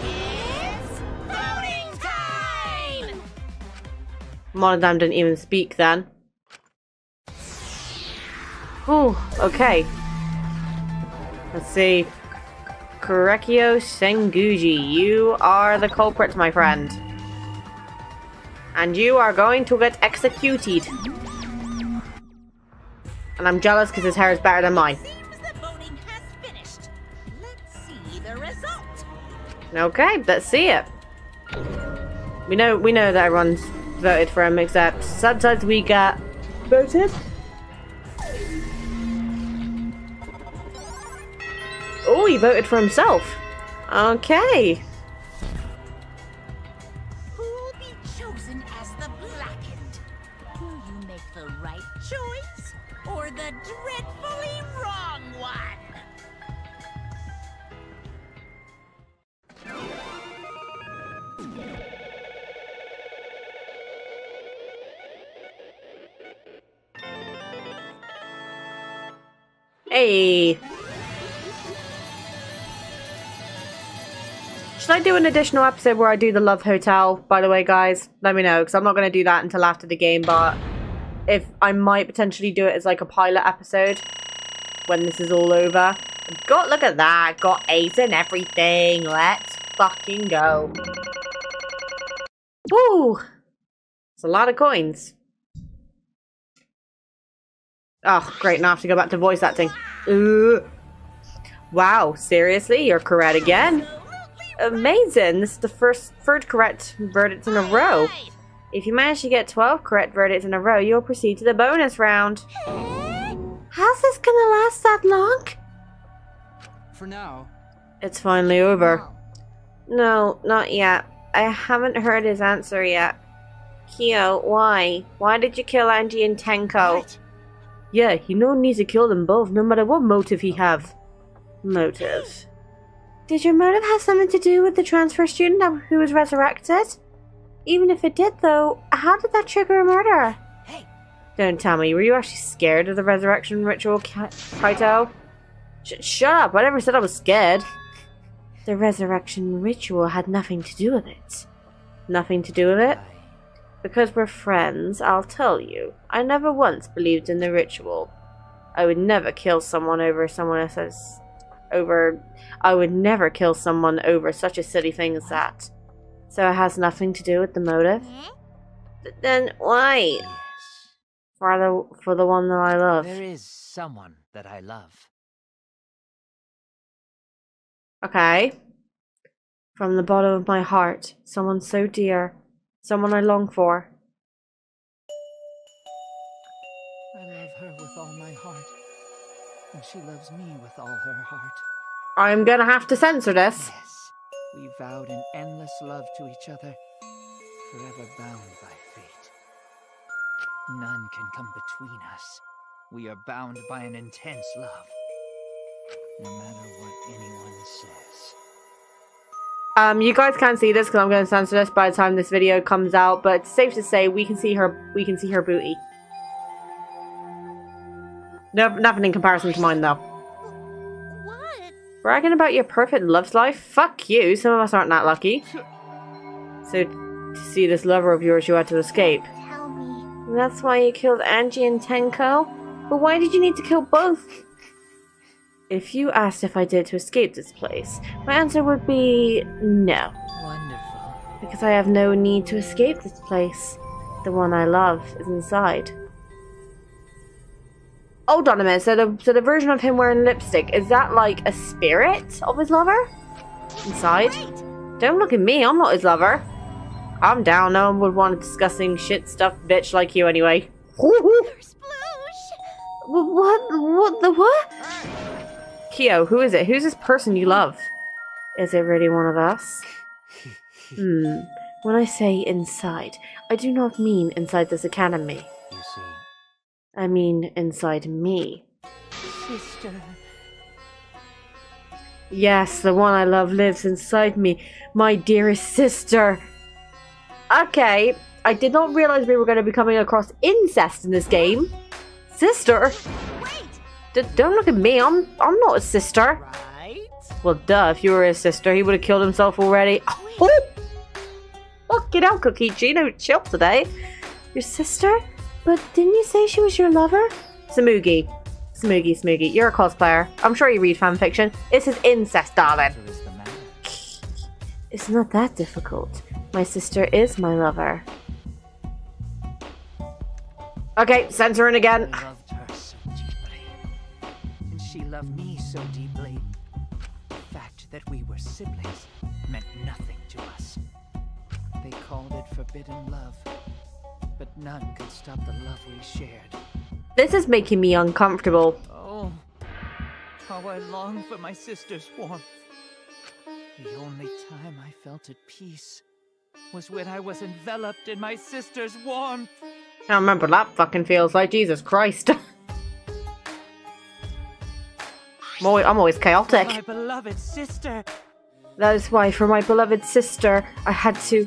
It's voting time! Monodam didn't even speak then. Whew, okay. Let's see. Korekyo Senguji, you are the culprit, my friend. And you are going to get executed. And I'm jealous because his hair is better than mine. Seems the voting has finished. Let's see the result. Okay, let's see it. We know that everyone's voted for him, except sometimes we get voted. Oh, he voted for himself. Okay. Who'll be chosen as the blackened? Will you make the right choice or the dreadfully wrong one? Hey. Should I do an additional episode where I do the Love Hotel, by the way, guys? Let me know, because I'm not going to do that until after the game, but if I might potentially do it as like a pilot episode when this is all over. Look at that. Got A's and everything. Let's fucking go. Woo! It's a lot of coins. Oh, great. Now I have to go back to voice acting. Wow, seriously? You're correct again? Amazing. This is the third correct verdict in a row. If you manage to get 12 correct verdicts in a row, you'll proceed to the bonus round. How's this gonna last that long? For now. It's finally over. No, not yet. I haven't heard his answer yet. Kyo, why? Why did you kill Angie and Tenko? Right. Yeah, you no need to kill them both, no matter what motive he have. Motive. Did your motive have something to do with the transfer student who was resurrected? Even if it did, though, how did that trigger a murder? Hey. Don't tell me, were you actually scared of the resurrection ritual, Kaito? Shut up, I never said I was scared. The resurrection ritual had nothing to do with it. Nothing to do with it? Because we're friends, I'll tell you. I never once believed in the ritual. I would never kill someone over someone else's... I would never kill someone over such a silly thing as that. So it has nothing to do with the motive? Then why? Yes. For the one that I love. There is someone that I love. Okay. From the bottom of my heart, someone so dear. Someone I long for. I love her with all my heart. And she loves me with all her heart. I'm gonna have to censor this. Yes, we vowed an endless love to each other, forever bound by fate. None can come between us. We are bound by an intense love, no matter what anyone says. You guys can't see this because I'm going to censor this by the time this video comes out, but it's safe to say we can see her booty. No, nothing in comparison to mine though. What? Bragging about your perfect love life? Fuck you, some of us aren't that lucky. So, to see this lover of yours, you had to escape. Tell me. And that's why you killed Angie and Tenko? But why did you need to kill both? If you asked if I did to escape this place, my answer would be no. Wonderful. Because I have no need to escape this place. The one I love is inside. Hold on a minute, so the version of him wearing lipstick, is that like a spirit of his lover? Inside? Don't look at me, I'm not his lover. I'm down, no one would want a disgusting shit stuffed bitch like you anyway. Sploosh! What? Kyo, who is it? Who's this person you love? Is it really one of us? When I say inside, I do not mean inside this academy. You see, I mean inside me. sister. Yes, the one I love lives inside me. My dearest sister. Okay, I did not realize we were going to be coming across incest in this game. Sister? Don't look at me, I'm not a sister. Right? Well, duh, if you were his sister, he would have killed himself already. Oh! Fucking hell, Kokichi, no chill today. Your sister? But didn't you say she was your lover? Smoogie, you're a cosplayer. I'm sure you read fanfiction. This is incest, darling. What is the matter? It's not that difficult. My sister is my lover. Okay, censoring again. I loved her so deeply, and she loved me so deeply. The fact that we were siblings meant nothing to us. They called it forbidden love, but none could stop the love we shared. This is making me uncomfortable. Oh, how how I long for my sister's warmth. The only time I felt at peace was when I was enveloped in my sister's warmth. I remember what that fucking feels like. Jesus Christ. I'm always chaotic. My beloved sister. That is why, for my beloved sister, I had to...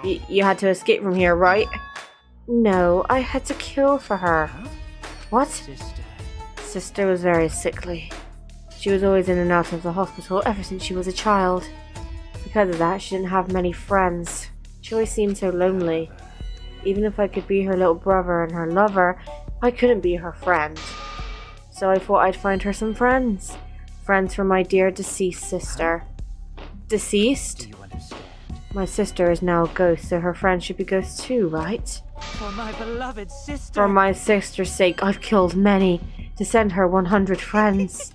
You had to escape from here, right? No, I had to kill for her. What? Sister was very sickly. She was always in and out of the hospital ever since she was a child. Because of that, she didn't have many friends. She always seemed so lonely. Even if I could be her little brother and her lover, I couldn't be her friend. So I thought I'd find her some friends. Friends for my dear deceased sister. Deceased? My sister is now a ghost, so her friends should be ghosts too, right? For my beloved sister. For my sister's sake, I've killed many to send her 100 friends.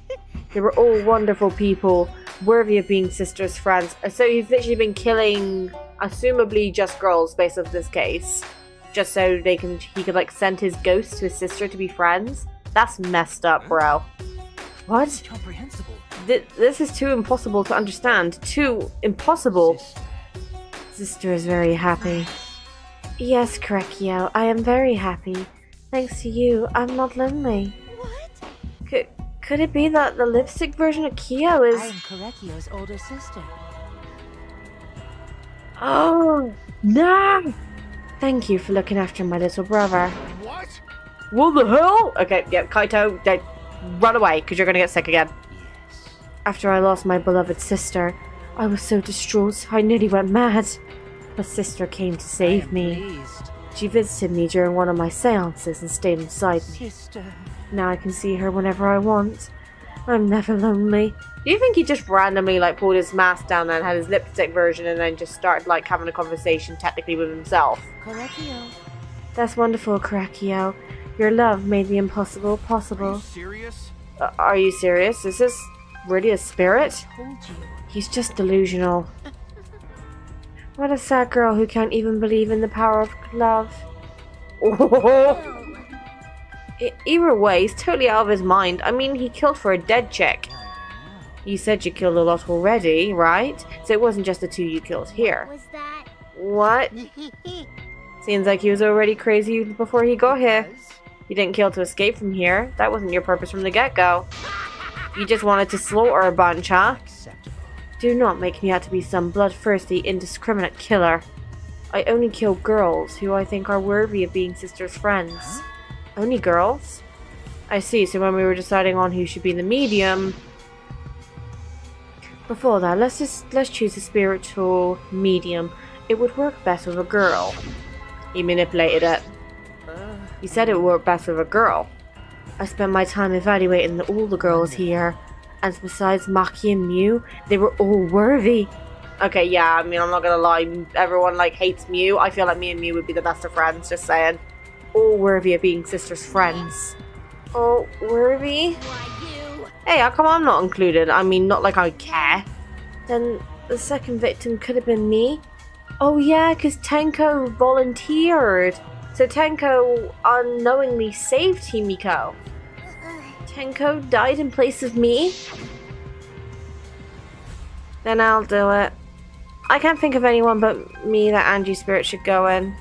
They were all wonderful people, worthy of being sister's friends. So he's literally been killing, assumably, just girls based off this case, just so he could like send his ghost to his sister to be friends. That's messed up, bro. What? Incomprehensible. This is too impossible to understand. Too impossible. Sister is very happy. Yes, Korekio, I am very happy. Thanks to you, I'm not lonely. What? Could it be that the lipstick version of Kyo is... I am Korekio's older sister. Oh, no! Thank you for looking after my little brother. What? What the hell? Okay, yep, Kaito, run away, because you're going to get sick again. After I lost my beloved sister, I was so distraught, I nearly went mad. But sister came to save me. She visited me during one of my seances and stayed inside me. Now I can see her whenever I want. I'm never lonely. Do you think he just randomly like pulled his mask down and had his lipstick version and then just started like having a conversation technically with himself? Korekio. That's wonderful, Korekio. Your love made the impossible possible. Are you serious? Are you serious? Is this really a spirit? I told you. He's just delusional. What a sad girl who can't even believe in the power of love. Either way, he's totally out of his mind. I mean, he killed for a dead chick. You said you killed a lot already, right? So it wasn't just the two you killed here. Was that? What? Seems like he was already crazy before he got here. You didn't kill to escape from here. That wasn't your purpose from the get-go. You just wanted to slaughter a bunch, huh? Do not make me out to be some bloodthirsty, indiscriminate killer. I only kill girls who I think are worthy of being sister's friends. Only girls? I see, so when we were deciding on who should be the medium... Before that, let's choose a spiritual medium. It would work best with a girl. He manipulated it. He said it would work best with a girl. I spent my time evaluating all the girls here. And besides Maki and Mew, they were all worthy. Okay, yeah, I mean, I'm not gonna lie. Everyone, like, hates Mew. I feel like me and Mew would be the best of friends, just saying. All worthy of being sister's friends. Oh, worthy? Hey, how come I'm not included? I mean, not like I care. Then the second victim could have been me. Oh yeah, because Tenko volunteered. So Tenko unknowingly saved Himiko. Tenko died in place of me? Then I'll do it. I can't think of anyone but me that Angie Spirit should go in.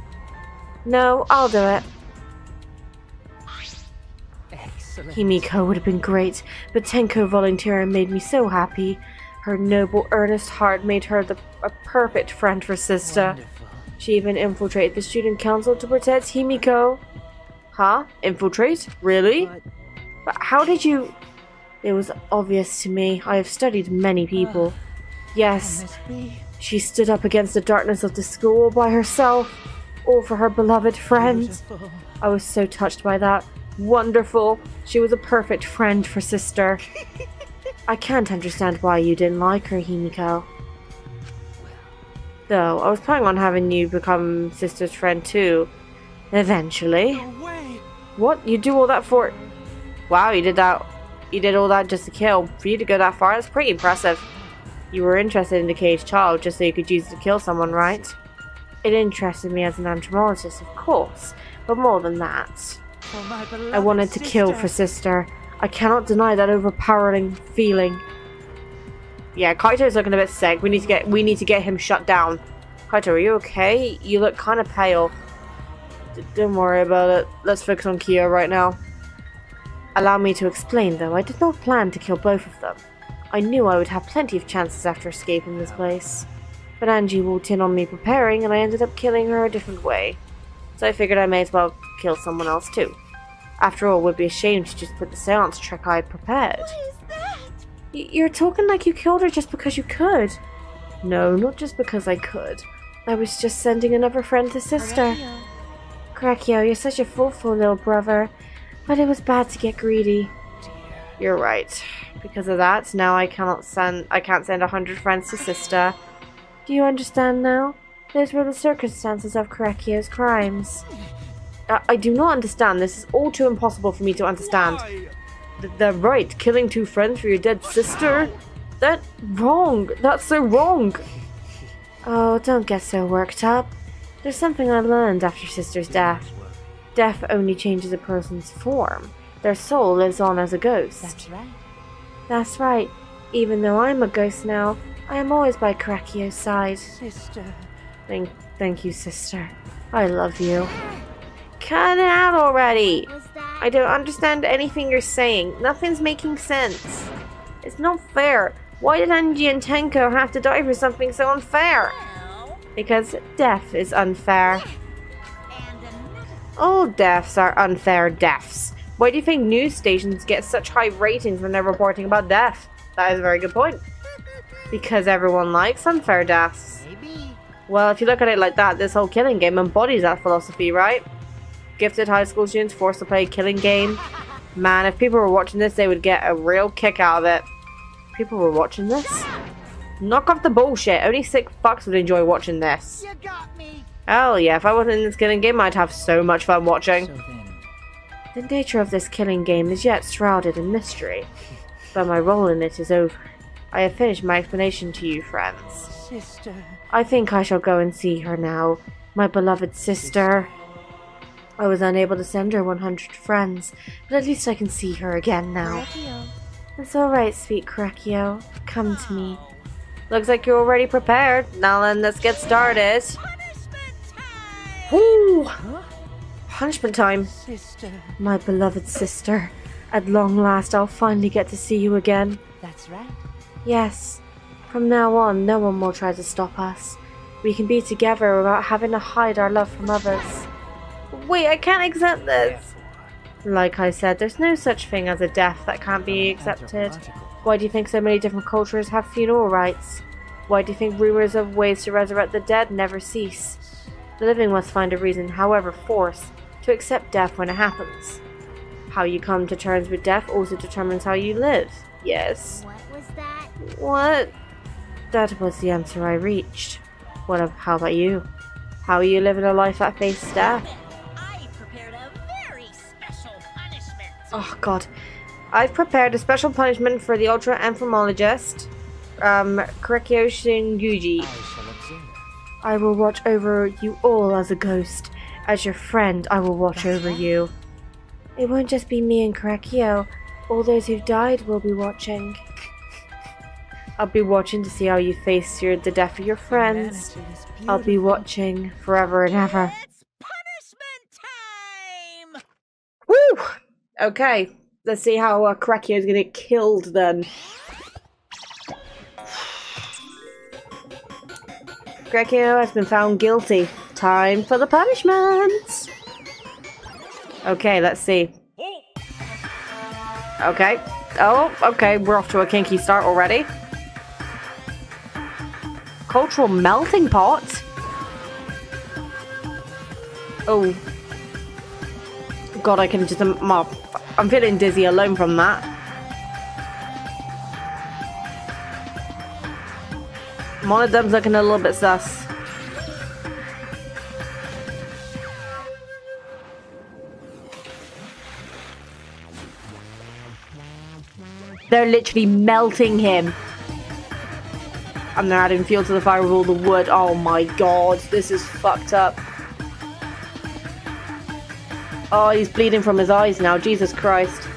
No, I'll do it. Excellent. Himiko would have been great, but Tenko volunteering made me so happy. Her noble, earnest heart made her a perfect friend for sister. Wonderful. She even infiltrated the student council to protect Himiko. Huh? Infiltrate? Really? But how did you... It was obvious to me. I have studied many people. Yes, she stood up against the darkness of the school all by herself. All for her beloved friend. Beautiful. I was so touched by that. Wonderful. She was a perfect friend for sister. I can't understand why you didn't like her, Himiko. Though, I was planning on having you become sister's friend too. Eventually. No way. What? You do all that for... Wow, you did that. You did all that just to kill. For you to go that far, that's pretty impressive. You were interested in the caged child just so you could use it to kill someone, right? It interested me as an entomologist, of course. But more than that. For my beloved I wanted to kill sister. for sister. I cannot deny that overpowering feeling. Yeah, Kaito's looking a bit sick. We need to get him shut down. Kaito, are you okay? You look kind of pale. Don't worry about it. Let's focus on Kyo right now. Allow me to explain, though. I did not plan to kill both of them. I knew I would have plenty of chances after escaping this place. But Angie walked in on me preparing, and I ended up killing her a different way. So I figured I may as well kill someone else too. After all, it would be a shame to just put the seance trick I had prepared. What is that? You're talking like you killed her just because you could. No, not just because I could. I was just sending another friend to sister. Crackio, you're such a foolful little brother. But it was bad to get greedy. You're right. Because of that, now I can't send 100 friends to sister. Do you understand now? Those were the circumstances of Crackio's crimes. I do not understand. This is all too impossible for me to understand. They're right. Killing 2 friends for your dead sister? That's wrong. That's so wrong. Oh, don't get so worked up. There's something I learned after sister's death. Death only changes a person's form. Their soul lives on as a ghost. That's right. That's right. Even though I'm a ghost now, I am always by Crackio's side. Sister. Thank you, sister. I love you. Cut it out already! What was that? I don't understand anything you're saying. Nothing's making sense. It's not fair. Why did Angie and Tenko have to die for something so unfair? Well, Because death is unfair. and another. All deaths are unfair deaths. Why do you think news stations get such high ratings when they're reporting about death? That is a very good point. Because everyone likes unfair deaths. Maybe. Well, if you look at it like that, this whole killing game embodies that philosophy, right? Gifted high school students forced to play a killing game. Man, if people were watching this, they would get a real kick out of it. People were watching this? Knock off the bullshit. Only sick fucks would enjoy watching this. You got me. Hell yeah, if I wasn't in this killing game, I'd have so much fun watching. So then, The nature of this killing game is yet shrouded in mystery, but my role in it is over. I have finished my explanation to you, friends. Sister. I think I shall go and see her now, my beloved sister. I was unable to send her 100 friends, but at least I can see her again now. Crackio. It's alright, sweet Crackio. Come to me. Looks like you're already prepared. Now then, let's get started. Punishment time! Woo! Punishment time. Sister. My beloved sister. At long last, I'll finally get to see you again. That's right. Yes. From now on, no one will try to stop us. We can be together without having to hide our love from others. Wait, I can't accept this. Like I said, there's no such thing as a death that can't be accepted. Why do you think so many different cultures have funeral rites? Why do you think rumors of ways to resurrect the dead never cease? The living must find a reason, however forced, to accept death when it happens. How you come to terms with death also determines how you live. Yes. What was that? What? That was the answer I reached. How about you? How are you living a life that faces death? I prepared a very special punishment. Oh god. I've prepared a special punishment for the ultra entomologist, Kurikyo Shinguji. I shall observe. I will watch over you all as a ghost. As your friend, I will watch over you. It won't just be me and Kurikyo. All those who've died will be watching. I'll be watching to see how you face the death of your friends. Humanity is I'll be beautiful. watching forever and ever. It's punishment time! Woo! Okay, let's see how Kurikyo is gonna get killed then. Kurikyo has been found guilty. Time for the punishment. Okay, let's see. Okay. Oh, okay, we're off to a kinky start already. Cultural melting pot? Oh. God, I can just... I'm feeling dizzy alone from that. One of them's looking a little bit sus. They're literally melting him. And they're adding fuel to the fire with all the wood. Oh my god, this is fucked up. Oh, he's bleeding from his eyes now. Jesus Christ.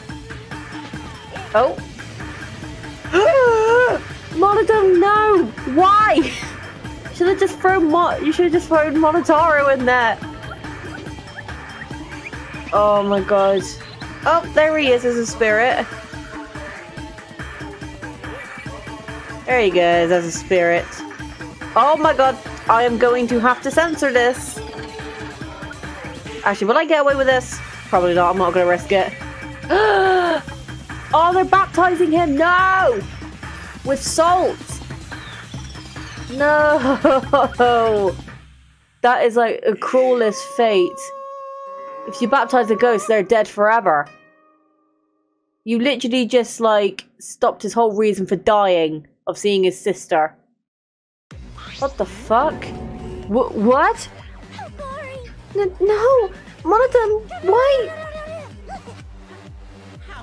Oh. Monodam, no! Why? Should have just thrown you should have just thrown Monotaro in there. Oh my god. Oh, there he is as a spirit. There he goes as a spirit. Oh my god, I am going to have to censor this. Actually, will I get away with this? Probably not, I'm not going to risk it. Oh, they're baptizing him! No! With salt! No! That is like a cruelest fate. If you baptize a ghost, they're dead forever. You literally just, like, stopped his whole reason for dying of seeing his sister. What the fuck? What? No! Monodam, why?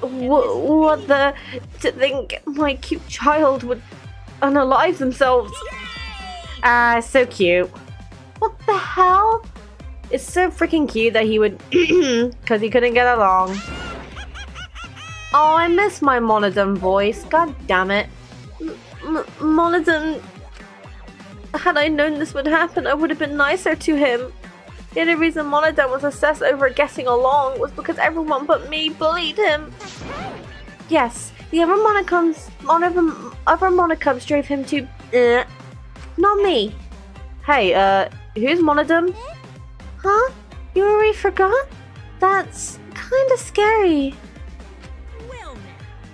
What the? To think my cute child would unalive themselves. Ah, so cute. What the hell? It's so freaking cute that he would, because he couldn't get along. Oh, I miss my Monodam voice. God damn it. Monodam, had I known this would happen, I would have been nicer to him. The only reason Monodam was obsessed over getting along was because everyone but me bullied him. Yes, the other Monocums drove him to... not me. Hey, who's Monodam? Huh? You already forgot? That's kind of scary.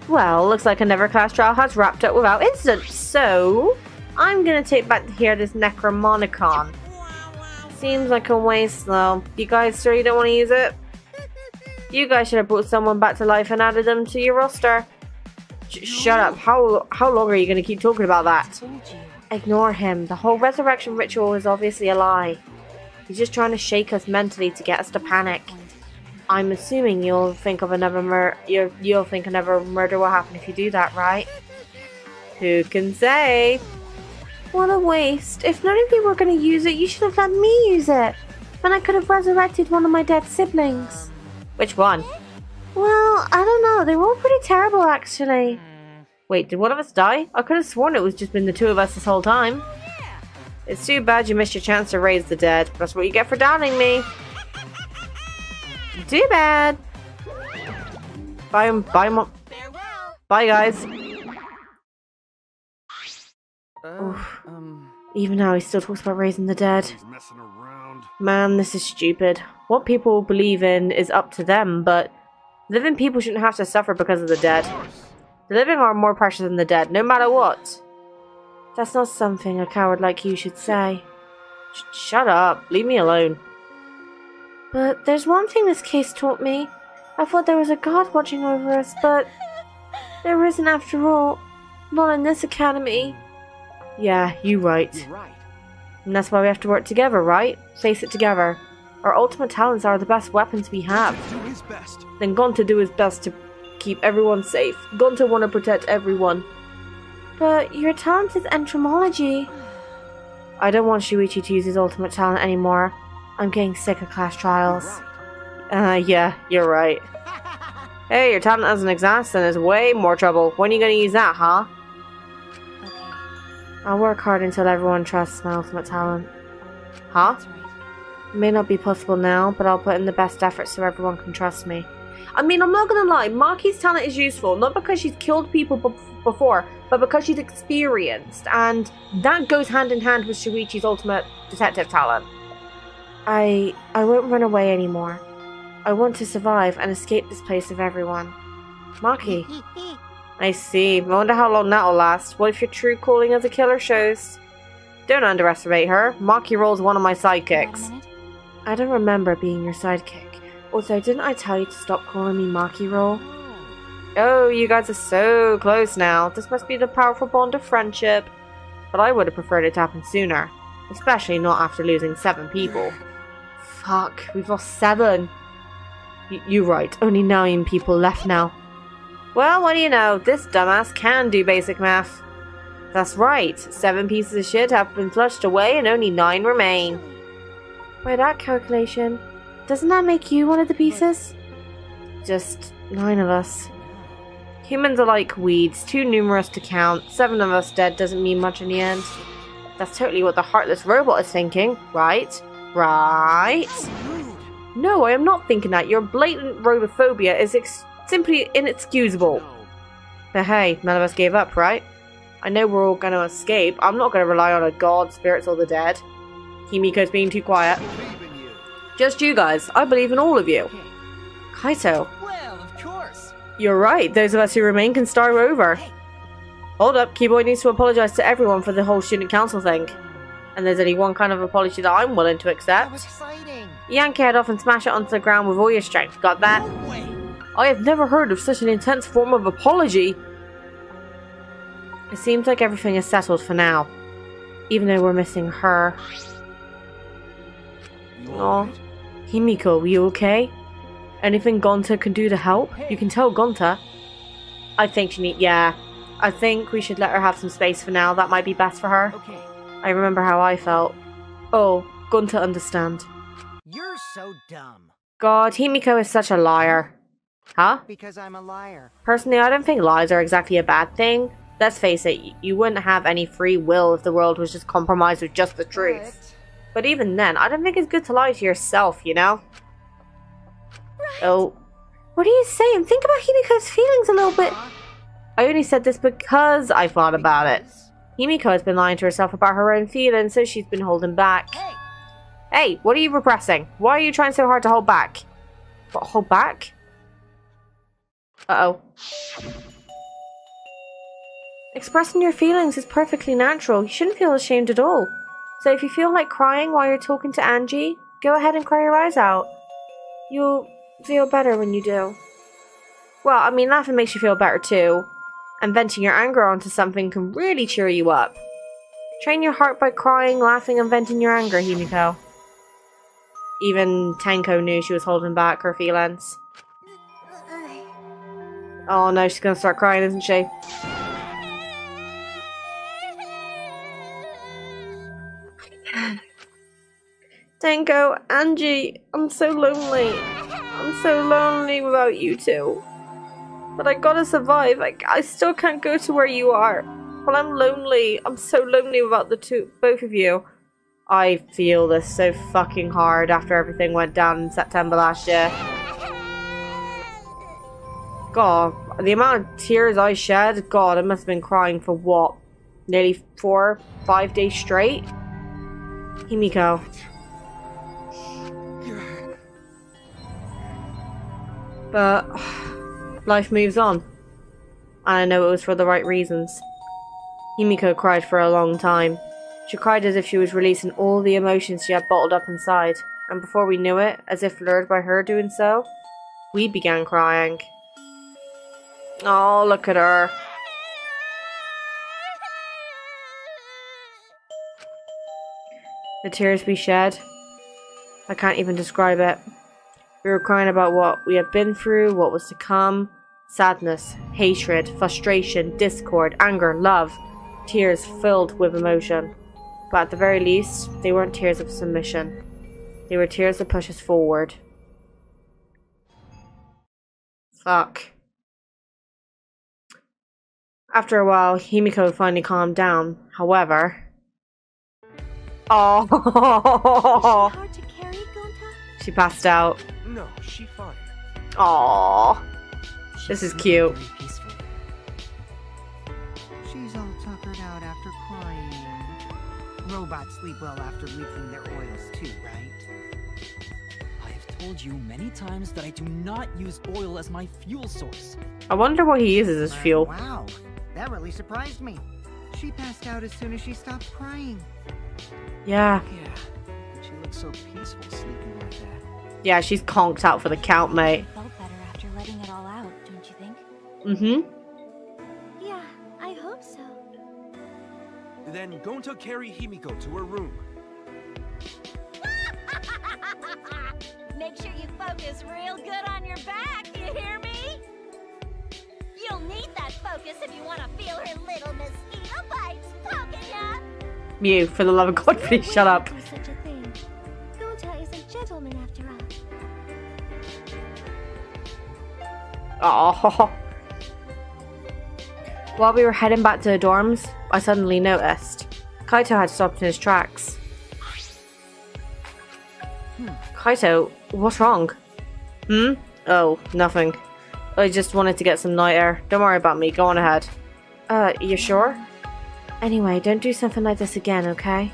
Well, looks like another class trial has wrapped up without incident, so... I'm gonna take back here this Necromonicon. Seems like a waste though. You guys sure you don't want to use it? You guys should have brought someone back to life and added them to your roster. Shut up. How long are you going to keep talking about that? Ignore him. The whole resurrection ritual is obviously a lie. He's just trying to shake us mentally to get us to panic. I'm assuming you'll think another murder will happen if you do that, right? Who can say? What a waste. If none of you were going to use it, you should have let me use it. Then I could have resurrected one of my dead siblings. Which one? Well, I don't know. They were all pretty terrible, actually. Wait, did one of us die? I could have sworn it was just been the two of us this whole time. It's too bad you missed your chance to raise the dead. That's what you get for doubting me. Too bad. Bye, bye, guys. Even now, he still talks about raising the dead. Man, this is stupid. What people believe in is up to them, but living people shouldn't have to suffer because of the dead. The living are more precious than the dead, no matter what. That's not something a coward like you should say. Shut up. Leave me alone. But there's one thing this case taught me. I thought there was a god watching over us, but there isn't after all. Not in this academy. Yeah, you're right. And that's why we have to work together, right? Face it together. Our ultimate talents are the best weapons we have. Then Gonta do his best to keep everyone safe. Gonta want to protect everyone. But your talent is entomology. I don't want Shuichi to use his ultimate talent anymore. I'm getting sick of class trials. Yeah, you're right. Hey, your talent as an assassin is way more trouble. When are you gonna use that, huh? I'll work hard until everyone trusts my ultimate talent. Huh? It may not be possible now, but I'll put in the best efforts so everyone can trust me. I mean, I'm not gonna lie, Maki's talent is useful, not because she's killed people before, but because she's experienced, and that goes hand in hand with Shuichi's ultimate detective talent. I won't run away anymore. I want to survive and escape this place of everyone. Maki. I see. I wonder how long that'll last. What if your true calling as a killer shows? Don't underestimate her. Maki Roll's one of my sidekicks. I don't remember being your sidekick. Also, didn't I tell you to stop calling me Maki Roll? Oh, you guys are so close now. This must be the powerful bond of friendship. But I would have preferred it to happen sooner. Especially not after losing 7 people. Fuck, we've lost 7. You're right, only 9 people left now. Well, what do you know? This dumbass can do basic math. That's right, 7 pieces of shit have been flushed away and only 9 remain. By that calculation, doesn't that make you one of the pieces? Just 9 of us. Humans are like weeds, too numerous to count. 7 of us dead doesn't mean much in the end. That's totally what the heartless robot is thinking, right? Right? No, I am not thinking that. Your blatant robophobia is simply inexcusable. But hey, none of us gave up, right? I know we're all going to escape. I'm not going to rely on a god, spirits, or the dead. Himiko's being too quiet. Just you guys. I believe in all of you. Kaito. Well, of course. You're right. Those of us who remain can start over. Hold up. Keyboy needs to apologize to everyone for the whole student council thing. And there's only one kind of apology that I'm willing to accept. That was exciting. Yank your head off and smash it onto the ground with all your strength. Got that? I have never heard of such an intense form of apology. It seems like everything is settled for now. Even though we're missing her. Aw. Himiko, you okay? Anything Gonta can do to help? You can tell Gonta. I think she yeah. I think we should let her have some space for now. That might be best for her. Okay. I remember how I felt. Oh, Gonta understand. You're so dumb. God, Himiko is such a liar. Huh? Because I'm a liar. Personally, I don't think lies are exactly a bad thing. Let's face it, you wouldn't have any free will if the world was just compromised with just the truth. But even then, I don't think it's good to lie to yourself, you know? Right. Oh. What are you saying? Think about Himiko's feelings a little bit. I only said this because I thought about it. Himiko has been lying to herself about her own feelings, so she's been holding back. Hey, what are you repressing? Why are you trying so hard to hold back? What, hold back? Uh-oh. Expressing your feelings is perfectly natural. You shouldn't feel ashamed at all. So if you feel like crying while you're talking to Angie, go ahead and cry your eyes out. You'll feel better when you do. Well, I mean, laughing makes you feel better too. And venting your anger onto something can really cheer you up. Train your heart by crying, laughing, and venting your anger, Himiko. Even Tenko knew she was holding back her feelings. Oh no, she's gonna start crying, isn't she? Tenko, Angie, I'm so lonely. I'm so lonely without you two. But I gotta survive. I still can't go to where you are. But I'm lonely. I'm so lonely without both of you. I feel this so fucking hard after everything went down in September last year. God, the amount of tears I shed, God, I must have been crying for what? Nearly 4 or 5 days straight? Himiko. But life moves on. And I know it was for the right reasons. Himiko cried for a long time. She cried as if she was releasing all the emotions she had bottled up inside. And before we knew it, as if lured by her doing so, we began crying. Oh, look at her. The tears we shed, I can't even describe it. We were crying about what we had been through, what was to come. Sadness, hatred, frustration, discord, anger, love. Tears filled with emotion. But at the very least, they weren't tears of submission. They were tears that push us forward. Fuck. After a while, Himiko finally calmed down. However... Oh! Hard to carry, Gonta? She passed out. No, she fine. Aww. This is cute. She's all tuckered out after crying. Robots sleep well after leaking their oils too, right? I have told you many times that I do not use oil as my fuel source. I wonder what he uses as fuel. Wow, that really surprised me. She passed out as soon as she stopped crying. Yeah. Yeah, she looks so peaceful sleeping like that. Yeah, she's conked out for the count, mate. Felt better after letting it all out, don't you think? Mm-hmm. Yeah, I hope so. Then Gonta carry Himiko to her room. Make sure you focus real good on your back, you hear me? You'll need that focus if you want to feel her little mosquito bites poking ya. Mew, for the love of God, please shut up. Do such a thing. Gonta is a gentleman after all. Oh. While we were heading back to the dorms, I suddenly noticed Kaito had stopped in his tracks. Kaito, what's wrong? Oh, nothing. I just wanted to get some night air. Don't worry about me. Go on ahead. You sure? Anyway, don't do something like this again, okay?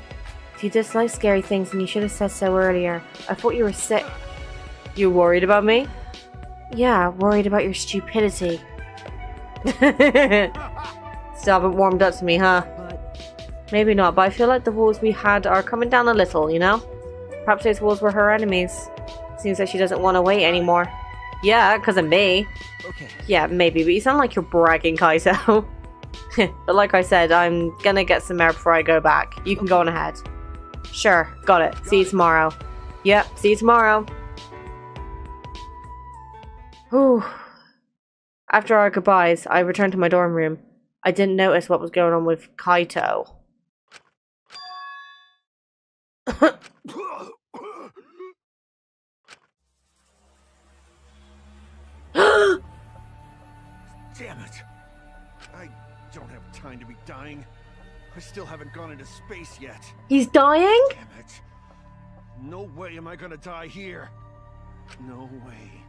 If you dislike scary things, then you should have said so earlier. I thought you were sick. You worried about me? Yeah, worried about your stupidity. Still haven't warmed up to me, huh? Maybe not, but I feel like the walls we had are coming down a little, you know? Perhaps those walls were her enemies. Seems like she doesn't want to wait anymore. Yeah, because of me. Okay. Yeah, maybe, but you sound like you're bragging, Kaito. But like I said, I'm gonna get some air before I go back. You can go on ahead. Sure, got it. See you tomorrow. Yep, see you tomorrow. Whew. After our goodbyes, I returned to my dorm room. I didn't notice what was going on with Kaito. Damn it! I don't have time to be dying. I still haven't gone into space yet. He's dying? Damn it. No way am I gonna die here. No way.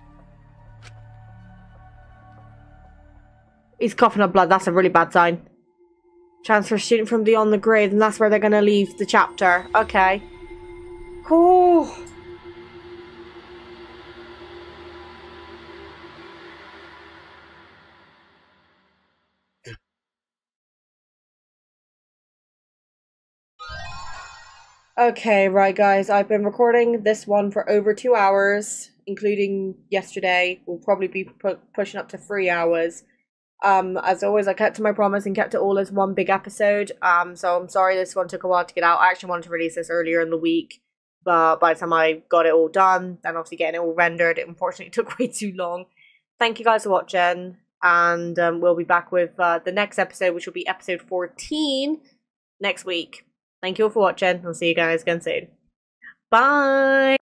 He's coughing up blood. That's a really bad sign. Transfer student from beyond the grave, and that's where they're going to leave the chapter. Okay. Oh. Okay, right guys, I've been recording this one for over 2 hours, including yesterday. We'll probably be pushing up to 3 hours. As always, I kept to my promise and kept it all as one big episode. So I'm sorry this one took a while to get out. I actually wanted to release this earlier in the week, but by the time I got it all done, and obviously getting it all rendered, it unfortunately took way too long. Thank you guys for watching, and we'll be back with the next episode, which will be episode 14 next week. Thank you all for watching. I'll see you guys again soon. Bye!